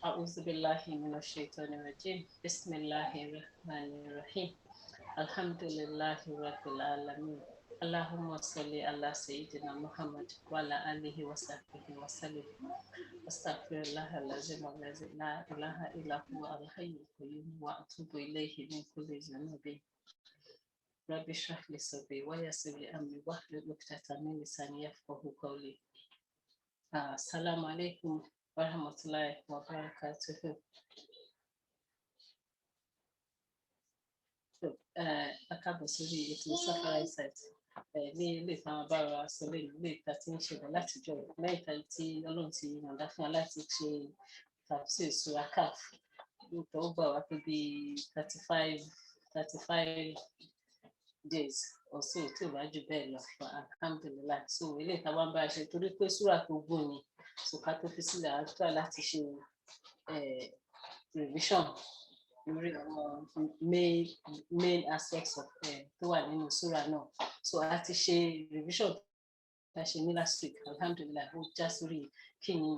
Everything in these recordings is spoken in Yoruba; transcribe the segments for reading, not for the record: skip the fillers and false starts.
أعوذ بالله من الشيطان الرجيم بسم الله الرحمن الرحيم الحمد لله رب العالمين اللهم صل على سيدنا محمد وعلى آله وصحبه وسلم أستغفر الله العظيم الذي لا إله إلا هو الحي القيوم وأتوب إليه من كل ذنوب رب اشرح لي صدري ويسر لي أمري واحلل عقدة من لساني يفقهوا قولي السلام عليكم ورحمة الله وبركاته. Akábọ̀ sórí ètò Safari Insight ní ilé ìfàwọn abára sọ lẹ́nu ilé ìta tí ń ṣẹlẹ̀ látijọ́ lẹ́yìn tí Ọlọ́run ti yọ̀ǹda fún wa láti ṣe tafsir sura Kaf nítorí ó gbà wá pé bíi 35 days or so tí ò bá jù bẹ́ẹ̀ lọ fún alhamdulillah. So ilé ìta wá ń bá a ṣe torí pé súrà tó gùn ni so ká tó fi sílẹ̀ àdúrà láti ṣe revision lórí àwọn main aspects of tó wà nínú súrà náà. So a ti ṣe revision tá a ṣe ní last week alhamdulillah ó já sórí kí ni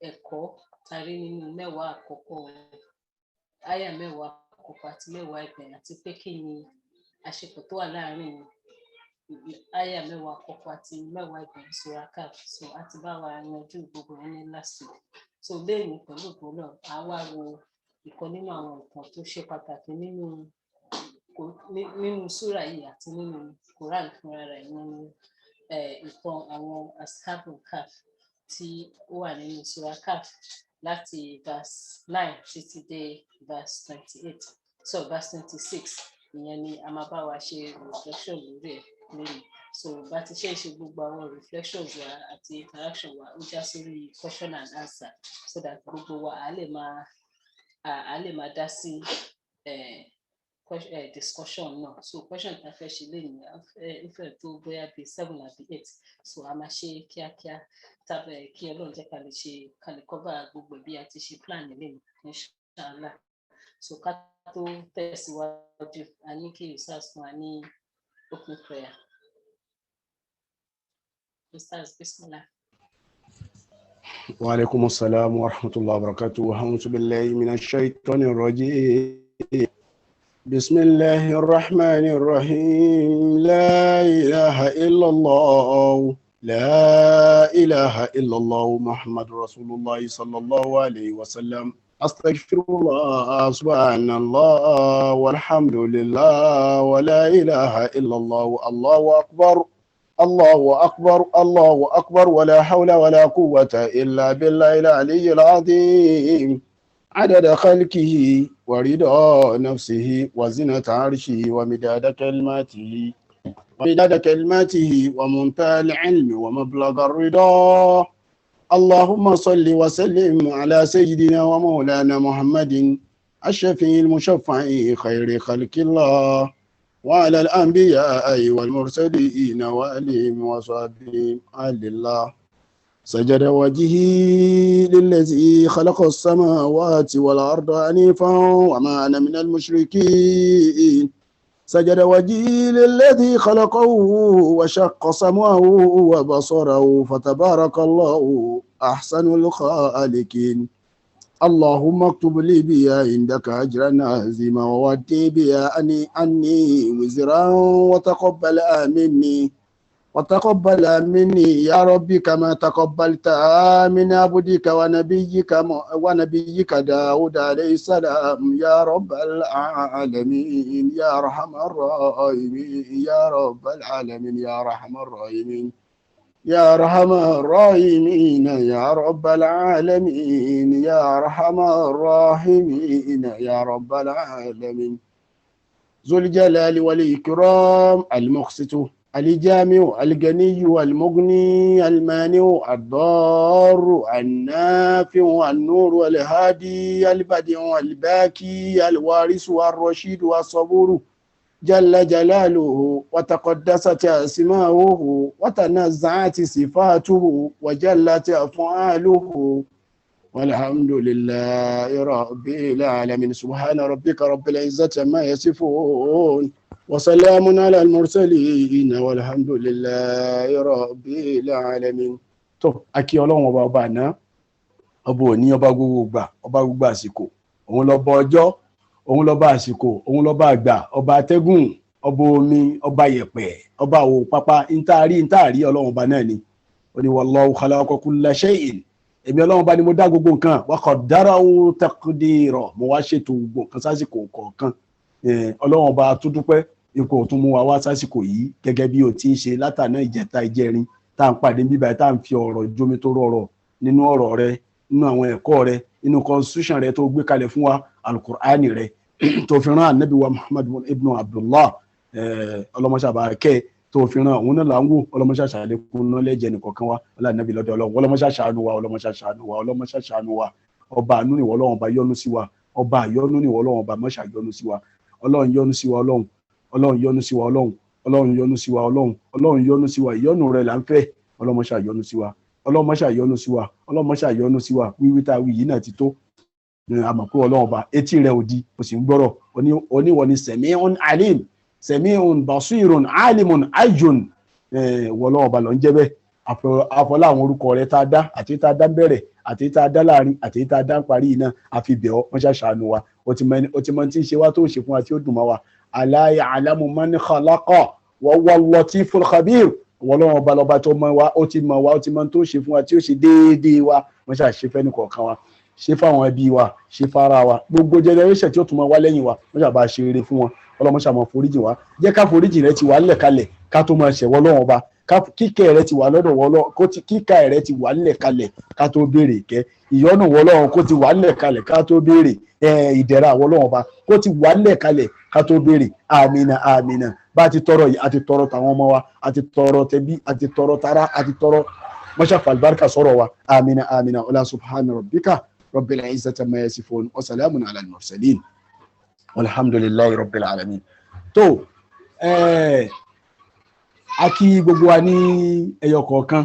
ẹ̀kọ́ tá a rí nínú mẹ́wàá àkọ́kọ́ àyà mẹ́wàá àkọ́kọ́ àti mẹ́wàá ìgbẹ̀yìn àti pé kí ni àṣepọ̀ tó wà láàárín àyà mẹ́wàá àkọ́kọ́ àti mẹ́wàá ìgbẹ̀yìn súrà Kaf. So a ti bá wa yanjú gbogbo wọn ní last week. So lẹ́yìn pẹ̀lú ògbó náà a wá wo ìkan nínú àwọn nǹkan tó ṣe pàtàkì nínú súrà yìí àti nínú Quran fúnra rẹ̀ nínú ìtàn àwọn Ashabul Kaf tí ó wà nínú súrà Kaf láti verse 9 títí dé verse 28 so verse 26 ìyẹn ni a máa bá wa ṣe reflection lórí ẹ̀ lórí. So bá ti ṣe gbogbo àwọn reflections wa àti interaction wa ó já sórí question and answer so that gbogbo wa a lè máa dá sí discussion náà. So question tá a fẹ́ ṣe lẹ́yìn ìfẹ́ tó bóyá bíi 7 àbí 8 so a máa ṣe kíákíá tàbí kí Ọlọ́run jẹ́ ká lè cover gbogbo bí a ti ṣe plan lẹ́yìn inshallah. So ká tó tẹ̀síwájú a ní kí Ustaz fún wa ní open prayer. Ustaz bismillah. وعليكم السلام ورحمة الله وبركاته. أعوذ بالله من الشيطان الرجيم. بسم الله الرحمن الرحيم. لا إله إلا الله لا إله إلا الله محمد رسول الله صلى الله عليه وسلم. أستغفر الله سبحان الله والحمد لله ولا إله إلا الله. الله أكبر الله أكبر الله أكبر ولا حول ولا قوة إلا بالله العلي العظيم. عدد خلقه ورضا نفسه وزنة عرشه ومداد كلماته ومنتهى العلم ومبلغ الرضا. اللهم صل وسلم على سيدنا ومولانا محمد الشفيع المشفع خير خلق الله وعلى الأنبياء والمرسلين وآلهم وصحبهم آل الله. سجد وجهي للذي خلق السماوات والأرض حنيفا وما أنا من المشركين. سجد وجهي للذي خلقه وشق سمعه وبصره فتبارك الله أحسن الخالقين. اللهم اكتب لي بها عندك أجرا عظيما وودي بها عني وزرا وتقبل مني يا ربي كما تقبلت من عبدك ونبيك داود عليه السلام يا رب العالمين يا أرحم الراحمين يا رب العالمين يا أرحم الراحمين يا أرحم الراحمين يا رب العالمين يا أرحم الراحمين يا رب العالمين. ذو الجلال والإكرام المقسط الجامع الغني المغني المانع الضار النافع النور الهادي البديع الباكي الوارث والرشيد والصبور جل جلاله وتقدست أسماؤه وتنزعت صفاته وجلت أفعاله والحمد لله رب العالمين. سبحان ربك رب العزة ما يصفون وسلام على المرسلين والحمد لله رب العالمين. tó akí Ọlọ́run ọba àná ọba òní, ọba gbogbo gbà, ọba gbogbo àsìkò, òun lọ́ba ọjọ́, òun lọ́ba àsìkò, òun lọ́ba àgbà, ọba atẹ́gùn, ọba omi, ọba yẹ̀pẹ̀, ọba àwò pápá, ntaari ọlọ́run ọba náà ni. ó ní wallahu khalaqa kulla shay'in, èmi ọlọ́run ọba ni mo dá gbogbo nǹkan, wa qaddarahu taqdira, mo wá ṣètò gbogbo nǹkan sásìkò kọ̀ọ̀kan. ọlọ́run ọba tó dúpẹ́ ipò tó mú wa wá sásìkò yìí gẹ́gẹ́ bí o ti ń ṣe látàná ìjẹta ìjẹrin tá à ń pàdé bíbá tá à ń fi ọ̀rọ̀ jómi tó rọrọ̀ nínú ọ̀rọ̀ rẹ, nínú àwọn ẹ̀kọ́ rẹ, nínú constitution rẹ tó gbé kalẹ̀ fún wa, alukur'ani rẹ tó fi rán anabi wa Muhammad ibn Abdullah, ọlọmọṣàbà kẹ tó fi rán òun náà là ń wò, ọlọmọṣàṣàlékún náà lẹ́jẹ̀ nìkọ̀ọ̀kan wa ọlọ́ọ̀nàbí lọ́dọ̀ ọlọ́run, ọlọmọṣàṣàánú wa, ọlọmọṣàṣàánú wa, ọlọmọṣàṣàánú wa, ọba àánú nìwọ ọlọ́run ọba yọ́nú sí wa, ọba àyọ́nú nìwọ ọlọ́run ọba mọ́ṣà yọ́nú sí wa, ọlọ́run yọ́nú sí wa ọlọ́run, ọlọ́run yọ́nú sí wa ọlọ́run, ọlọ́run yọ́nú sí wa ọlọ́run, ọlọ́run yọ́nú sí wa, ìyọ́nú rẹ̀ là ń fẹ́, ọlọ́mọṣà yọ́nú sí wa, ọlọ́mọṣà yọ́nú sí wa, ọlọ́mọṣà yọ́nú sí wa, wíwí tá a wí yìí náà ti tó. àmọ́ pé ọlọ́run ọba etí rẹ̀ òdi kò sì ń gbọ́rọ̀, oníwọ̀ ni sami'un alim, sami'un basirun alimun ayun, wọlọ́run ọba lọ ń jẹ́ bẹ́ẹ̀. àfọlá àwọn orúkọ rẹ̀ tá a dá, àti tá a dá ń bẹ̀rẹ̀, àti tá a dá láàrin, àti tá a dá ń parí iná, àfi bẹ̀ ọ́, wọ́n ṣàṣàánú wa, ó ti mọ tí ń ṣe wá tó ń ṣe fún wa tí ó dùn mọ́ wa. ala ya'lamu man khalaqa wa huwa al-latiful khabir, wọlọ́run ọba lọ́ba tó mọ̀ wá, ó ti mọ̀ wá, ó ti mọ tó ń ṣe fún wa tí ó ṣe déédéé wa, wọ́n ṣàṣe fẹ́ nìkọ̀ọ̀kan wa, ṣe fáwọn ẹbí wa, ṣe fara wa, gbogbo generation tí ó tún máa wá lẹ́yìn wa, wọ́n ṣàbá ṣe rere fún wọn, ọlọ́mọṣà máa foríjì wá, jẹ́ ká foríjì rẹ ti wà nílẹ̀ kalẹ̀ ká tó máa ṣẹ̀wọ́ lọ́wọ́ ọba, kíkẹ́ rẹ ti wà lọ́dọ̀ wọ́lọ́, kíkà rẹ ti wà nílẹ̀ kalẹ̀ ká tó béèrè ìkẹ́, ìyọ́nù wọ́lọ́run kó ti wà nílẹ̀ kalẹ̀ ká tó béèrè ìdẹ̀ra wọ́lọ́run ọba kó ti wà nílẹ̀ kalẹ̀ ká tó béèrè. àmín àmín. bá a ti tọrọ yìí, a ti tọrọ tàwọn ọmọ wa, a ti tọrọ tẹbí, a ti tọrọ tara, a ti tọrọ mọ́ṣáfà àlùbáríkà sọ̀rọ̀ wa. àmín àmín. ọlá subhana rabbika rabbil izzati amma yasifun wa salamun ala al-mursalin walhamdulillahi rabbil alamin. tó a kí gbogbo wa ní ẹyọ kọ̀ọ̀kan,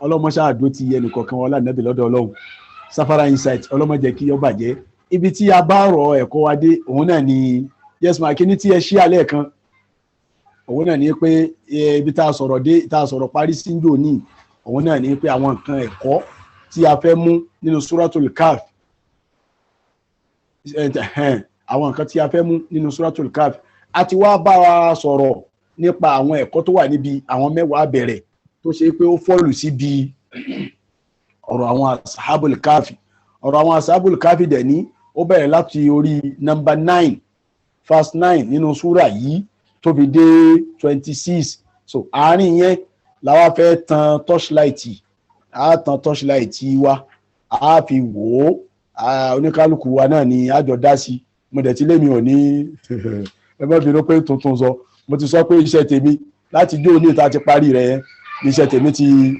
ọlọ́mọṣá àdó ti ẹnì kọ̀ọ̀kan wọn lánàbì lọ́dọ̀ ọlọ́run. Safara Insight ọlọ́mọjẹ kí ó bàjẹ́. ibi tí a bá rọ ẹ̀kọ́ wa dé òun náà ni yes ma kíní tí ẹ ṣí alẹ́ kan, òun náà ni pé ibi tá a sọ̀rọ̀ dé, tá a sọ̀rọ̀ parí síjò ní, òun náà ni pé àwọn nǹkan ẹ̀kọ́ tí a fẹ́ mú nínú Suratul Kahf, àwọn nǹkan tí a fẹ́ mú nínú Suratul Kahf, a ti wá bá wa sọ̀rọ̀ nípa àwọn ẹ̀kọ́ tó wà níbi àwọn mẹ́wàá bẹ̀rẹ̀ tó ṣe pé ó fọ́ọ̀lù síbi ọ̀rọ̀ àwọn Ashabul Kahf. ọ̀rọ̀ àwọn Ashabul Kahf dẹ̀ ní ó bẹ̀rẹ̀ láti orí number 9 verse 9 nínú súrà yìí tó fi dé 26. so àárín yẹn làwa fẹ́ tan torchlight, a tan torchlight wa, a fi wò ó, oníkálukú wa náà ni a jọ dá sí. mo dẹ̀ ti lé mi ò ní ẹgbẹ́ mi ló pé tuntun sọ, mo ti sọ pé iṣẹ́ tèmi láti jó ní ìta ti parí rẹ̀ yẹn, iṣẹ́ tèmi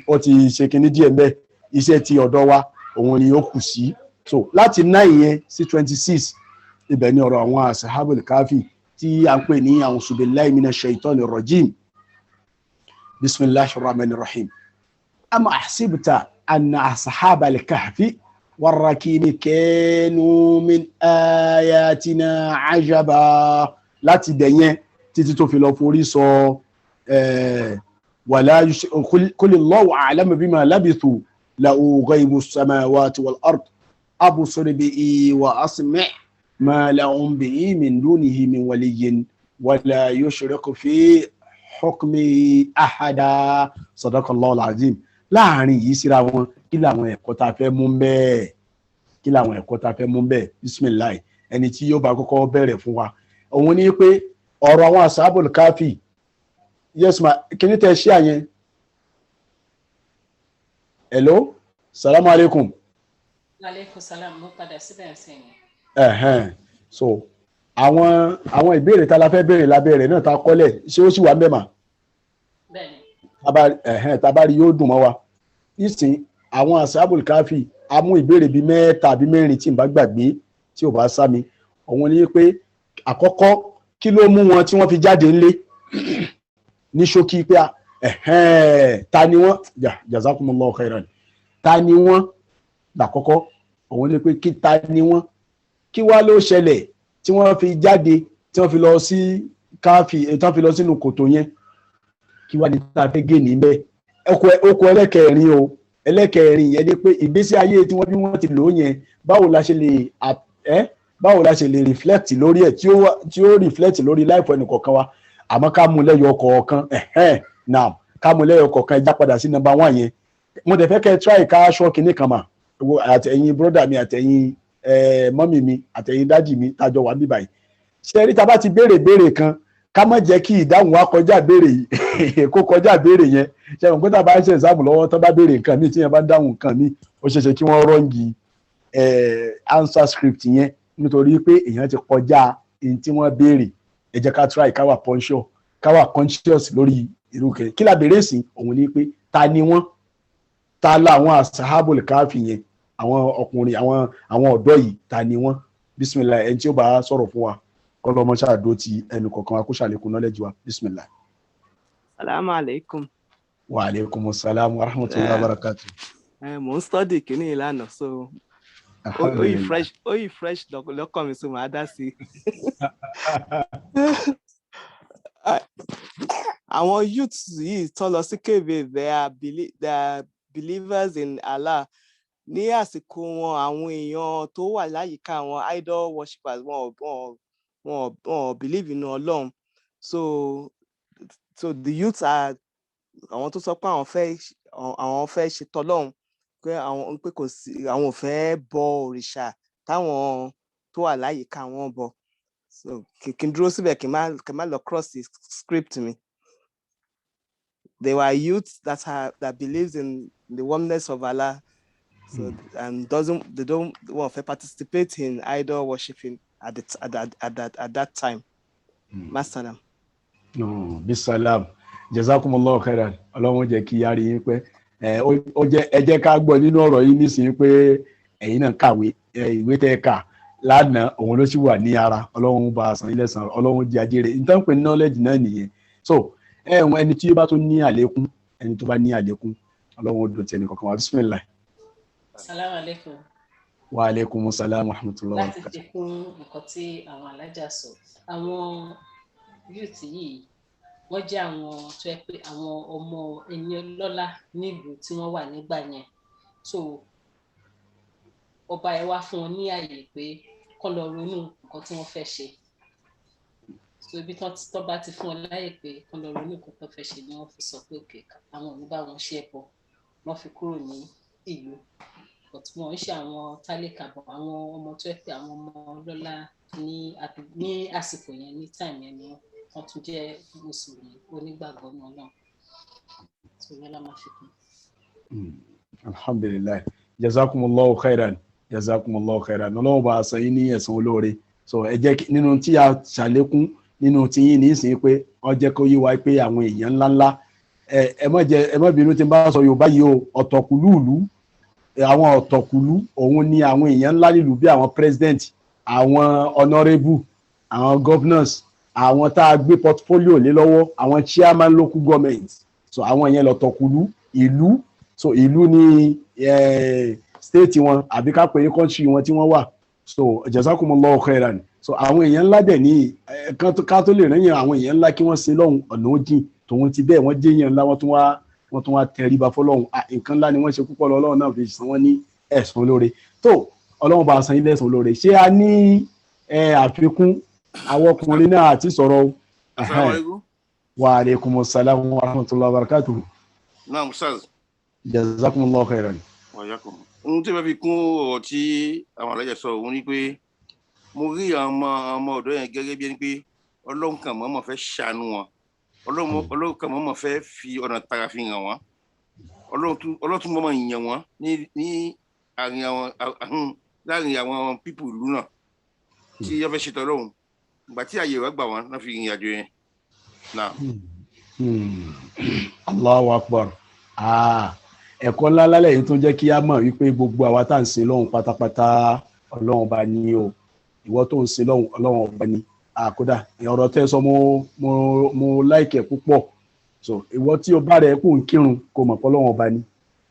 ó ti ṣe kinní díẹ̀ mbẹ́, iṣẹ́ ti ọ̀dọ̀ wa òun ni ó kù sí. so láti 9 yẹn sí 26 ibẹ̀ ni ọ̀rọ̀ àwọn Ashabul Kahf tí a ń pè ní a'udhu billahi minash shaitanir rajim, bismillahir rahmanir rahim. am ahsibta anna ashabal kahfi warraqimi kanu min ayatina ajaba. láti bẹ̀ yẹn títí tó fi lọ forí sọ kulillahu a'lamu bima labithu lahu ghaybus samawati wal ard absir bihi wa asmi' ma lahum bihi min dunihi min waliyyin wala yushriku fi hukmihi ahada. Sadaqallahu al-azim. láàrin yìí síra wọn, kí làwọn ẹ̀kọ́ tá a fẹ́ mú bẹ́ẹ̀, kí làwọn ẹ̀kọ́ tá a fẹ́ mú bẹ́ẹ̀. bismillah. ẹni tí yóò bá kọ́kọ́ bẹ̀rẹ̀ fún wa òun ni pé ọ̀rọ̀ àwọn Ashabul Kahf. yes ma kí ni tẹ́ ṣí àyẹn. hello, salamu alaikum. aleykum salam. mo padà síbẹ̀ sẹ́yìn. so àwọn ìbéèrè tá la fẹ́ béèrè lábẹ́rẹ̀ náà ta kọ́lẹ̀, ṣé ó sì wà mẹ́mà. bẹ́ẹ̀ni. tabari yóò dùn mọ́ wa. nísìn àwọn Ashabul Kahf a mú ìbéèrè bíi mẹ́ta àbí mẹ́rin tí n bá gbàgbé tí ò bá sá mi. òun ni pé àkọ́kọ́ kí ló mú wọn tí wọ́n fi jáde ńlé ní ṣókí pé ta ni wọ́n, jazakumullahu khairan, ta ni wọ́n lákọ́kọ́. òun ni pé kí ta ni wọ́n, kí wá ló ṣẹlẹ̀ tí wọ́n fi jáde, tí wọ́n fi lọ sí káfí, tí wọ́n fi lọ sínú kòtò yẹn, kí wá ní tá a fẹ́ gé níbẹ̀. oko ẹlẹ́kẹ̀rin o, ẹlẹ́kẹrin yẹn ni pé ìgbésí ayé tí wọ́n bí wọ́n ti lò ó yẹn báwo la ṣe lè reflect lórí ẹ̀ tí ó reflect lórí life ẹnìkọ̀ọ̀kan wa àmọ́ ká mú lẹ́yọ kọ̀ọ̀kan now ká mú lẹ́yọ kọ̀ọ̀kan ẹja padà sí number 1 yẹn mo dẹ̀ fẹ́ kẹ́ try ká aṣọ kìíní kan mà àtẹ̀yìn brother mi àtẹ̀yìn mọ́mì mi àtẹ̀yìn dájì mi tájọ wà níbà yìí ṣe rí ta bá ti béèrè kan ká má jẹ́ kí ìdáhùn wa kọjá béèrè yìí kó kọjá béèrè yẹn ṣe mọ̀ pé tá a bá ń ṣe exam lọ́wọ́ tó bá béèrè nǹkan míì tí yẹn bá ń dáhùn nǹkan míì ó ṣeéṣe kí wọ́n rọ́ǹgì answer script yẹn nítorí pé èèyàn ti kọjá èyí tí wọ́n béèrè ẹ jẹ́ ká try ká wà conscious lórí irú kẹ kí la béèrè sí òun ni pé ta ni wọ́n ta láwọn asahabul káfí yẹn àwọn ọkùnrin àwọn ọ̀dọ́ yìí ta ni wọ́n bismillah ẹni tí ó bá sọ̀rọ̀ fún wa kọlọmọ ṣáàdó ti ẹnu kọ̀ọ̀kan wa kó ṣàlékún knowledge wa bismillah. Salaam alaikum. Wa alaikum salam wa rahmatullahi wa barakatuh. Mo ń study kìíní ìlànà so ó yí fresh lọ́kàn mi so màá dá sí. Àwọn youths yìí tán lọ sí kébé they are believers in Allah. Ní àsìkò wọn àwọn èèyàn tó wà láyìíká àwọn idol worshippers wọn believe in Ọlọ́run so the youths are àwọn tó sọ pé àwọn fẹ́ ṣe tọ́lọ́run pé àwọn kò sí àwọn ò fẹ́ bọ òrìṣà táwọn tó wà láyìíká wọn bọ so kí n dúró síbẹ̀ kí n má lọ cross the script mi. They were youths that believes in the oneness of Allah. So and they don't want to participate in idol worshiping at that time. Masalam. No, bisalam. Jazakumullahu khairan. Ọlọ́run jẹ́ kí yari yín pé ẹ jẹ́ ká gbọ́ nínú ọ̀rọ̀ yìí nísìnyí pé ẹ̀yin náà kàwé ìwé tẹ́ kà lánàá òun ló sì wà ní ara Ọlọ́run bá san ilé san Ọlọ́run jẹ́ ajére nǹkan pé knowledge náà nìyẹn so ẹni tí ó bá tún ní àlékún ẹni tó bá ní àlékún Ọlọ́run ó dùn tí ẹnì kọ̀ọ̀kan wá bismillah. Assalamu alaikum. Wa alaikum salam wa rahmatullahi wa barakatuh. Láti fi kún nǹkan tí àwọn alájà sọ àwọn youth yìí wọ́n jẹ́ àwọn tó yẹ pé àwọn ọmọ ẹni ọlọ́lá nílùú tí wọ́n wà nígbà yẹn so ọba ẹ wá fún wọn ní àyè pé kán lọ ronú nǹkan tí wọ́n fẹ́ ṣe so ibi tó bá ti fún wọn láyè pé kán lọ ronú nǹkan tó fẹ́ ṣe ni wọ́n fi sọ pé òkè àwọn ò ní bá wọn ṣe ẹbọ wọ́n fi kúrò ní ìlú but wọn ń ṣe àwọn tálíkà bọ̀ àwọn ọmọ tó yẹ pé àwọn ọmọ ọlọ́lá ní àsìkò yẹn ní time yẹn ni wọ́n tún jẹ́ mùsùlùmí onígbàgbọ́ náà náà tó yẹ la máa fi kún. Alhamdulillah jazakumullahu khairan Ọlọ́run bá san yín ní ẹ̀san olóore so ẹ jẹ́ nínú tí a ṣàlékún nínú tí yín ní ìsìn pé ó jẹ́ kó yí wa pé àwọn èèyàn ńláńlá ẹ má bínú tí n bá sọ Yorùbá yìí o ọ̀tọ̀kùlú àwọn ọ̀tọ̀kùlú òun ni àwọn èèyàn ńlá nílùú bí àwọn president àwọn honourable àwọn governors àwọn tá a gbé portfolio lé lọ́wọ́ àwọn chairman local government so àwọn yẹn lọ́tọ̀kùlú ìlú so ìlú ní state wọn àbí ká pè é country wọn tí wọ́n wà so jazakumullahu khairan so àwọn èèyàn ńlá dẹ̀ ní ká tó lè rẹ́yìn àwọn èèyàn ńlá kí wọ́n sin lọ́hùn ọ̀nà ó jìn tòun ti bẹ́ẹ̀ wọ́n jẹ́ èèyàn ńlá wọ́n tún wá tẹríba fọlọ́hùn nǹkan ńlá ni wọ́n ṣe púpọ̀ lọ́lọ́run náà fi san wọ́n ní ẹ̀san olóore tó Ọlọ́run bá san ilé ẹ̀san olóore ṣé a ní àfikún àwọn ọkùnrin náà àti sọ̀rọ̀ wa alaikumus salam wa rahmatullahi wa barakatuh. Naam ustaz. Jazakumullahu khairan. Wa yakum. Ohun tí bá fi kún ọ̀rọ̀ tí àwọn alájà sọ òun ni pé mo rí àwọn ọmọ ọ̀dọ́ yẹn gẹ́gẹ́ bí ẹni pé Ọlọ́run kan mọ̀ọ́mọ̀ fẹ́ ṣàánú wọn Ọlọ́run kan mọ̀ọ́mọ̀ fẹ́ fi ọ̀nà tara fi hàn wọ́n Ọlọ́run tún mọ̀ọ́mọ̀ yàn wọ́n ní láàrin àwọn pípù ìlú náà tí wọ́n fẹ́ ṣètò Ọlọ́run ìgbà tí àyè rẹ̀ gbà wọ́n náà fi rìn àjò yẹn náà. Allahu akbar ẹ̀kọ́ ńlá lálẹ́ yìí tó jẹ́ kí á mọ̀ wípé gbogbo àwa tá à ń sin lọ́hùn pátápátá Ọlọ́run ọba ni o ìwọ tó ń sin lọ́hùn Ọlọ́run ọba ni kódà ọ̀rọ̀ tẹ́ sọ mo láìkẹ̀ púpọ̀ so ìwọ tí o bá rẹ̀ kó ń kírun kó mọ̀ pé Ọlọ́run ọba ni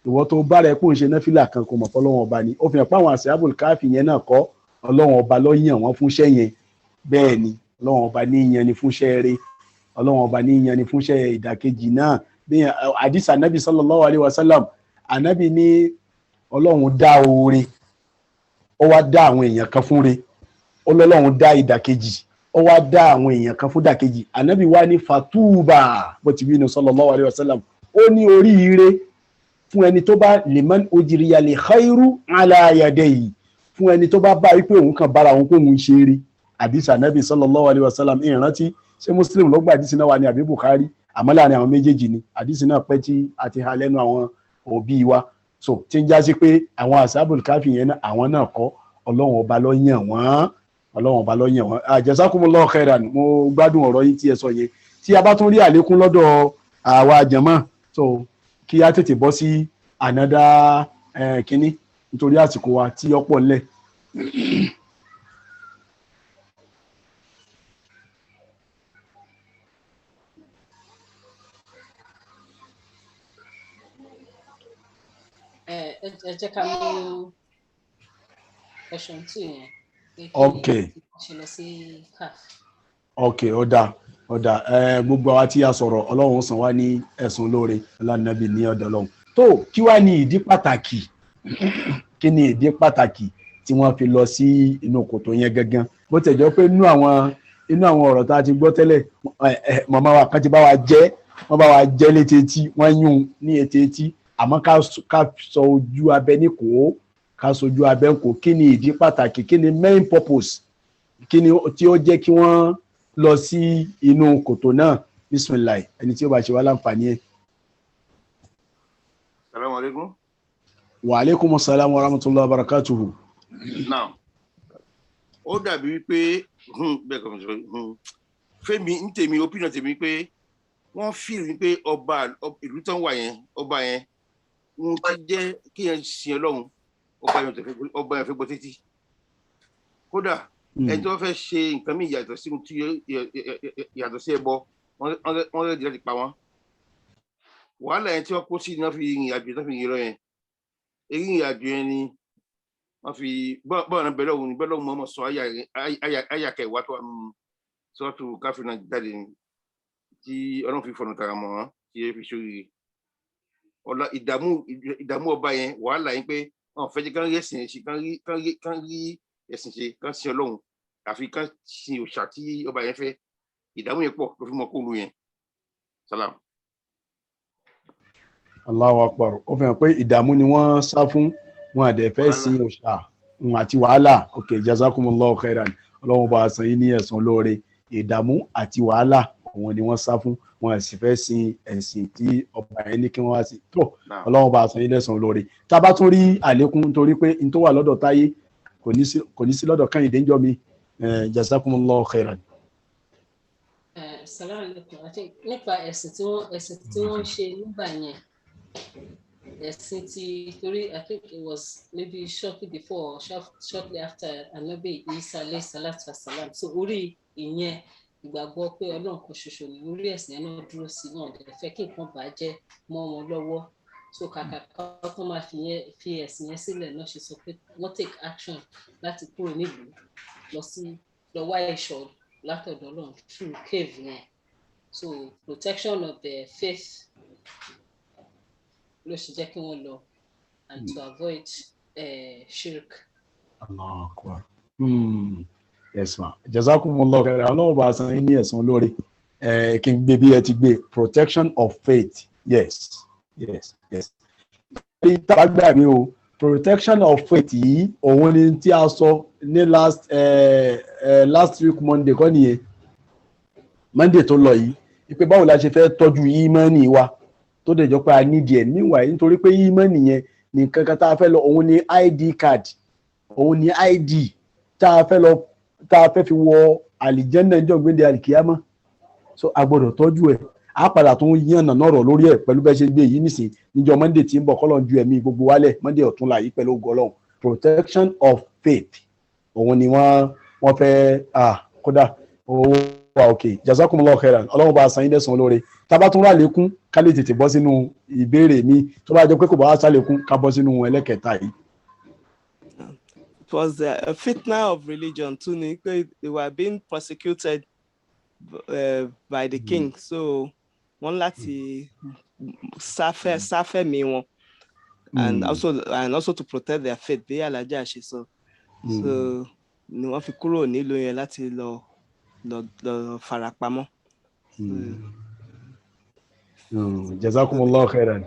ìwọ tó bá rẹ̀ kó ń ṣe náfìlà kan kó mọ̀ pé Ọlọ́run ọba ni ó fi hàn pé àwọn àṣàbùl káfí yẹn náà kọ́ Ọlọ́run ọba ló yàn wọ́n fúnṣẹ́ yẹn bẹ́ẹ̀ ni Ọlọ́run ọba ní yan ni fúnṣẹ́ rẹ̀ Ọlọ́run ọba ní yan ni fúnṣẹ́ ìdàkejì náà bí àdìsá nàbì sallallahu alayhi wa sallam ànábì ní ọlọ́run dá oore ó wá dá àwọn èèyàn kan fún re ọlọ́run dá ìdàkejì ó wá dá àwọn èèyàn kan fún ìdàkejì ànábì wá ní fatuba bó ti wí ní sallallahu alaihi wasallam ó ní oríire fún ẹni tó bá liman ujriya li khairu ala yadayhi fún ẹni tó bá bá wípé òun kàn bára òun kó òun ṣe eré àdìsí ànábì sallallahu alaihi wasallam ìrántí ṣé muslim ló gba àdìsí náà wà ní àbí bukhari àmọ́ láàrin àwọn méjèèjì ni àdìsí náà pẹ́ tí a ti ha lẹ́nu àwọn òbí wa so tí ń já sí pé àwọn ashabul káfí yẹn náà àwọn náà kọ́ ọlọ́run ọba ló yàn wọ́n jazakumullahu khairan mo gbádùn ọ̀rọ̀ yín tí ẹ sọ yẹn tí a bá tún rí àlékún lọ́dọ̀ àwa jàmáà so kí a tètè bọ́ sí ànádá kínní nítorí àsìkò wa tí ọ̀pọ̀ ńlẹ̀. ẹ jẹ́ ká mú question 2 yẹn. Okay. ṣe lọ sí CAF. Okay, ó dáa gbogbo àwa tí a sọ̀rọ̀ ọlọ́run san wá ní ẹ̀sùn lóore ọlànàbì ní ọ̀dọ̀ ọlọ́run tó kí wá ní ìdí pàtàkì kí ni ìdí pàtàkì tí wọ́n fi lọ sí inú kòtò yẹn gangan bó tẹ̀ jọ pé inú àwọn ọ̀rọ̀ tá a ti gbọ́ tẹ́lẹ̀ màmá wa kan ti bá wa jẹ́ létí etí wọ́n yún ní etí àmọ́ ká sọ ojú abẹ ní kò ká sojú abẹ ń kò kí ni ìdí pàtàkì kí ni main purpose kí ni tí ó jẹ́ kí wọ́n lọ sí inú kòtò náà bismillah ẹni tí ó bá ṣe wá láǹfààní ẹ̀. Assalamu alaikum. Wa alaikumus salam wa rahmatullahi wa barakatuhu. Now ó dàbí wípé bẹ́ẹ̀ kọ́ mi sọ fẹ́mi ń tèmi opinion tèmi pé wọ́n feel wípé ọba ìlú tán wà yẹn ọba yẹn ń ti jẹ́ kí yẹn sin ọlọ́run ọba yẹn fẹ́ gbọ́ títí kódà ẹni tó fẹ́ ṣe nǹkan mí yàtọ̀ sí ẹbọ wọ́n rẹ̀ láti pa wọ́n wàhálà yẹn tí wọ́n kó sí ní wọ́n fi ìrìn àjò tó fi yìn lọ yẹn èyí ìrìn àjò yẹn ni wọ́n fi bọ́ọ̀ náà bẹ̀rẹ̀ òun bẹ́ẹ̀ lọ́wọ́ mọ́ sọ ayàkẹ́ ìwà tó wà nínú sọ́ọ̀tù káfíńnà jáde tí ọlọ́run fi fọ̀nà tààrà mọ́ wọn tí ẹ fi ṣoríire ọ̀la ìdààmú ọba yẹn wàhálà yẹn pé wọ́n fẹ́ jẹ́ kán rí ẹ̀sìn ṣe kán rí ẹ̀sìn ṣe kán sin ọlọ́run àfi kán sin òòṣà tí ọba yẹn fẹ́ ìdààmú yẹn pọ̀ ló fi mọ́ kóòlù yẹn salam. Allahu akbar ó fi hàn pé ìdààmú ni wọ́n sá fún wọn àdẹ̀ fẹ́ sin òòṣà àti wàhálà ok jazakumullahu khairan ọlọ́run bá a san yín ní ẹ̀san lóore ìdààmú àti wàhálà òun ni wọ́n sá fún wọn sì fẹ́ sin ẹ̀sìn tí ọba yẹn ní kí wọ́n wá sí tó ọlọ́run bá a san yín lẹ́san lóore tá a bá tún rí àlékún nítorí pé n tó wà lọ́dọ̀ táyé kò ní sí lọ́dọ̀ Kẹ́hìndé ńjọ́ mi jazakumullahu khairan. Salaam alaikum àti nípa ẹ̀sìn tí wọ́n ṣe nígbà yẹn ẹ̀sìn tí torí I think it was maybe shortly before or shortly after Ànábì Isa alayhi salatu wassalam so orí ìyẹn ìgbàgbọ́ pé ọlọ́run kan ṣoṣo ní orí ẹ̀sìn yẹn náà dúró sí náà dẹ̀ fẹ́ kí nǹkan bàjẹ́ mọ́ wọn lọ́wọ́ so kàkà kan máa fi ẹ̀sìn yẹn sílẹ̀ náà ṣe sọ pé wọ́n take action láti kúrò nílùú lọ wá ìṣọ́ látọ̀dọ̀ ọlọ́run through cave yẹn so protection of the faith ló ṣe jẹ́ kí wọ́n lọ and to avoid shirk. Allahu akbar. Yes ma jazakumullahu khairan ọlọ́run bá a san yín ní ẹ̀san lóore kí n gbé bí ẹ ti gbé protection of faith yes. Ìtàgbà mi o protection of faith yìí òun ni tí a sọ ní last week Monday kọ́ nìyẹn Monday tó lọ yìí ìpè báwo la ṣe fẹ́ tọ́jú ìmánì wa tó dẹ̀ jọ pé a nídìí ẹ̀ níwáyé nítorí pé ìmánì yẹn ní kankan tá a fẹ́ lọ òun ni ID card òun ni ID tá a fẹ́ fi wọ àlìjẹ́nà ìjọ gbéǹde àlìkíyámà so a gbọ́dọ̀ tọ́jú ẹ̀ a padà tún yànnà nọ̀rọ̀ lórí ẹ̀ pẹ̀lú bẹ́ẹ̀ ṣe gbé yìí nìsín níjọ́ Monday tí ń bọ̀ kọ́lọ̀ ju ẹ̀mí gbogbo wálẹ̀ Monday ọ̀tún là yí pẹ̀lú gọlọ́hùn protection of faith òun ni wọ́n fẹ́ kódà owó wa òkè jazakumullahu khairan ọlọ́run bá a san yín lẹ́san lóore tábà tún rà lékún ká lè tètè bọ́ sínú ìbéèrè mi tó bá jẹ́ pé kò bá wá sálẹ̀kún ká bọ́ sínú ẹlẹ́kẹta yìí. It was a fitna of religion too ni pé they were being persecuted by the king so wọ́n láti sáfẹ́ mi wọn and also to protect their faith bí Alhaja ṣe sọ. So ni wọ́n fi kúrò nílùú yẹn láti lọ farapamọ́. Jazakumullahu khairan.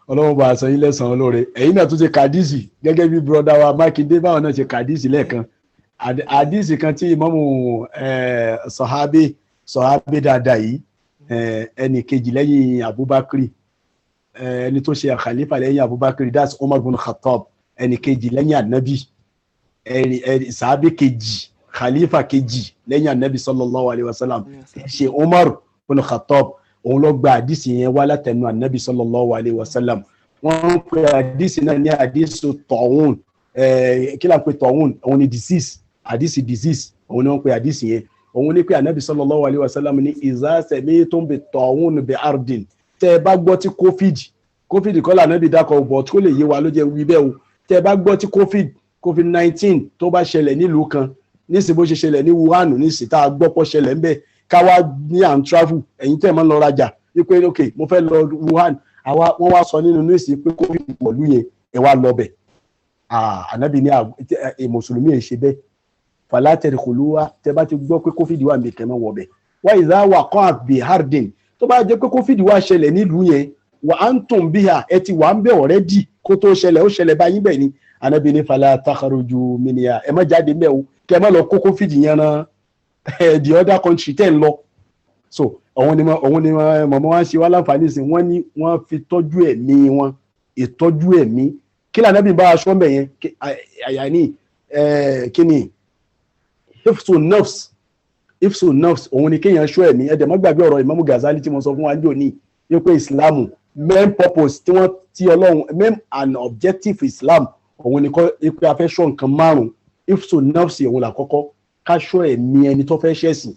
Ọlọ́run bá aṣọ yín lẹ́san olóore. Ẹ̀yin náà tún ṣe kàdísì gẹ́gẹ́ bí broda wa Mákindé báwọn náà ṣe kàdísì lẹ́ẹ̀kan. Àdísì kan tí ìmámù sọ̀hábé dáadáa yìí ẹnì kejì lẹ́yìn Abubakar ẹni tó ṣe àkàlífà lẹ́yìn Abubakar, that's Umar bin Khattab, ẹnì kejì lẹ́yìn Ànábì, sàábé kejì khalifa kejì lẹ́yìn Ànábì sallallahu alayhi wa sallam ṣe Umar bin Khattab, òun ló gba àdísì yẹn wá látẹnu Ànábì sallallahu alayhi wa sallam. Wọ́n ń pe àdísì náà ní àdísì tọ̀hún, kí là ń pe tọ̀hún, òun ni disease, àdísì disease, òun ni wọ́n pe àdísì yẹn. Òun ní pé Ànábì sallallahu alayhi wa sallam ní iza sami'tum bi tọ̀hún bi ardin, tẹ́ ẹ bá gbọ́ tí covid kọ́ l'Ànábì dákọ̀ bọ̀ tó lè yé wa ló jẹ́ wí bẹ́ẹ̀ o. Tẹ́ ẹ bá gbọ́ tí covid-19 tó bá ṣẹlẹ̀ nílùú kan, nísìnyí bó ṣe ṣẹlẹ̀ ní Wuhan nísìnyí tá a gbọ́ pọ̀ ṣẹlẹ̀ ń bẹ̀, káwá ní à ń travel, ẹ̀yin tẹ́ ẹ máa ń lọ rajà wípé ok mo fẹ́ lọ Wuhan, wọ́n wá sọ nínú nísìnyí pé covid wọ̀lú yẹn ẹ wá lọ bẹ̀. Ànábì ní mùsùlùmí ẹ̀ ṣe bẹ́ẹ̀, fala tadkhuluha, tẹ́ bá ti gbọ́ pé covid wà ní kẹ́mọ́ wọ̀ bẹ̀. Wa idha waqa'at bi hardin, tó bá jẹ́ pé covid wà ṣẹlẹ̀ nílùú yẹn, wa antum biha, ẹ ti wà ń bẹ̀ already kó tó ṣẹlẹ̀, ó ṣẹlẹ̀ báyìí bẹ̀ ni. Ànábì ní fala takhruju minha, ẹ má jáde mẹ́ o, kẹ́ má lọ kó covid yẹn ran the other country tẹ́ ń lọ. So òun ni mọ̀mọ́ wá ń ṣe wá láǹfààní sí, wọ́n ní wọ́n fi tọ́jú ẹ̀mí wọn, ìtọ́jú ẹ̀mí. Kí ni Ànábì bá aṣọ mbẹ̀ yẹn? Àyàní kí ni ifsu nafs, òun ni kéèyàn ṣọ́ ẹ̀mí. Ẹ̀dẹ̀ mọ́ gbàgbé ọ̀rọ̀ Imam Ghazali tí mo sọ fún wa ní òní, yóò pé Islam main purpose tí Ọlọ́run main and objective Islam òun ni kọ́ pé a fẹ́ ṣọ́ nǹkan márùn-ún. Ifsu nafs òun là kọ́kọ́, ká ṣọ́ ẹ̀mí ẹni tó fẹ́ ṣẹ̀sìn.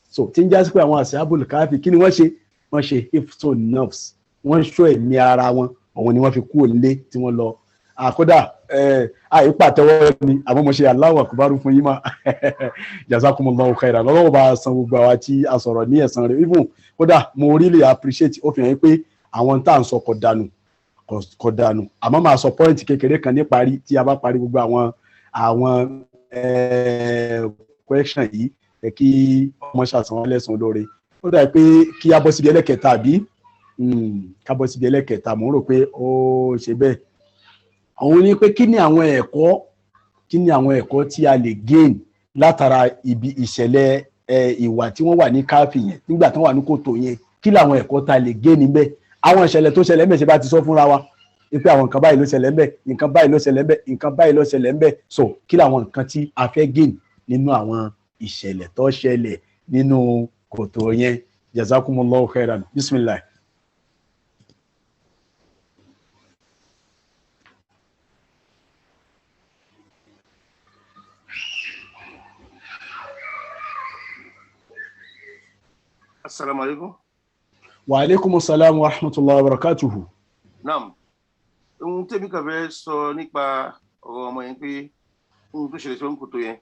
So tí ń já sí pé àwọn Ashabul Kahfi kí ni wọ́n ṣe? Wọ́n ṣe ifsu nafs, wọ́n ṣọ́ ẹ̀mí ara wọn, òun ni wọ́n fi kú òlé tí wọ́n lọ. Àkódà àìpàtẹ́wọ́ ni àmọ́ mo ṣe Allahu Akbar fún yín mà. Jazakumullahu khairan, lọ́wọ́ bá san gbogbo àwa tí a sọ̀rọ̀ ní ẹ̀san rẹ̀. Even kódà mo really appreciate, ó fi hàn pé àwọn tá à ń sọ kò dànù, àmọ́ máa sọ pọ́ìntì kékeré kan ní parí tí a bá parí gbogbo àwọn question yìí, kí ọmọ ṣàṣàn lẹ́sùn lóore. Ó dà pé kí a bọ́ síbi ẹlẹ́kẹta àbí ká bọ́ síbi ẹlẹ́kẹta, mo ń rò pé ó ṣe bẹ́ẹ̀. Àwọn ní pé kí ni àwọn ẹ̀kọ́ tí a lè gain látara ibi ìṣẹ̀lẹ̀ ìwà tí wọ́n wà ní Kahfi yẹn nígbà tí wọ́n wà ní kòtò yẹn, kí làwọn ẹ̀kọ́ tá a lè gain níbẹ̀? Àwọn ìṣẹ̀lẹ̀ tó ṣẹlẹ̀ ńbẹ̀ ṣe bá ti sọ fúnra wa pé àwọn nǹkan báyìí ló ṣẹlẹ̀ ńbẹ̀, nǹkan báyìí ló ṣẹlẹ̀ ńbẹ̀, nǹkan báyìí ló ṣẹlẹ̀ ńbẹ̀. So kí làwọn nǹkan tí a fẹ́ gain nínú àwọn ìṣẹ̀lẹ̀ tó ṣẹlẹ̀ nínú kòtò yẹn? Jazakumullahu khairan. Bismillah. Assalamu alaikum. Wa alaikum assalam wa rahmatullahi wa barakatuhu. Naam. Ohun tẹ́mi kàn fẹ́ sọ nípa ọ̀rọ̀ ọmọ yẹn pé ohun tó ṣẹlẹ̀ sí wọn kòtò yẹn,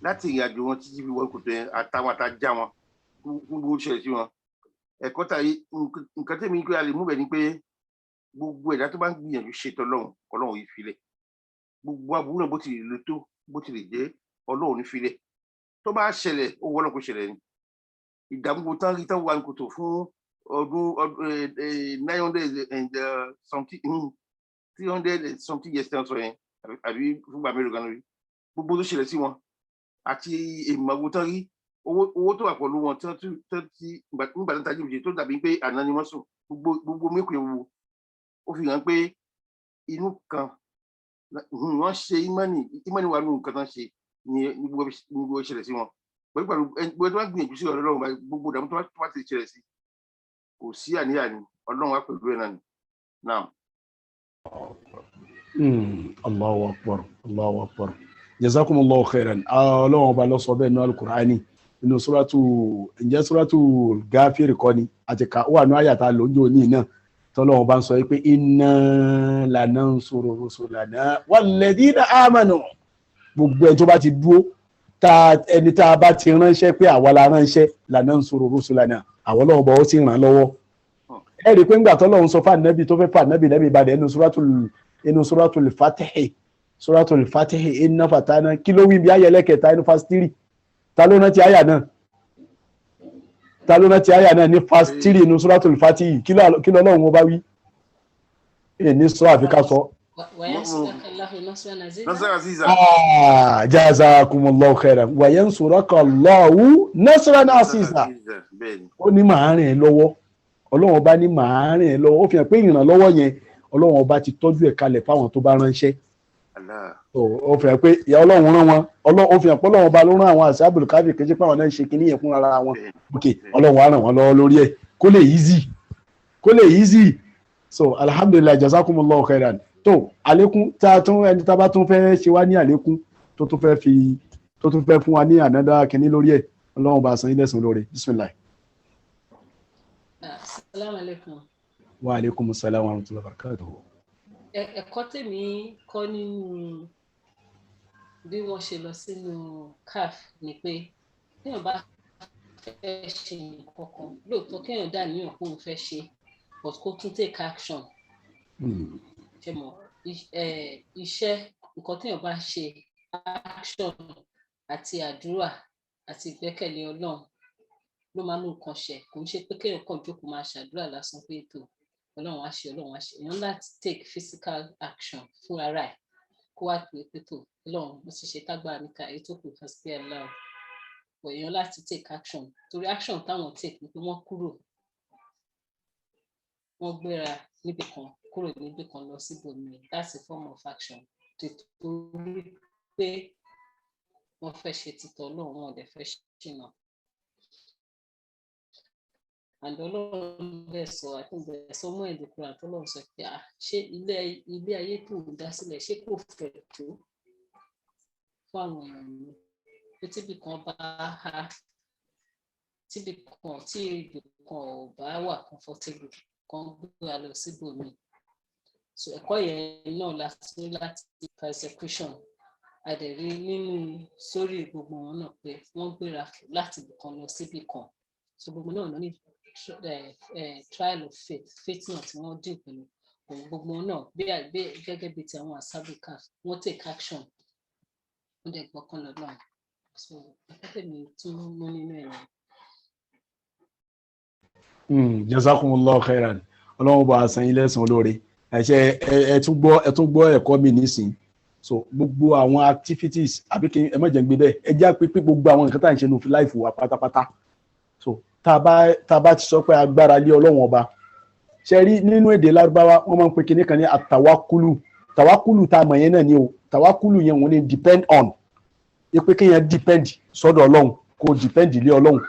láti ìrìn àjò wọn títí fi wọ kòtò yẹn àtàwọn àtàjà wọn gbogbo ṣẹlẹ̀ sí wọn. Ẹ̀kọ́ tàyí nǹkan tẹ́mi pé a lè mú bẹ̀ ni pé gbogbo ẹ̀dá tó bá ń gbìyànjú ṣètò Ọlọ́run yìí filẹ̀. Gbogbo aburú náà bó ti lè lo tó, bó ti lè jẹ́, Ọlọ́run ní filẹ̀. Tó bá ṣẹlẹ̀, ó wọ́ Ọlọ́run kó ṣẹlẹ̀ ni. Ìdààmú tán rí tán wà ní kòtò fún ọdún 900 and something 300 and something years tán sọ yẹn, àbí fúngbà mélòó gan lórí gbogbo tó ṣẹlẹ̀ sí wọn àti èèmọ̀gbò tán rí owó tó wà pẹ̀lú wọn tí nígbà tó ń tajú ìbùjẹ tó dàbí pé àná ni wọ́n sùn, gbogbo mẹ́kọ̀ọ́ ewu ó fi hàn pé inú kan wọ́n ṣe ìmánì wà nínú nǹkan tán ṣe ní gbogbo ìṣẹ̀lẹ̀ sí wọn. Pẹ̀lú gbogbo tó wá gbìyànjú sí Ọlọ́run, gbogbo ìdààmú tó wá ti ṣẹlẹ̀ sí kò sí àníyàn Ọlọ́run wá pẹ̀lú ẹ̀ náà ni. Naam. Allahu akbar, Allahu akbar. Jazakumullahu khairan. Ọlọ́run ọba ló sọ bẹ́ẹ̀ nínú Al-Qur'ani nínú Suratul Ghafir kọ́ ni àti ká wà ní àyàtà lóúnjẹ òní náà tọ́lọ́run bá ń sọ pé inna lanansuru rusulana walladhina amanu. Gbogbo ẹni tó bá ti dúró ẹni tá a bá ti ránṣẹ́ pé àwa la ránṣẹ́ lanansuru rusulana, àwọn Ọlọ́run bá ó sì ràn lọ́wọ́. ẹ rí i pé ńgbà tọ́lọ́run sọ fún ànábì tó fẹ́ fún ànábì lẹ́bi ìbàdàn inú suratul Fatihi inna fatana kí ló wí bí ayẹlẹ́ kẹta inú fásitírì ta ló rántí àyà náà ní fásitírì inú suratul Fatihi kí lọ́lọ́run wọn bá wí ní sọ àfikà sọ. Jazakumullahu khairan wa yansuraka Allahu nasran aziza. Ó ní màá rìn ẹ́ lọ́wọ́ ọlọ́run ọba ní màá rìn ẹ́ lọ́wọ́ ó fi hàn pé ìrànlọ́wọ́ yẹn ọlọ́run ọba ti tọ́jú ẹ̀ kalẹ̀ fáwọn tó bá ránṣẹ́. Ó fi hàn pé ìyá ọlọ́run rán wọn ó fi hàn pé ọlọ́run ọba ló rán àwọn Ashabul Kahfi kejì pé àwọn náà ń ṣe kinní yẹn fún ara wọn. Ọlọ́run á ràn wọ́n lọ́wọ́ lórí ẹ̀ kó lè easy. So alhamdulillah jazakumullahu khairan. Tó àlékún tá ẹni tá bá tún fẹ́ ṣe wá ní àlékún tó tún fẹ́ fún wa ní ànádá kinní lórí ẹ̀ ọlọ́run bá san ilẹ̀ sùn lórí bismillah. Assalamu alaikum. Wa alaikum assalam wa rahmatullahi wa barakatuh. Ẹ̀kọ́ tèmi kọ́ nínú bí wọ́n ṣe lọ sínú CAF ni pé téèyàn bá fẹ́ ṣe nǹkan kan lóòótọ́ kéèyàn dà níyàn kó o fẹ́ ṣe but kó tún take action. Ṣé mo iṣẹ́ nǹkan téèyàn bá ṣe action àti àdúrà àti ìgbẹ́kẹ̀lé Ọlọ́run ló máa mú nǹkan ṣe kò ń ṣe pé kéèyàn kàn jókòó máa ṣàdúrà lásán pé ètò Ọlọ́run á ṣe èèyàn láti take physical action fún ara ẹ̀ kó wá pé ètò Ọlọ́run mo ti ṣe tágbára níka èyí tó kù kan sí ẹ̀ láò but èèyàn láti take action torí action táwọn take ni pé wọ́n kúrò wọ́n gbéra níbi kan kúrò níbi kan lọ síbòmíì that's a form of action torí pé wọ́n fẹ́ ṣe títọ́ Ọlọ́run wọn ò dẹ̀ fẹ́ ṣìnà. And Ọlọ́run bẹ́ẹ̀ sọ àtúnbẹ̀ somewhere in the Quran tó lọ́run sọ pé ṣé ilé ayé tó ń dá sílẹ̀ ṣé kò fẹ̀ tó fún àwọn èèyàn mi pé tíbi kan bá há tíbi kan tí ibì kan ò bá wà comfortable kan gbé wa lọ síbòmíì so ẹ̀kọ́ yẹn náà láti persecution àdẹ̀rí nínú sórí gbogbo wọn náà pé wọ́n gbéra láti ibì kan lọ síbì kan so gbogbo náà ló ní trial of faith náà tí wọ́n dín pẹ̀lú gbogbo náà gẹ́gẹ́ bí ti àwọn Ashabul Kahfi wọ́n take action wọ́n dẹ̀ gbọ́kàn lọ́dọ̀ so akẹ́kọ̀ọ́ mi tún mú nínú ẹ̀yìn. Jazakumullahu khairan ọlọ́run bá a san ilé ẹ̀sán olóore ẹ tún gbọ́ ẹ̀kọ́ mi nísìn so gbogbo àwọn activities àbí kí ẹ má jẹ́ gbé bẹ́ẹ̀ ẹ já pé gbogbo àwọn nǹkan tá à ń ṣe ní láìfò wa pátápátá so tá a bá ti sọ pé agbára lé ọlọ́run ọba ṣe rí nínú èdè lárúbáwá wọ́n máa ń pe kinní kan ní àtàwákúlù tá a mọ̀ yẹn náà ni o tàwákúlù yẹn wọ́n ní depend on pé kéèyàn depend sọ́dọ̀ ọlọ́run kó depend lé ọlọ́run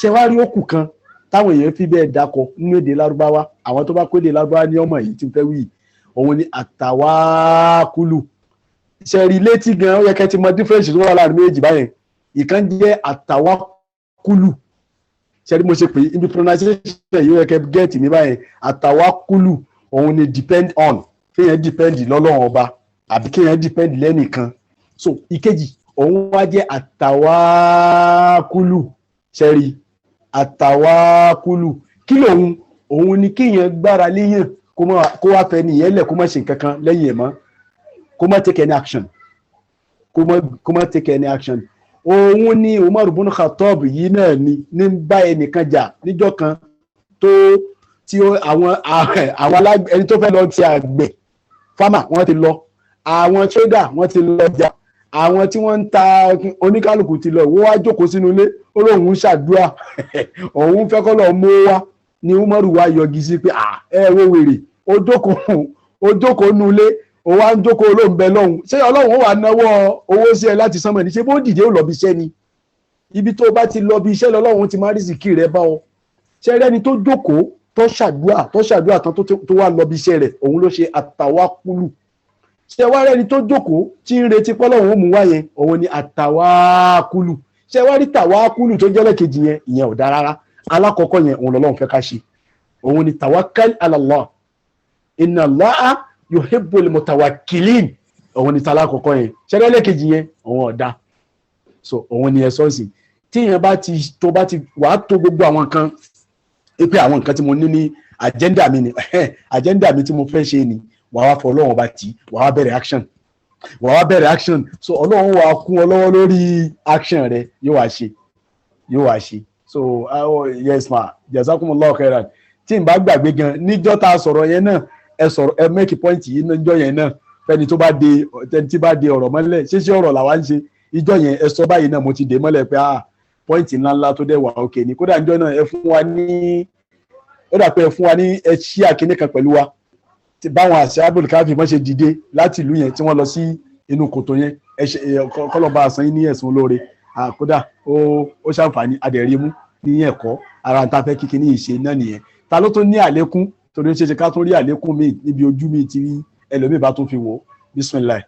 ṣe wá rí òkú kan táwọn èèyàn fi bẹ́ẹ̀ dákọ̀ nínú èdè lárúbáwá àwọn tó bá kó èdè lárúbáwá ní ọmọ yìí ti fẹ́ wí òun ni àtàwákúlù ṣe rí létí gan ó yẹ kẹ́ ti mọ difference tó wà láàrin méjì báyẹn ìkan jẹ́ àtàwákúlù ṣe rí mo ṣe pé ibi pronunciation yóò yẹ kẹ́ get mi báyẹn àtàwákúlù òun ni depend on kéèyàn depend lọ́lọ́run ọba àbí kéèyàn depend lẹ́nìkan so ìkejì òun wá jẹ́ àtàwákúlù ṣe rí àtàwákúlù kí lòun òun ni kéèyàn gbára léyàn kó wá fẹ́ nìyẹn lẹ̀ kó má ṣe nǹkan kan lẹ́yìn ẹ̀ mọ́ kó má take any action kó má take any action òun ni Umar ibn Khattab yìí náà ní bá ẹnìkan jà níjọ́ kan tí àwọn ẹni tó fẹ́ lọ ti àgbẹ̀ farmer wọ́n ti lọ àwọn trader wọ́n ti lọ jà àwọn tí wọ́n ń ta oníkálukú ti lọ wọ́n wá jókòó sínú ilé ó lóun ṣàdúrà òun fẹ́ kọ́ lọ mú wá ni Umaru wá yọgi sí pé ẹ wo wèrè ó jókòó nú ilé ó wá ń jókòó olóhùn bẹ lọ́hùn ṣé ọlọ́run ó wà náwó owó sí ẹ láti sánmọ̀ ní ṣe bó dìde ó lọ bí iṣẹ́ ni ibi tó bá ti lọ bí iṣẹ́ lọ́lọ́run ti máa rí sìkì rẹ bá ọ ṣe rẹ́ni tó jókòó tó ṣàdúrà tán tó wá lọ bí iṣẹ́ rẹ̀ òun ló ṣe àtàwákúlù ṣe wá rẹ́ni tó jókòó tí ń retí pọ́lọ́run ó mú wá yẹn òun ni àtàwákúlù ṣe wá rí tàwákúlù tó jẹ́ lẹ́kejì yẹn ìyẹn ò dá rárá alákọ̀ọ́kọ́ yẹn òun lọ́lọ́run fẹ́ ká ṣe òun ni tawakkal ala Allah inna Allaha yuhibbul mutawakkilin òun ni talákọ̀ọ́kọ́ yẹn ṣe rí lẹ́kejì yẹn òun ọ̀dá so òun ni ẹ sọ́ọ̀sì tí yẹn bá ti wàá tó gbogbo àwọn nǹkan pé àwọn nǹkan tí mo ní ní agenda mi ni agenda mi tí mo fẹ́ ṣe ni wàá wá fọ ọlọ́run ọba tí wàá wá bẹ̀rẹ̀ action so ọlọ́run wàá kún ọ lọ́wọ́ lórí action rẹ yóò wá ṣe so yes ma jazakumullahu khairan tí n bá gbàgbé gan níjọ́ tá a sọ̀rọ̀ yẹn náà ẹ make point yìí níjọ́ yẹn náà fẹ́ni tó bá de ọ̀rọ̀ mọ́lẹ̀ ṣíṣe ọ̀rọ̀ làwa ń ṣe ìjọ́ yẹn ẹ sọ báyìí náà mo ti dé mọ́lẹ̀ pé point ńláńlá tó dẹ̀ wà òkè ni kódà níjọ́ náà ẹ fún wa ní ẹ ṣí àkíní kan pẹ̀lú wa tí báwọn Ashabul Kahfi mọ́ ṣe dìde láti ìlú yẹn tí wọ́n lọ sí inú kòtò yẹn kọ́lọ́ba àsán yín ní ẹ̀sùn olóore kódà ó ṣàǹfààní adẹ̀rímú ní ẹ̀kọ́ ara ta fẹ́ kíkí ní ìṣe náà nìyẹn ta ló tún ní àlékún torí ó ṣeéṣe ká tún rí àlékún mi níbi ojú mi tí ẹlòmíì bá tún fi wò bísímìláì.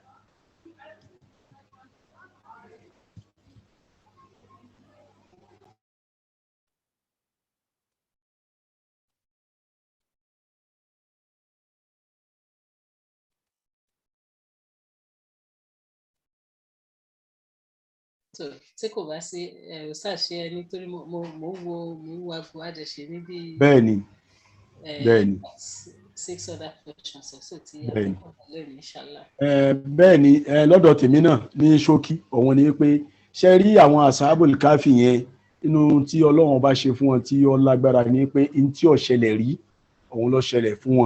tí kò bá sí ṣàṣe ẹ nítorí mo wo aago àjẹsẹ níbi. bẹ́ẹ̀ni 6 other questions also tí a fẹ́ kọ́ lẹ́nu inshallah. bẹ́ẹ̀ni lọ́dọ̀ tèmi náà ní ṣókí òun ni pé ṣe rí àwọn Ashabul Kahfi yẹn inú tí Ọlọ́run bá ṣe fún wọn tí ó lágbára ni pé in tí ó ṣẹlẹ̀ rí òun ló ṣẹlẹ̀ fún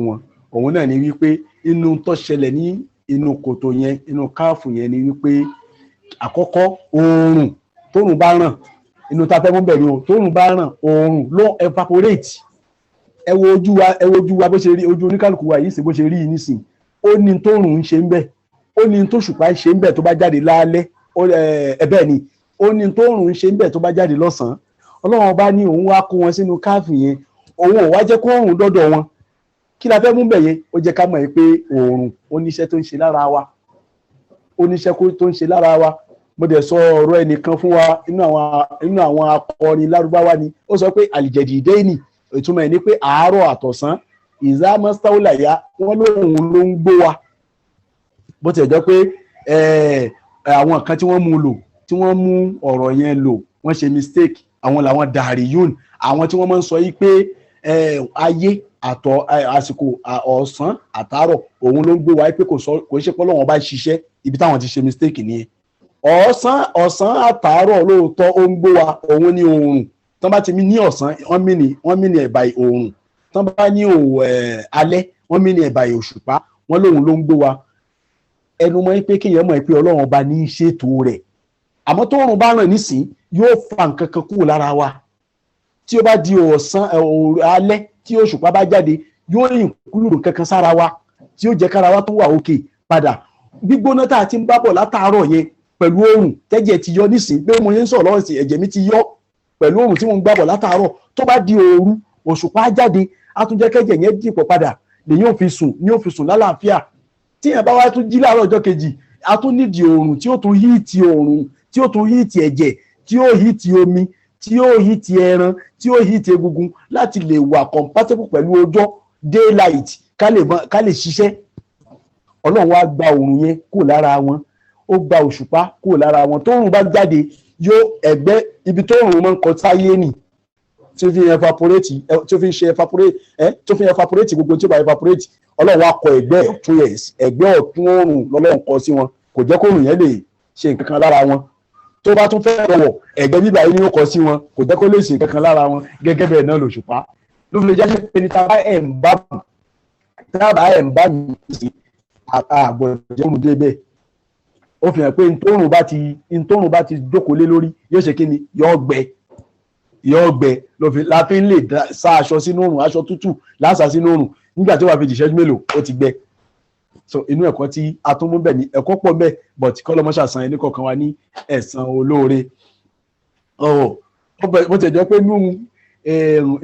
wọn òun náà ni wípé inú tó ṣẹlẹ̀ ní inú kòtò yẹn inú káàfù yẹn ni wípé àkọ́kọ́ oòrùn tóòrùn bá ràn inú tá a fẹ́ mú bẹ̀rù o tóòrùn bá ràn oòrùn ló evaporate ẹ wo ojú wa bó ṣe rí ojú oníkálukú wa yìí sì bó ṣe rí yìí nísìn ó ní tóòrùn ń ṣe ń bẹ̀ ó ní tóṣùpá ń ṣe ń bẹ̀ tó bá jáde lálẹ́ bẹ́ẹ̀ ni ó ní tóòrùn ń ṣe ń bẹ̀ tó bá jáde lọ́sàn-án Ọlọ́run bá ní òun wá kó wọn sínú káàfù yẹn òun ò wá jẹ́ kó oòrùn dọ́dọ̀ wọn kí la fẹ́ mú bẹ̀ yẹn ó jẹ́ ká mọ̀ pé oòrùn oníṣẹ́ tó ń ṣe lára wa mo dẹ̀ sọ ọ̀rọ̀ ẹnìkan fún wa inú àwọn akọrin lárúbáwá ni ó sọ pé àlìjẹ̀dìdẹ́ẹ̀nì ìtumọ̀ ẹ̀ ní pé àárọ̀ àtọ̀sán ìzámọ́stáwùláyà wọ́n lóhùn ló ń gbó wa bó ti jẹ́ pé àwọn kan tí wọ́n mú ọ̀rọ̀ yẹn lò wọ́n ṣe mistake àwọn làwọn dàríyún àwọn tí wọ́n máa ń sọ yìí pé ayé àsìkò ọ̀sán àtàárọ̀ òun ló ń gbé wa pé kò ṣe pé Ọlọ́run bá ṣiṣẹ́ ibi táwọn ti ṣe mistake nìyẹn ọ̀sán àtàárọ̀ lóòótọ́ ó ń gbé wa òun ní oòrùn tán bá ti ní ọ̀sán wọ́n mí ní ẹ̀bà oòrùn tán bá ní alẹ́ wọ́n mí ní ẹ̀bà òṣùpá wọ́n lóun ló ń gbé wa ẹnu mọ́ pé kéèyàn mọ̀ pé Ọlọ́run bá ní ṣètò rẹ̀ àmọ́ tó oòrùn bá ràn nísìn yóò fa nǹkan kan kúrò lára wa tí ó bá di ọ̀sán alẹ́ tí òṣùpá bá jáde yóò rìn kúrò kankan sára wa tí ó jẹ́ kára wa tó wà òkè padà gbígbóná tá a ti ń bá bọ̀ látàárọ̀ yẹn pẹ̀lú oòrùn tẹ́jẹ̀ ti yọ nísìn pé mo yẹn ń sọ̀rọ̀ lọ́wọ́ sí ẹ̀jẹ̀ mi ti yọ pẹ̀lú oòrùn tí mo ń gbá bọ̀ látàárọ̀ tó bá di òru òṣùpá jáde á tún jẹ́ kẹ́jẹ̀ yẹn dìpọ̀ padà lèyìn ò fi sùn lálàáfíà tí yẹn bá wá tún jí láàárọ̀ ọjọ́ kejì á tún nídìí oòrùn tí ó tún híìtì oòrùn tí ó tún híìtì ẹ̀jẹ̀ tí ó híìtì omi tí ó híìtì ẹran tí ó híìtì egungun láti lè wà compatible pẹ̀lú ọjọ́ daylight ká lè ṣiṣẹ́ Ọlọ́run wá gba oòrùn yẹn kúrò lára wọn ó gba òṣùpá kúrò lára wọn tóòrùn bá jáde yóò ẹ̀gbẹ́ ibi tóòrùn máa ń kọ sáyé nì tí ó fi evaporate gbogbo tí ó bá evaporate Ọlọ́run wá kọ ẹ̀gbẹ́ ọ̀tún oòrùn lọ́lọ́run kọ sí wọn kò jẹ́ kóòrùn yẹn lè ṣe nǹkan kan lára wọn tó bá tún fẹ́ rọwọ̀ ẹ̀gbẹ́ bíbá yìí ni ó kọ sí wọn kò jẹ́ kó lè ṣe nǹkan kan lára wọn gẹ́gẹ́ bẹ́ẹ̀ náà lòṣùpá ló fi lè jẹ́ pé ní tábà ẹ̀ ń bá mi sí àgbọ̀dọ̀ òrùn dé bẹ́ẹ̀ ó fi hàn pé ntòrùn bá ti jókòó lé lórí yóò ṣe kí ni yóò gbẹ láfi lè sá aṣọ sínú òrùn aṣọ tútù lásà sínú òrùn nígbà tí wàá fi jìṣẹ́jú mélòó ó ti gbẹ so inú ẹ̀kọ́ tí a tún mú bẹ̀ ní ẹ̀kọ́ pọ̀ bẹ́ẹ̀ but kọ́lọ́mọṣà san ẹni kọ̀ọ̀kan wa ní ẹ̀san olóore bó ti jẹ́ pé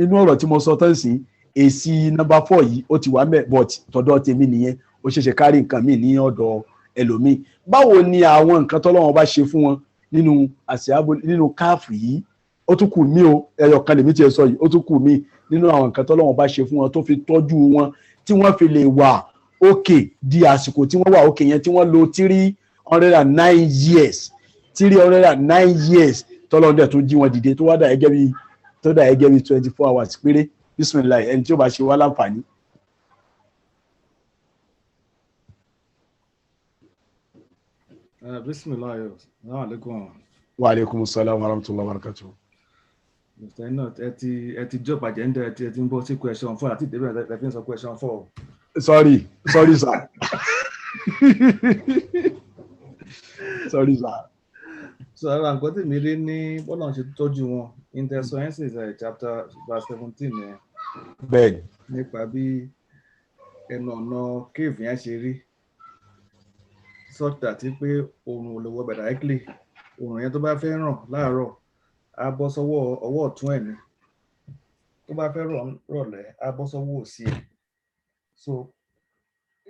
inú ọ̀rọ̀ tí mo sọ tán sí èsì nọ́mbà 4 yìí ó ti wà mẹ́ but tọ̀dọ̀ tèmi nìyẹn ó ṣeéṣe kárí nǹkan míì ní ọ̀dọ̀ ẹlòmíì báwo ni àwọn nǹkan tọ́lọ́wọ́n bá ṣe fún wọn nínú káàfù yìí ó tún kù mí o ẹyọ kan lèmi tiẹ̀ sọ yìí ó tún kù mí nínú àwọn nǹkan tọ́lọ́wọ́n bá ṣe fún wọn tó fi tọ́jú wọn tí wọ́n fi lè wà òkè di àsìkò tí wọ́n wà òkè yẹn tí wọ́n lò 309 years tọ́lọ́wọ́n dẹ̀ tó jí wọn dìde tó wá dà gẹ́gẹ́ bí tó dà gẹ́gẹ́ bí 24 hours péré bismillah ẹni tí ó bá ṣe wá láǹfààní. Bismillah. Assalamu alaikum. Wa alaikum salam wa rahmatullahi wa barakatuh. Mr. Enoch, ẹ ti job agenda ẹ ti ń bọ́ sí question 4 àti ìdébẹ̀ ẹ fi ń sọ question 4. Sorry sir. Sorry sir. So ara nǹkan tí mi rí ní bọ́lá ṣe tọ́jú wọn Intersoensis chapter verse 17 yẹn. Bẹ́ẹ̀ni. Nípa bí ẹnu ọ̀nà cave yẹn ṣe rí. Such that pé oòrùn ò lè wọ bẹ̀ directly. Oòrùn yẹn tó bá fẹ́ ràn láàárọ̀ á bọ́ sọ́wọ́ ọwọ́ ọ̀tún ẹ̀ ni. Tó bá fẹ́ rọ̀lẹ́ á bọ́ sọ́wọ́ òsì ẹ̀. So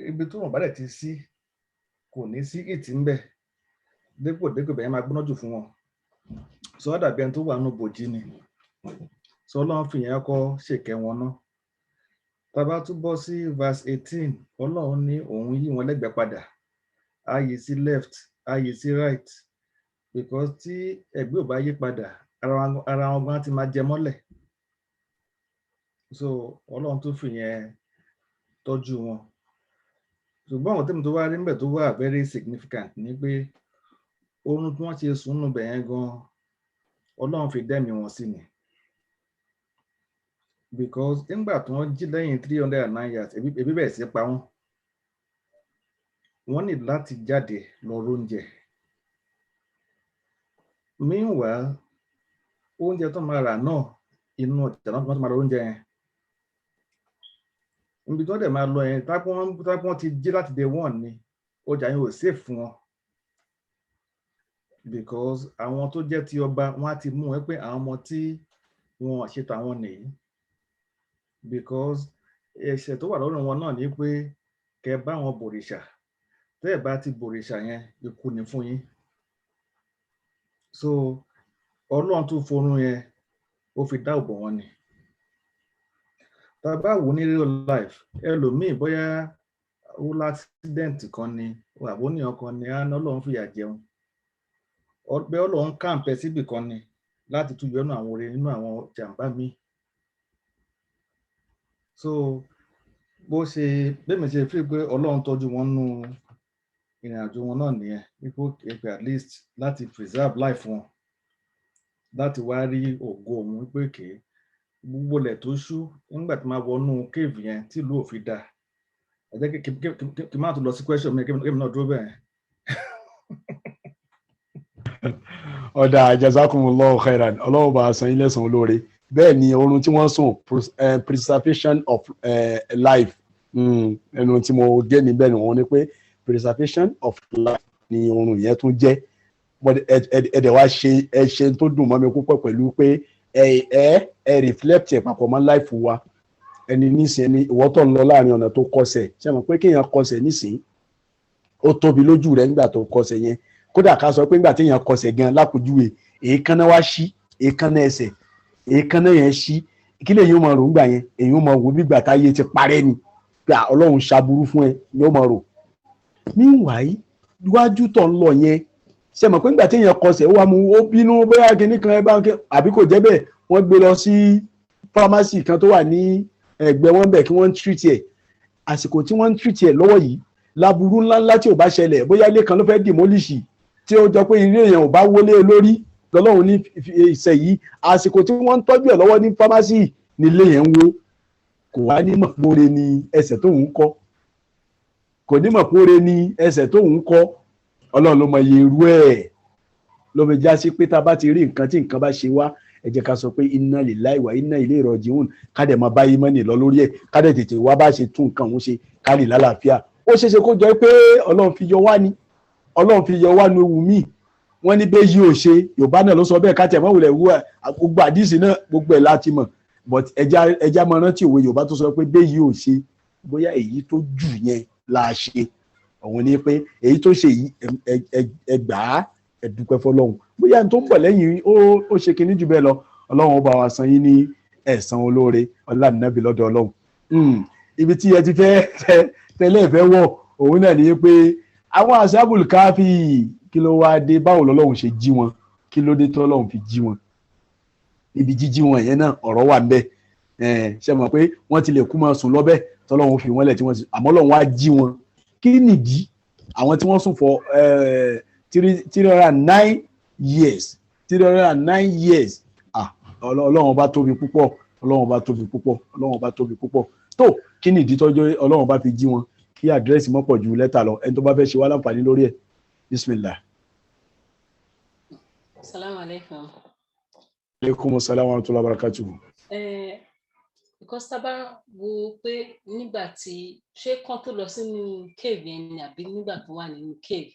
ibi tó rùn bá dẹ̀ ti sí kò ní sí ìtì ń bẹ̀. Dépò bẹ̀yẹn máa gbóná jù fún wọn. So ó dàbí ẹni tó wà nínú bòjì ni. So Ọlọ́run fi yẹn kọ́ ṣèkẹ́ wọn ná. Tá bá tún bọ́ sí verse 18, Ọlọ́run ní òun yí wọn lẹ́gbẹ̀ẹ́ padà. Á yí sí left, á yí sí right. Because tí ẹgbẹ́ ò bá yí padà, ara wọn gan ti máa jẹ mọ́lẹ̀. So Ọlọ́run tó fi yẹn tọ́jú wọn. Ṣùgbọ́n àwọn tẹ́mi tó wá rí níbẹ̀ tó wà very significant ni pé oorun tí wọ́n ṣe sùn nù bẹ̀yẹn gan Ọlọ́run fi dẹ́mi wọn sí ni. Because nígbà tí wọ́n jí lẹ́yìn 309 years ebi bẹ̀rẹ̀ sí pa wọ́n. Wọ́n ní láti jáde lọ róúnjẹ. Meanwhile, oúnjẹ tó máa rà náà inú ọjà náà tó máa rà oúnjẹ yẹn. Ibi tó dẹ̀ máa lọ yẹn tápọ́n ti jí láti day 1 ni ọjà yẹn ò safe fún wọn. Because àwọn tó jẹ́ ti ọba wọ́n á ti mú wọn pé àwọn ọmọ tí wọn ṣètò àwọn nìyí. Because ẹ̀ṣẹ̀ tó wà lọ́rùn wọn náà ni pé kẹ́ bá wọn bòrìṣà. Tẹ́ ẹ̀ bá ti bòrìṣà yẹn ikú ni fún yín. So Ọlọ́run tó forún yẹn ó fi dáàbò wọn ni. Tá bá wò ní real life ẹlòmíì bóyá ó l'accident kan ni àbóníyàn kan ni á ná Ọlọ́run fìyà jẹun. Ọbẹ̀ Ọlọ́run kàǹpẹ́ síbì kan ni láti tún yọnú àwọn oore nínú àwọn jàǹbá míì. So bó ṣe bẹ́ẹ̀ ṣe fi pé Ọlọ́run tọ́jú wọn nú ìrìn àjò wọn náà nìyẹn wípé èpè at least láti preserve life wọn láti wá rí ògo òun wípé kè gbogbo ilẹ̀ tó ṣú nígbà tí máa wọnú cave yẹn tí ìlú ò fi dà. Ẹ jẹ́ kí máa tún lọ sí question mi kí náà dúró bẹ́ẹ̀. Ọ̀dà jazakumullahu khairan Ọlọ́run bá san ilé san olóore. Bẹ́ẹ̀ ni oorun tí wọ́n sùn preservation of life ẹnu tí mo gé níbẹ̀ ni wọ́n ní pé preservation of life ni oorun yẹn tún jẹ́. Ẹ̀dẹ̀ wá ṣe tó dùn mọ́ mi púpọ̀ pẹ̀lú pé ẹ reflect ẹ̀ papọ̀ mọ́ life wa. Ẹni nísìnyí ni ìwọ́ tó ń lọ láàrin ọ̀nà tó kọsẹ̀ ṣe mọ̀ pé kéèyàn kọsẹ̀ nísìnyí ó tóbi lójú rẹ̀ nígbà tó kọsẹ̀ yẹn. Kódà ká sọ pé nígbà téèyàn kọsẹ̀ gan lápòjúwe èékánná wá ṣí èékánná ẹsẹ̀ èékánná yẹn ṣí kí lè yín ó máa rò ńgbà yẹn èyí ó máa wò bígbà táyé ti parẹ́ ni pé Ọlọ́run ṣaburú fún ẹ ni ó máa rò. Níwàyí iwájú tó ń lọ yẹn ṣe mọ̀ pé nígbà téèyàn kọsẹ̀ ó wá mú ó bínú bóyá kinní kan ẹ bá ń kẹ́ àbí kò jẹ́ bẹ́ẹ̀ wọ́n gbé lọ sí pharmacy kan tó wà ní ẹgbẹ́ wọn bẹ̀ kí wọ́n treat ẹ̀. Àsìkò tí wọ́n treat ẹ̀ lọ́wọ́ yìí láburú ńláńlá tí ò bá ṣẹlẹ̀ bóyá ilé kan ló fẹ́ demolish tí ó jọ pé ilé èèyàn ò bá wọlé lórí lọ́lọ́run ní ìṣẹ̀ yìí àsìkò tí wọ́n ń tọ́jú ẹ̀ lọ́wọ́ ní pharmacy nílé yẹn ń wó kò wá ní mọ̀ póore ní ẹsẹ̀ tó ń kọ́ kò ní mọ̀ póore ní ẹsẹ̀ tó ń kọ́ Ọlọ́run ló mọ iye irú ẹ̀ ló fi já sí pé tá a bá ti rí nǹkan tí nǹkan bá ṣe wá ẹ jẹ́ ká sọ pé inna lillahi wa inna ilayhi raji'un ká dẹ̀ máa bá ìmánì lọ lórí ẹ̀ ká dẹ̀ tètè wá bá ṣe tún nǹkan òun ṣe ká lè lálàáfíà. Ó ṣeéṣe kó jọ pé Ọlọ́run fi yọ wá ni Ọlọ́run fi yọ wá nu ewu míì wọ́n ní bẹ́ẹ̀ yìí ò ṣe Yorùbá náà ló sọ bẹ́ẹ̀ káàtì ẹ̀mọ́ wulẹ̀ wú gbogbo àdìsí náà gbogbo ẹ̀ láti mọ̀ but ẹja máa rántí òwe Yorùbá tó sọ pé bẹ́ẹ̀ yìí ò ṣe bóyá èyí tó jù yẹn la ṣe òun ni pé èyí tó ṣe yìí ẹ gbà á ẹ dúpẹ́ fọ́lọ́run bóyá n tó ń bọ̀ lẹ́yìn ó ṣe kinní jù bẹ́ẹ̀ lọ Ọlọ́run ó bá wa san yín ní ẹ̀san olóore ọlànàbí lọ́dọ̀ Ọlọ́run. Ibi tí ẹ ti fẹ́ tẹ́lẹ̀ ìfẹ́ wọ̀ òun náà ni pé àwọn àṣàbùl káfí kí ló wá dé báwo lọ́lọ́run ṣe jí wọn kí ló dé tọ́lọ́run fi jí wọn. ibi jíjí wọn yẹn náà ọ̀rọ̀ wà ńbẹ̀ ṣe mọ̀ pé wọ́n ti lè kú máa sùn lọ́bẹ̀ tọ́lọ́run fi wọ́n lẹ̀ tí wọ́n sì àmọ́ Ọlọ́run wá jí wọn kí nìdí àwọn tí wọ́n sùn for 309 years Ọlọ́run bá tóbi púpọ̀ Ọlọ́run bá tóbi púpọ̀ tó kí nìdí tọ́jú Ọlọ́run bá fi jí wọn kí àdírẹ́sì mọ́pọ̀ ju lẹ́tà lọ ẹni tó bá fẹ́ ṣe wá láǹfààní lórí ẹ̀ bismillah. Assalamu alaikum. Alaikum assalam wa rahmatullahi wa barakatuh. Because tá bá wo pé nígbà tí ṣé kán tó lọ sínú cave yẹn ni àbí nígbà tó wà nínú cave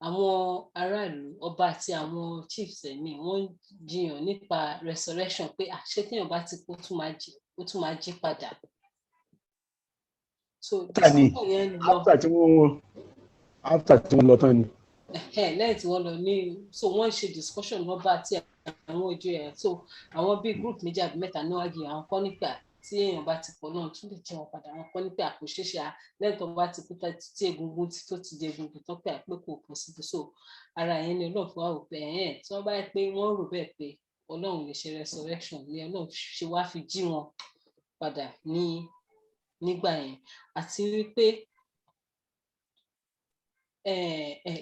àwọn aráàlú ọba àti àwọn chiefs ẹ̀mí wọ́n jiyàn nípa resurrection pé àṣé téèyàn bá ti kú ó tún máa jí padà. So discussion yẹn lọ after tí wọ́n lọ tán ni. Lẹ́yìn tí wọ́n lọ ní so wọ́n ṣe discussion lọ́ba àti àwọn ojú ẹ̀ so àwọn bíi group méjì àbí mẹ́ta níwájú àwọn kọ́ nípa tí èèyàn bá ti pọ̀ náà tún lè jẹun padà àwọn kọ́ nípa àkóṣeṣe lẹ́yìn tó bá ti kú tí egungun tó ti di egungun tó pé àpé kò pọ̀ síbi so ara yẹn ni Ọlọ́run fún wa ò pé tí wọ́n bá yẹ pé wọ́n rò bẹ́ẹ̀ pé Ọlọ́run lè ṣe resurrection ni Ọlọ́run ṣe wá fi jí wọn padà nígbà yẹn àti wípé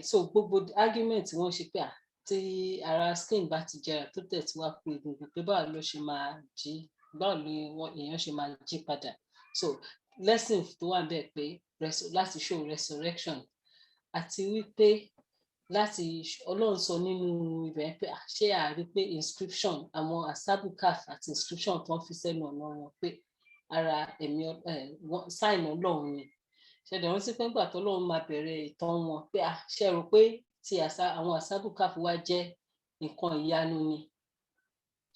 so gbogbo argument wọ́n ṣe pé tí ara skin bá ti jẹrà tó tẹ̀ tí wàá pé egungun pé báwo ló ṣe máa jí báwo ni èèyàn ṣe máa jí padà so lesson tó wà bẹ́ẹ̀ pé láti show resurrection àti wípé láti Ọlọ́run sọ nínú ibẹ̀ pé ṣé àrí pé inscription àwọn asabukaf àti inscription tó ń fi sẹ́nu ọ̀nà wọn pé ara ẹ̀mí sign Ọlọ́run ni ṣẹ̀dẹ̀ wọ́n sí pé nígbà tó Ọlọ́run máa bẹ̀rẹ̀ ìtàn wọn pé ṣe rò pé tí àwọn asabukaf wá jẹ́ nǹkan ìyanu ni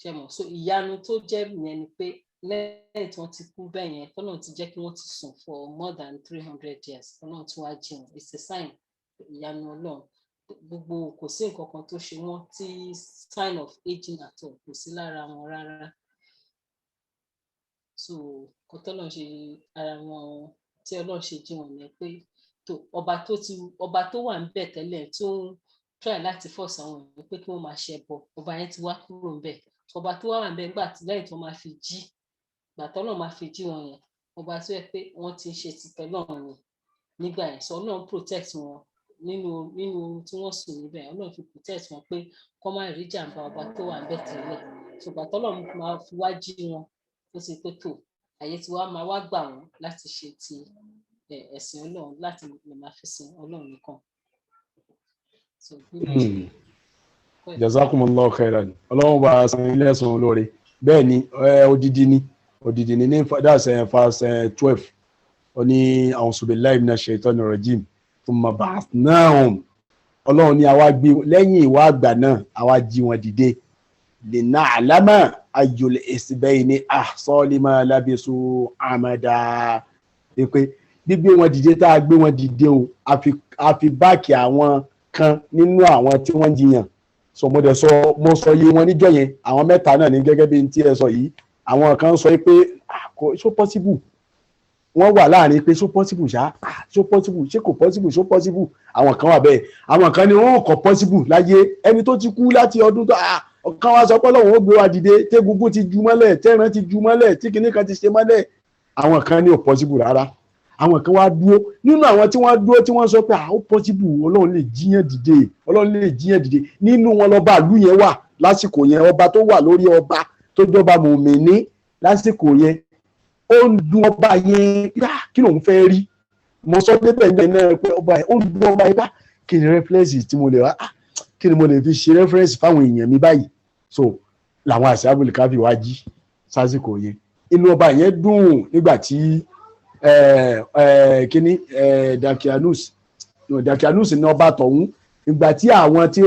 ṣe mọ̀ so ìyanu tó jẹ́ yẹn ni pé lẹ́yìn tí wọ́n ti kú bẹ́ẹ̀ yẹn tọ́lọ́run ti jẹ́ kí wọ́n ti sùn for more than 300 years tọ́lọ́run tí wá jí wọn it's a sign ìyanu Ọlọ́run gbogbo kò sí nǹkan kan tó ṣe wọ́n tí sign of aging at all kò sí lára wọn rárá so kò tọ́lọ́run ṣe ara wọn tí Ọlọ́run ṣe jí wọn yẹn pé tó ọba tó wà ń bẹ̀ tẹ́lẹ̀ tó ń try láti force àwọn èèyàn pé kí wọ́n máa ṣe bọ̀ ọba yẹn ti wá kúrò ń bẹ̀ ọba tó wà ń bẹ̀ gbà tí lẹ́yìn tó máa fi jí gbà tọ́lọ́run máa fi jí wọn yẹn ọba tó yẹ pé wọ́n ti ń ṣe ti tọ́lọ́run ni nígbà yẹn sọ Ọlọ́run protect wọn nínú tí wọ́n sùn níbẹ̀ Ọlọ́run fi protect wọn pé kọ́ máa rí jàǹbá ọba tó wà ń bẹ̀ tẹ́lẹ̀ ṣùgbọ́n tọ́lọ́run máa fi wá jí wọn ó sì pé tó àyè tí wàá máa wá gbà wọn láti ṣe ti ẹ̀sìn Ọlọ́run láti lè máa fi sin Ọlọ́run nìkan. Jazakumullahu khairan Ọlọ́run bá san ilé ẹ̀sùn olóore bẹ́ẹ̀ ni odidi ni ní that's verse 12 ó ní a'udhu billahi minash shaitanir rajim thumma ba'athnahum Ọlọ́run ní àwa gbé lẹ́yìn ìwà àgbà náà àwa jí wọn dìde lina'lama ayyul isbayni ahsa lima labisu amada pé gbígbé wọn dìde tá a gbé wọn dìde o a fi báàkì àwọn kan nínú àwọn tí wọ́n jiyàn so mo sọ iye wọn níjọ́ yẹn àwọn mẹ́ta náà ní gẹ́gẹ́ bí tí ẹ sọ yìí àwọn kan sọ pé so possible wọ́n wà láàrin pé so possible so possible ṣé kò possible so possible àwọn kan wà bẹ́ẹ̀ àwọn kan ní wọn kò possible láyé ẹni tó ti kú láti ọdún tó ọ̀kan wa sọ pé Ọlọ́run ó gbé wa dìde tẹ́gungun ti ju mọ́lẹ̀ tẹ́ran ti ju mọ́lẹ̀ tí kinní kan ti ṣe mọ́lẹ̀ àwọn kan ní ò possible rárá àwọn kan wá dúró nínú àwọn tí wọ́n dúró tí wọ́n sọ pé ó possible Ọlọ́run lè jíyàn dìde nínú wọn lọ́ba ìlú yẹn wà lásìkò yẹn ọba tó wà lórí ọba tó jọba mùmíní lásìkò yẹn ó ń dún ọba yẹn kí lòun fẹ́ rí mo sọ pé bẹ́ẹ̀ náà pé ọba yẹn ó ń dún ọba yẹn kí ni reference tí mo lè wá kí ni mo lè fi ṣe reference fáwọn èèyàn mi báyìí so làwọn àṣàbùlì káfí wá jí sásìkò yẹn inú ọba yẹn dùn nígbà tí kíní Dakianus ní ọba tọ̀hún ìgbà tí àwọn tí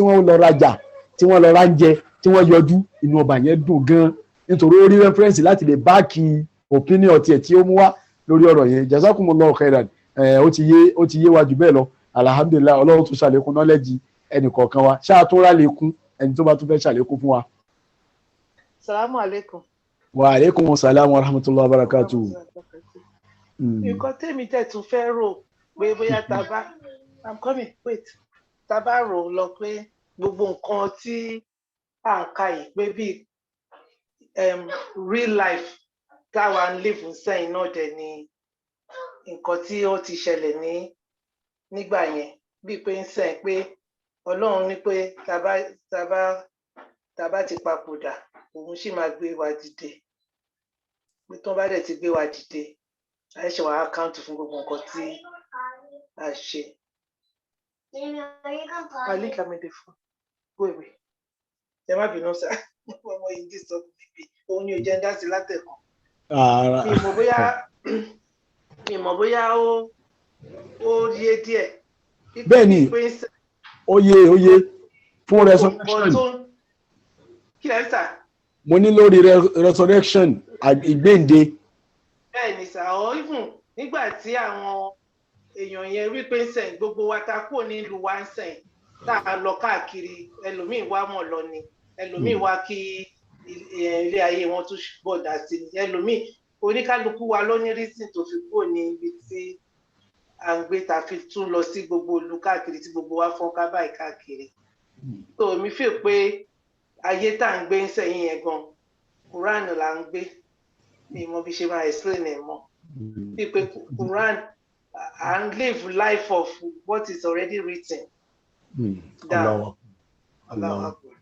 wọ́n lọ rajà tí wọ́n lọ ránjẹ tí wọ́n yọjú inú ọba yẹn dùn gan nítorí ó rí reference láti lè báàkì opinion tiẹ̀ tí ó mú wá lórí ọ̀rọ̀ yẹn jazakumullahu khairan ó ti yé wa jù bẹ́ẹ̀ lọ alhamdulillah Ọlọ́run tún ṣàlékún knowledge ẹnì kọ̀ọ̀kan wa ṣáà tó rálékún ẹni tó bá tún fẹ́ ṣàlékún fún wa. Salamu alaikum. Wa alaikum salam wa rahmatullahi wa barakatuh. Nǹkan tèmi tẹ̀ tún fẹ́ rò pé bóyá I'm coming wait tá bá rò lọ pé gbogbo nǹkan tí à ń ka yìí pé bíi real life táwa ń live sẹ́yìn náà dẹ̀ ni nǹkan tí ó ti ṣẹlẹ̀ nígbà yẹn bíi pé ń sẹ́yìn pé Ọlọ́run ní pé tá bá ti papòdà òun sì máa gbé wa dìde pé tó bá dẹ̀ ti gbé wa dìde a ṣe wàá account fún gbogbo nǹkan tí a ṣe. Malik amede fún wéwèé ẹ má bínú sá ọmọ yìí dì sọ bíbí òun ni ò jẹ́ ń dá sí látẹ̀kọ́. mi mọ̀ bóyá ó yé díẹ̀. Bẹ́ẹ̀ ni ó yé fún resurrection. Kí lẹ́ sà? Mo ní lórí resurrection ìgbéǹde. Bẹ́ẹ̀ ni sà ọ́ even nígbà tí àwọn èèyàn yẹn wí pé ń sẹ̀yìn gbogbo wa ta kúrò nílùú wa ń sẹ̀yìn tá a lọ káàkiri ẹlòmíín wá mọ̀ lọ ni ẹlòmíín wá kí ilé ayé wọn tún bọ̀dà sí ni ẹlòmíín oníkálukú wa ló ní rísìn tó fi kúrò ní ibi tí à ń gbé ta fi tún lọ sí gbogbo ìlú káàkiri tí gbogbo wa fọ́n ká báyìí káàkiri. tó mi fi pé ayé tá à ń gbé ń sẹ́yìn yẹn gan Quran là ń gbé mi mọ bí ṣe máa explain ẹ̀ mọ́ bí pé Quran and live life of what is already written down. Allahu Akbar.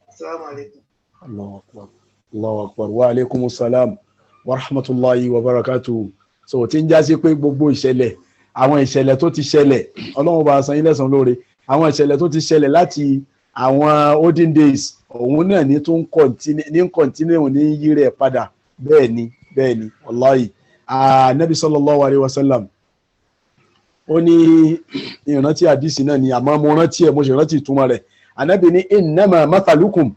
Assalamu alaikum. Allahu Akbar. Wa alaikumus salam wa rahmatullahi wa barakatuh. So tí ń já sí pé gbogbo ìṣẹ̀lẹ̀ àwọn ìṣẹ̀lẹ̀ tó ti ṣẹlẹ̀ Ọlọ́run bá san yín lẹ́san lóore àwọn ìṣẹ̀lẹ̀ tó ti ṣẹlẹ̀ láti àwọn olden days òun náà ní tó ń continue ní yí rẹ̀ padà bẹ́ẹ̀ ni wallahi Nabi sallallahu alaihi wasallam ó ní ìrántí àdìsí náà ni àmọ́ mo rántí ẹ̀ mo ṣe rántí ìtumọ̀ rẹ̀ Ànábì ní innama mathalukum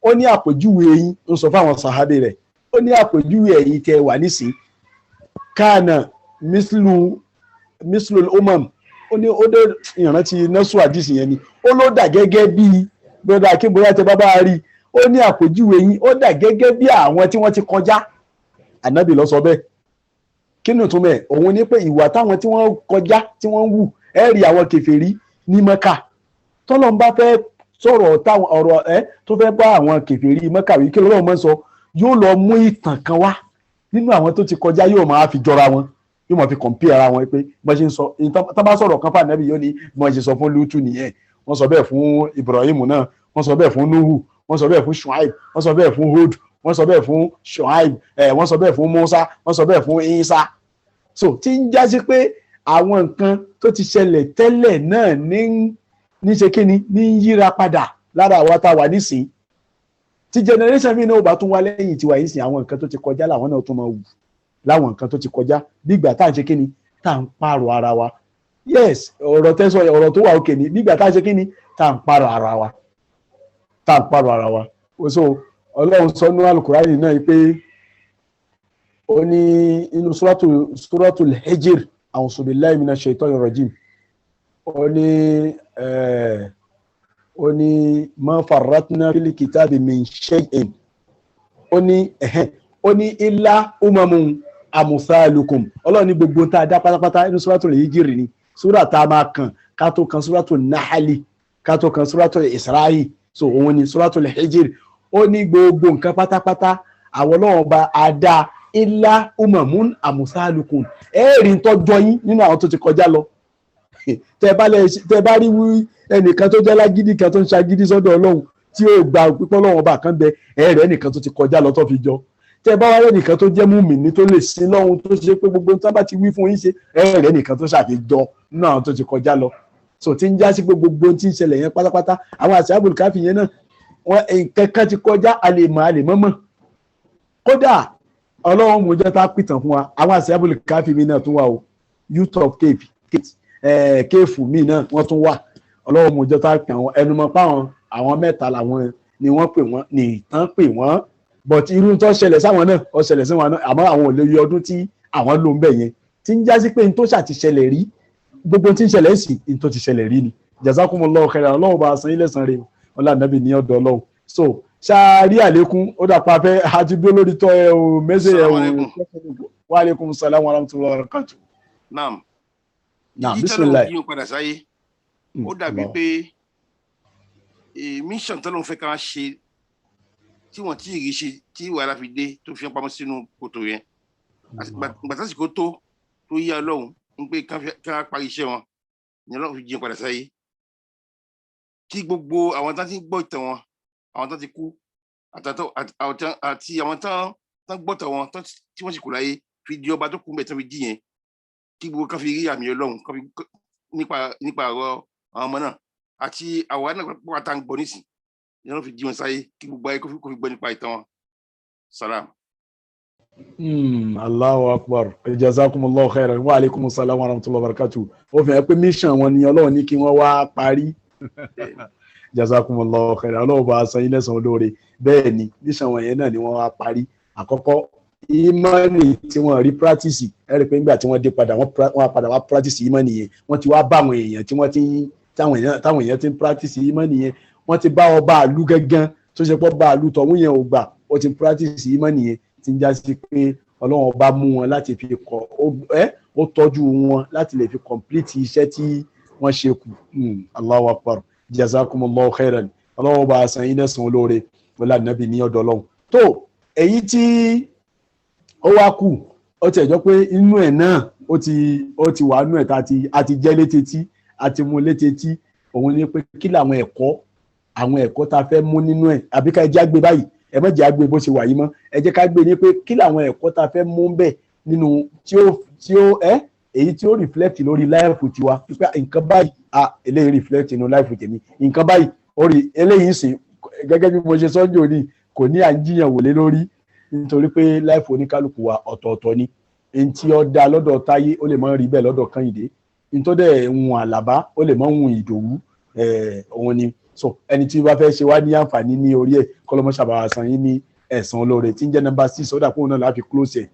ó ní àpèjúwe yín ń sọ fáwọn sàhábé rẹ̀ ó ní àpèjúwe ẹ̀yin tẹ́ wà nísìn kana mislu ó ní ó dé ìrántí nọ́ọ̀sù àdìsí yẹn ni ó ló dà gẹ́gẹ́ bí brother akínbóyá tẹ bábá rí ó ní àpèjúwe yín ó dà gẹ́gẹ́ bí àwọn tí wọ́n ti kọjá Ànábì ló sọ bẹ́ẹ̀ kí ni ìtumọ̀ ẹ̀ òun ní pé ìwà táwọn tí wọ́n kọjá tí wọ́n ń wù ẹ́ rí àwọn kèfèrí ní Mẹ́kà tọ́lọ́n bá fẹ́ sọ̀rọ̀ táwọn ọ̀rọ̀ tó fẹ́ bá àwọn kèfèrí Mẹ́kà wí kí lọ́wọ́ mọ́ sọ yóò lọ mú ìtàn kan wá nínú àwọn tó ti kọjá yóò máa fi jọra wọn yóò máa fi compare ara wọn pé bọ́n ṣe ń sọ tó bá sọ̀rọ̀ kan fún Ànábì yóò ní bọ́n ṣe sọ fún Lútù nìyẹn wọ́n sọ bẹ́ẹ̀ fún Ibrahim náà wọ́n sọ bẹ́ẹ̀ fún Nuhu wọ́n sọ bẹ́ẹ̀ fún Shuaib wọ́n sọ bẹ́ẹ̀ fún Hud wọ́n sọ bẹ́ẹ̀ fún Shuaib wọ́n sọ bẹ́ẹ̀ fún Musa wọ́n sọ bẹ́ẹ̀ fún Isa so tí ń já sí pé àwọn nǹkan tó ti ṣẹlẹ̀ tẹ́lẹ̀ náà ní ṣe kíni ní yíra padà lára àwa tá a wà nísìn tí generation mi náà ò bá tún wá lẹ́yìn tiwa yìí sìn àwọn nǹkan tó ti kọjá làwọn náà tún máa wù láwọn nǹkan tó ti kọjá nígbà tá à ń ṣe kíni tá à ń pààrọ̀ ara wa yes ọ̀rọ̀ tẹ́sọ̀ ọ̀rọ̀ tó wà òkè ní nígbà tá à ń ṣe kíni tá à ń pààrọ̀ ara wa so Ọlọ́run sọ ní Al-Qur'ani náà pé ó ní inú suratul Hijr a'udhu billahi minash shaitani rajim ó ní ma farratna fil kitabi min shay'in ó ní illa umamun amthalukum Ọlọ́run ní gbogbo tá a dá pátápátá inú suratul Hijr ni súrà tá a máa kàn ká tó kan suratul Nahli ká tó kan suratul Isra'i so òun ni suratul Hijr ó ní gbogbo nǹkan pátápátá àwọn Ọlọ́run bá a dá illa umamun amthalukum ẹ̀rí tọ́jọ́ yín nínú àwọn tó ti kọjá lọ tẹ bá rí ẹnìkan tó jẹ́ lágídí kan tó ń ṣagídí sọ́dọ̀ Ọlọ́run tí ó gba pípọ́ Ọlọ́run bá kan bẹ ẹ̀rẹ́ ẹnìkan tó ti kọjá lọ tó fi jọ tẹ bá wá rẹ́ ẹnìkan tó jẹ́ mùmínì tó lè sin Ọlọ́run tó ṣe pé gbogbo tó bá ti wí fún yín ṣe ẹ̀rẹ́ ẹnìkan tó ṣàfijọ́ nínú àwọn tó ti kọjá lọ so tí ń já sí pé gbogbo tí ń ṣẹlẹ̀ yẹn pátápátá àwọn Ashabul Kahfi yẹn náà wọn nǹkan kan ti kọjá àlèmọ́ kódà Ọlọ́run mú jẹ́ tá pìtàn fún wa àwọn Ashabul Kahfi mi náà tún wà o youth of kéèfù mi náà wọ́n tún wà Ọlọ́run mú jẹ́ tá pìtàn wọn ẹnumọ́ páwọn àwọn mẹ́ta làwọn ni wọ́n pè wọ́n ní ìtàn pè wọ́n but irú tó ṣẹlẹ̀ sáwọn náà ó ṣẹlẹ̀ sí wọn náà àmọ́ àwọn ò lè yọ ọdún tí àwọn ló ń bẹ̀ yẹn tí ń já sí pé n tó ṣàti ṣẹlẹ̀ rí gbogbo tí ń ṣẹlẹ̀ sí n tó ti ṣẹlẹ̀ rí ni jazakumullahu khairan Ọlọ́run bá san ilé san rẹ̀ ọlá nàbì ní ọ̀dọ̀ Ọlọ́run so ṣáàrí àlékún ó dàpọ̀ afẹ́ àti bí olórí tọ́ ẹ o mẹ́sẹ̀ ẹ o wa alaikum salam wa rahmatullahi wa barakatuh. naam bismillah yíò padà sáyé ó dàbí pé mission tó ló ń fẹ́ ká ṣe tí wọ́n tí ì rí ṣe tí wàhálà fi dé tó fi pamọ́ sínú kòtò yẹn gbàtàsíkò tó yá Ọlọ́run ń pé ká parí iṣẹ́ wọn ní Ọlọ́run fi jí padà sáyé kí gbogbo àwọn tán ti gbọ́ ìtàn wọn àwọn tán ti kú àti àwọn tán gbọ́ ìtàn wọn tí wọ́n sì kú láyé fi di ọba tó kú mẹ́tàn fi jí yẹn kí gbogbo kan fi rí àmì Ọlọ́run nípa ọ̀rọ̀ àwọn ọmọ náà àti àwọn náà pọ̀ àtàǹgbọ̀ nísìn ní Ọlọ́run fi jí wọn sáyé kí gbogbo ayé kó fi gbọ́ nípa ìtàn wọn. Salam. Allahu akbar, jazakumullahu khairan, wa alaikumus salam wa rahmatullahi wa barakatuh. Ó fi hàn pé mission wọn ni Ọlọ́run ní kí wọ́n wá parí. Jazakumullahu khairan, Ọlọ́run bá san yín lẹ́san olóore. Bẹ́ẹ̀ ni mission wọn yẹn náà ni wọ́n wá parí. Àkọ́kọ́ ìmánì tí wọ́n rí practice, ẹ rí pé nígbà tí wọ́n dé padà wọ́n padà wá practice ìmánì yẹn. Wọ́n ti wá bá àwọn èèyàn tí táwọn èèyàn ti ń practice ìmánì yẹn. Wọ́n ti bá ọba àlú gángan tó ṣe pọ̀ bá àlú tọ̀hún yẹn ò gbà. Ó ti practice ìmánì yẹn tí ń já sí pé Ọlọ́run ọba mú wọn láti fi ó tọ́jú wọn láti lè fi complete iṣẹ́ tí wọ́n ṣe kù. Allahu akbar, jazakumullahu khairan, Ọlọ́run ọba san yín lẹ́san olóore wọlé ànábì ní ọ̀dọ̀ Ọlọ́run. Tó èyí tí ó wá kù ó ti ẹ̀jọ́ pé inú ẹ̀ náà ó ti wà nú ẹ̀ tá àti jẹ́ létetí àti mú létetí, òun ni pé kí làwọn ẹ̀kọ́ tá a fẹ́ mú nínú ẹ̀ àbí ká ẹjẹ́ àgbé báyìí, ẹ má jẹ́ àgbé bó ṣe wà yìí mọ́, ẹ jẹ́ ká gbé ní pé kí làwọn ẹ̀kọ́ tá a fẹ́ mú bẹ́ẹ̀ nínú èyí tí ó reflect lórí láìfù tiwa pé nǹkan báyìí eléyìí reflect nínú láìfù tèmi, nǹkan báyìí eléyìí sìn gẹ́gẹ́ bí mo ṣe sọ́njọ́ ní kò ní à ń jiyàn wòlé lórí nítorí pé láìfù oníkálukú wa ọ̀tọ̀ọ̀tọ̀ ni. Ẹni tí ó dá lọ́dọ̀ Táyé ó lè má rí bẹ́ẹ̀ lọ́dọ̀ Kẹ́hìndé, ní tó dẹ̀ ń Àlàbá ó lè má ń Ìdòwú, òun ni. So ẹni tí bá fẹ́ ṣe wá ní àǹfààní ní orí ẹ̀ kọ́lọ́mọ́ ṣàbàwà san yín ní ẹ̀san olóore tí ń jẹ́ number 6 ó dà kóun náà láti close ẹ̀.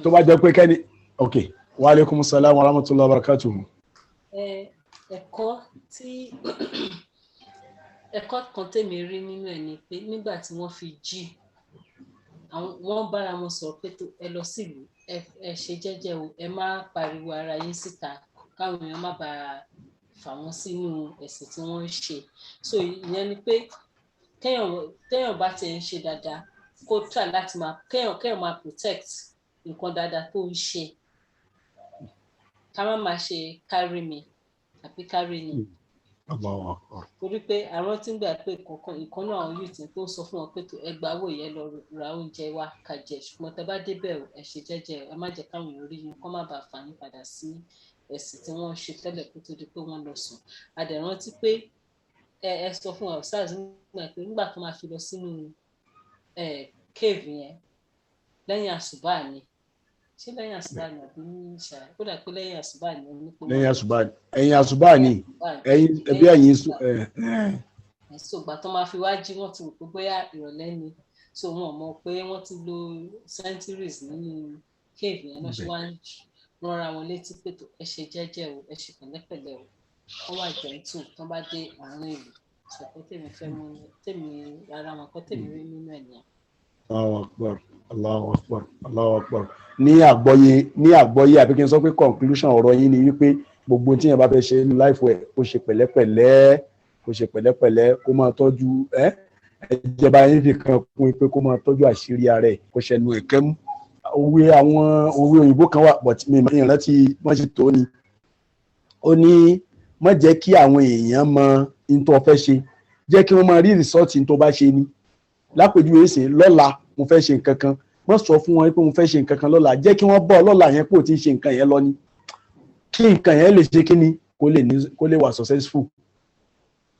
tó bá jẹ́ pé kẹ́ni ok wa alaikum salam wa rahmatullahi wa barakatuh. ẹ̀kọ́ kan tèmi rí nínú ẹ̀ ni pé nígbà tí wọ́n fi jí wọ́n bára wọn sọ pé ẹ lọ sílùú ẹ ṣe jẹ́jẹ́ o, ẹ má pariwo ara yín síta káwọn èèyàn má bàa fà wọ́n sínú ẹ̀sìn tí wọ́n ń ṣe. So ìyẹn ni pé kéèyàn bá ti ń ṣe dáadáa kó try láti kéèyàn máa protect nǹkan dáadáa tó ń ṣe, ká má máa ṣe carry me àbí carry ni. Torí pé àwọn tí ń gbà pé ìkan náà àwọn youth tó sọ fún wọn pé ẹgbàá wò yẹn lọ ra oúnjẹ wa ká jẹ, ṣùgbọ́n tẹ bá débẹ̀ ẹ ṣe jẹ́jẹ́ ẹ má jẹ́ káwọn èèyàn rí yín kó má bàa fà yín padà sí ẹ̀sìn tí wọ́n ṣe tẹ́lẹ̀ kó tó di pé wọ́n lọ sùn. A dẹ̀ rántí pé ẹ sọ fún wa SARS nígbà tó máa fi lọ sínú cave yẹn lẹ́yìn àsùbá ni, ṣé lẹ́yìn àsùbá ni àbí ní ìṣà, ó dà pé lẹ́yìn àsùbá ni. lẹ́yìn àsùbá ni ẹbí ẹ̀yìn sùn. so ìgbà tó máa fi wá jí wọ́n ti rò pé bóyá ìrọ̀lẹ́ ni, so wọn mọ̀ pé wọ́n ti lo centuries nínú cave yẹn náà ṣe wá ń rọra wọn létí pé ẹ ṣe jẹ́jẹ́ o, ẹ ṣe pẹ̀lẹ́pẹ̀lẹ́ o, wọ́n wà jẹ́ntù tó bá dé àárín ìlú. sọ pé tèmi fẹ́ mú tèmi ara wọn kọ́ tèmi rí nínú ẹ̀ nìyẹn. Allahu Akbar, Allahu Akbar, Allahu Akbar. Ní àgbọ́yé àbí kí n sọ pé conclusion ọ̀rọ̀ yín ni wípé gbogbo tí yẹn bá fẹ́ ṣe ní life ẹ̀ kó ṣe pẹ̀lẹ́pẹ̀lẹ́ kó máa tọ́jú ẹjẹba yín fi kan kún pé kó máa tọ́jú àṣírí ara ẹ̀ kó ṣẹnu ẹ̀kẹ́ mú. Àwọn òwe òyìnbó kan wà but mi ìrántí wọ́n ṣe tó ni ó ní má jẹ́ kí àwọn èèyàn mọ in tó fẹ́ ṣe, jẹ́ kí wọ́n máa rí result in tó bá ṣe ni. Lápèjúwe ṣe lọ́la mo fẹ́ ṣe nǹkan kan, wọ́n sọ fún wọn pé mo fẹ́ ṣe nǹkan kan lọ́la, jẹ́ kí wọ́n bọ́ lọ́la yẹn pé ò ti ń ṣe nǹkan yẹn lọ ni, kí nǹkan yẹn lè ṣe kíni kó lè wà successful.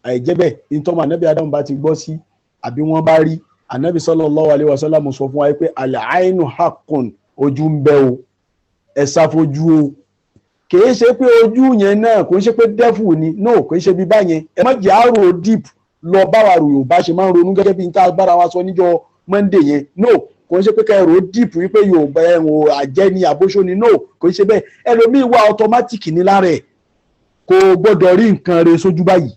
Àìjẹ́ bẹ́ẹ̀ ìtọ́mọ ànábì Ádámù bá ti gbọ́ sí àbí wọ́n bá rí, ànábì sallallahu alaihi wasallam sọ fún wa pé al-ainu haqqun, ojú ń bẹ o, ẹ sá fojú o. Kìí ṣe pé ojú yẹn náà kò ń ṣe pé devil ni, no, kò ń ṣe bí báyẹn. Ẹ má jẹ́ àrò deep lọ báwa Yorùbá ṣe máa ń ronú gẹ́gẹ́ bí n tá bára wa sọ níjọ́ Monday yẹn, no, kò ń ṣe pé kẹrò deep wípé Yorùbá ẹ̀wọ̀n àjẹ́ ni àbóṣó ni, no, kò ń ṣe bẹ́ẹ̀. Ẹlòmíì wà automatic ní lára ẹ̀, kò gbọ́dọ̀ rí nǹkan rẹ̀ sójú báyìí,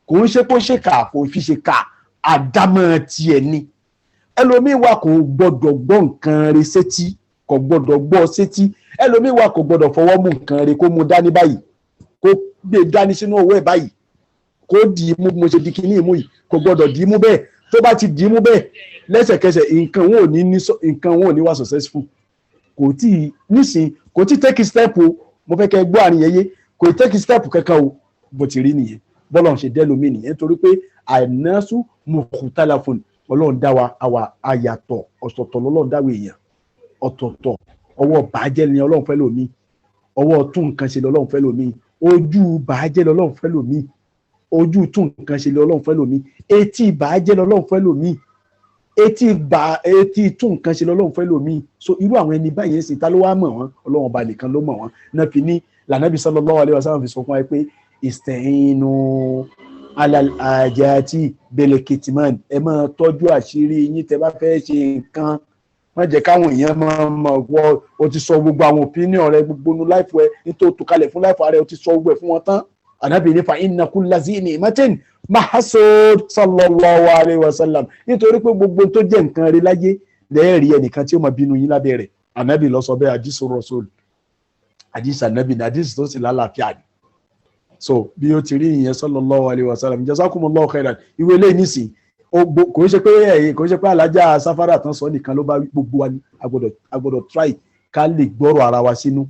kò ń ṣe kó ṣe kà kò fi ṣe kà, àdámọ̀ tiẹ̀ ni. ẹlòmíì wà kò gbọdọ̀ gbọ́ nǹkan rẹ̀ sétí kò gbọdọ̀ gbọ́ sétí ẹlòmíì wà kò gbọdọ̀ fọwọ́ mú nǹkan rẹ̀ kó mú dání báyìí kó gbé dání sínú owó ẹ̀ báyìí kó dì í mú mo ṣe di kíní ìmú yìí kò gbọdọ̀ dì í mú bẹ́ẹ̀ tó bá ti dì í mú bẹ́ẹ̀ lẹ́sẹ̀kẹsẹ̀ nǹkan wọn ò ní wà successful kò tí nísìn kò tí take step o mo fẹ́ kẹ́ gbọ́ àríyàn yé kò take step kankan o bó ti rí nìyẹn bọ́lá ń ṣe dẹ́lómi nìyẹn torí pé àìnásù mùkútàlàfòn ọlọ́run dá wa àwa àyàtọ̀ ọ̀tọ̀ọ̀tọ̀ lọ́lọ́run dáwọ̀ èèyàn ọ̀tọ̀ọ̀tọ̀ ọwọ́ bàájẹ́ ni ọlọ́run fẹ́ lòmí ọwọ́ tún nǹkan ṣe lọ́lọ́run fẹ́ lòmí ojú bàájẹ́ lọ́lọ́run fẹ́ lòmí ojú tún nǹkan ṣe lọ́lọ́run fẹ́ lòmí etí bàájẹ́ lọ́lọ́run fẹ́ lòmí etí tún nǹkan ṣe lọ́lọ́run fẹ́ lòmí so irú àwọn ẹni báyìí sì ta ló wá mọ̀ wọ́n ọlọ́run ọba nìkan ló mọ̀ wọ́n náà fi ní lànàbí sallallahu alaihi wasallam fi sọ fún wa pé ìstẹ̀yìnú alàjàtì belekitiman ẹ máa tọ́jú àṣírí yín tẹ́ bá fẹ́ ṣe nǹkan má jẹ́ káwọn èèyàn máa mọ̀ wọ́ o ti sọ gbogbo àwọn opinion rẹ gbogbo nu láìfọ ẹ nítorí tó kalẹ̀ fún láìfọ rẹ o ti sọ gbogbo ẹ̀ fún wọn tán ànábì nífa inna kulla zi ni'matin mahsud sallallahu alaihi wasallam nítorí pé gbogbo tó jẹ́ nǹkan rí láyé lẹ́ẹ̀rí ẹnìkan tí ó máa bínú yín lábẹ́ rẹ̀ ànábì ló sọ bẹ́ẹ̀ àdìsù rasul àdìsù ànábì ní àdìsù tó sì lálàáfíà ni so bí ó ti rí ìyẹn sallallahu alaihi wasallam jazakumullahu khairan ìwé ilé nísìn kò ń ṣe pé alájà sáfárà tán sọ nìkan ló bá gbogbo wa ní agbọ́dọ̀ try ká lè gbọ́rọ̀ ara wa sínú